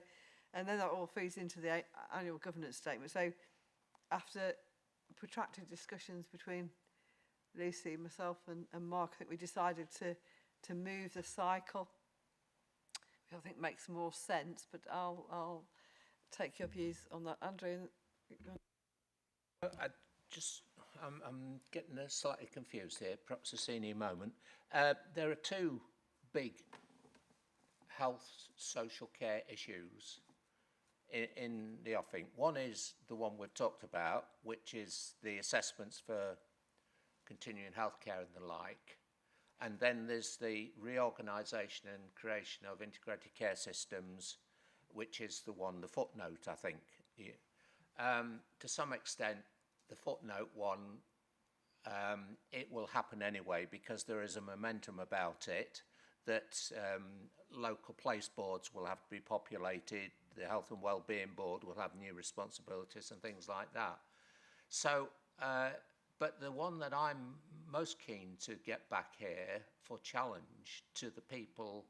and then that all feeds into the annual governance statement. So after protracted discussions between Lucy, myself and Mark, I think we decided to move the cycle, which I think makes more sense, but I'll take your views on that. Andrew? I'm getting slightly confused here, perhaps a senior moment. There are two big health social care issues in the offing. One is the one we've talked about, which is the assessments for continuing healthcare and the like. And then there's the reorganisation and creation of integrated care systems, which is the one, the footnote, I think. To some extent, the footnote one, it will happen anyway because there is a momentum about it that local place boards will have to be populated, the Health and Wellbeing Board will have new responsibilities and things like that. So, but the one that I'm most keen to get back here for challenge to the people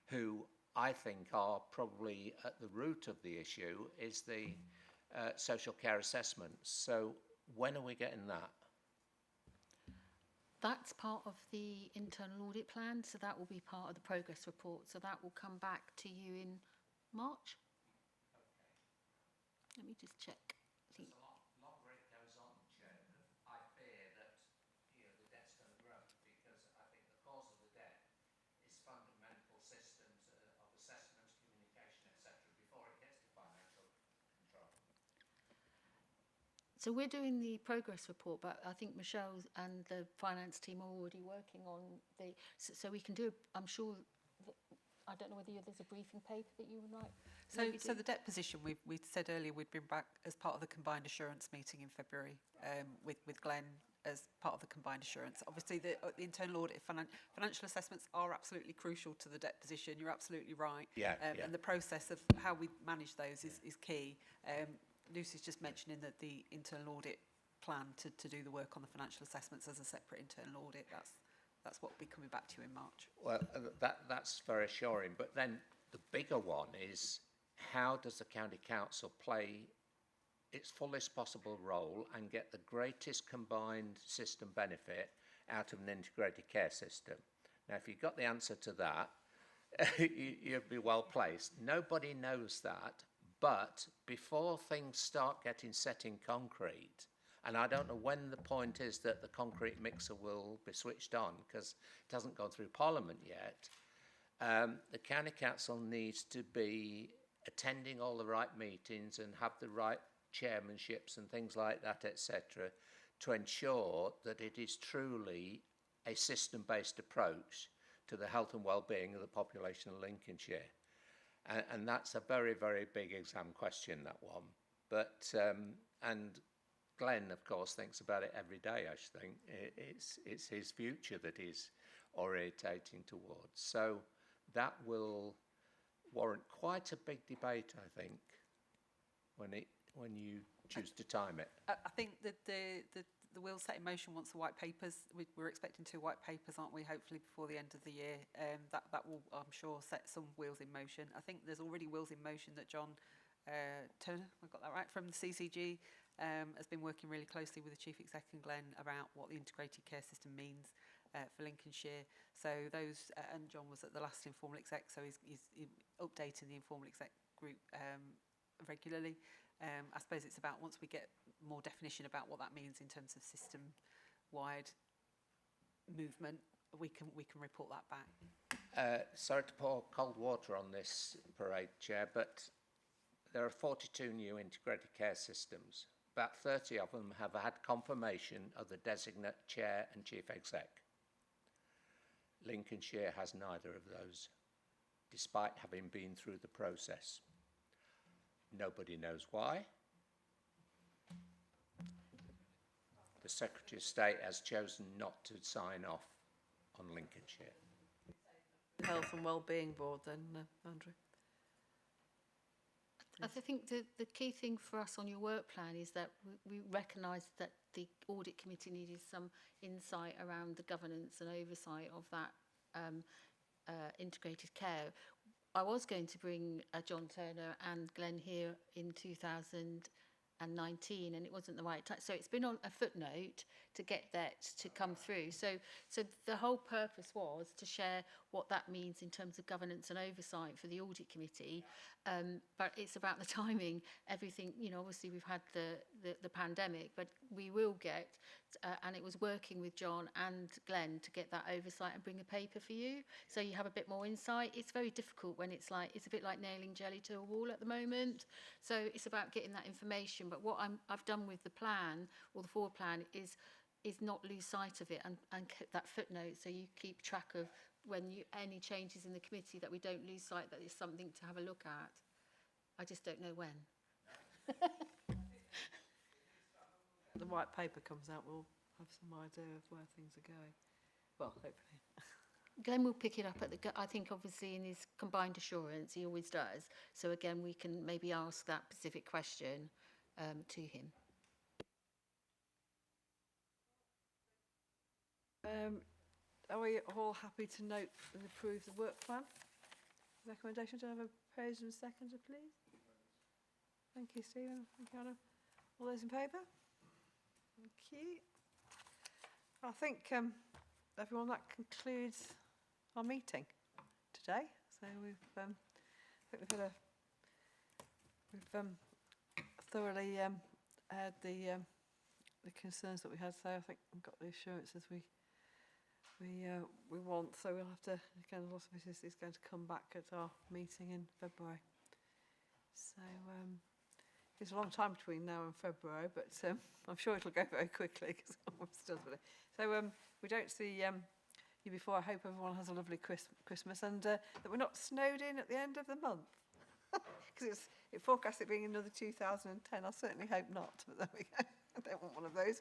who I think are probably at the root of the issue is the social care assessments. So when are we getting that? That's part of the internal audit plan, so that will be part of the progress report. So that will come back to you in March. Let me just check. The longer it goes on, Chairman, I fear that the debt's going to grow because I think the cause of the debt is fundamental systems of assessment, communication, etc. before it gets to financial control. So we're doing the progress report, but I think Michelle and the finance team are already working on the, so we can do, I'm sure, I don't know whether there's a briefing paper that you would like. So the debt position, we said earlier we'd been back as part of the combined assurance meeting in February with Glenn as part of the combined assurance. Obviously the internal audit financial assessments are absolutely crucial to the debt position. You're absolutely right. And the process of how we manage those is key. Lucy's just mentioning that the internal audit plan to do the work on the financial assessments as a separate internal audit. That's what will be coming back to you in March. Well, that's very assuring. But then the bigger one is, how does the county council play its fullest possible role and get the greatest combined system benefit out of an integrated care system? Now, if you've got the answer to that, you'd be well placed. Nobody knows that, but before things start getting set in concrete, and I don't know when the point is that the concrete mixer will be switched on, because it hasn't gone through Parliament yet, the county council needs to be attending all the right meetings and have the right chairmanships and things like that, etc., to ensure that it is truly a system-based approach to the health and well-being of the population of Lincolnshire. And that's a very, very big exam question, that one. But, and Glenn, of course, thinks about it every day, I should think. It's his future that he's orientating towards. So that will warrant quite a big debate, I think, when you choose to time it. I think that the wheels set in motion once the white papers, we're expecting 2 white papers, aren't we, hopefully before the end of the year. That will, I'm sure, set some wheels in motion. I think there's already wheels in motion that John Turner, I got that right, from the CCG, has been working really closely with the Chief Exec and Glenn about what the integrated care system means for Lincolnshire. So those, and John was at the last informal exec, so he's updating the informal exec group regularly. I suppose it's about, once we get more definition about what that means in terms of system-wide movement, we can report that back. Sorry to pour cold water on this parade, Chair, but there are 42 new integrated care systems. About 30 of them have had confirmation of the designate chair and chief exec. Lincolnshire has neither of those, despite having been through the process. Nobody knows why. The Secretary of State has chosen not to sign off on Lincolnshire. Health and Wellbeing Board then, Andrew? I think the key thing for us on your work plan is that we recognise that the Audit Committee needed some insight around the governance and oversight of that integrated care. I was going to bring John Turner and Glenn here in 2019, and it wasn't the right time. So it's been on a footnote to get that to come through. So the whole purpose was to share what that means in terms of governance and oversight for the Audit Committee. But it's about the timing. Everything, you know, obviously we've had the pandemic, but we will get, and it was working with John and Glenn to get that oversight and bring a paper for you, so you have a bit more insight. It's very difficult when it's a bit like nailing jelly to a wall at the moment. So it's about getting that information. But what I've done with the plan, or the forward plan, is not lose sight of it and keep that footnote, so you keep track of any changes in the committee, that we don't lose sight that it's something to have a look at. I just don't know when. The white paper comes out, we'll have some idea of where things are going. Well, hopefully. Glenn will pick it up at I think obviously in his combined assurance, he always does. So again, we can maybe ask that specific question to him. Are we all happy to note and approve the work plan? Recommendation, to have a proposed and seconder, please? Thank you, Stephen. Thank you, Anna. All those in favour? Thank you. I think, everyone, that concludes our meeting today. So we've thoroughly heard the concerns that we had. So I think we've got the assurances we want. So we'll have to, again, a lot of it is going to come back at our meeting in February. So it's a long time between now and February, but I'm sure it'll go very quickly, because I'm still with it. So we don't see you before. I hope everyone has a lovely Christmas, and that we're not snowed in at the end of the month, because it forecasts it being another 2010. I certainly hope not, but there we go. I don't want one of those.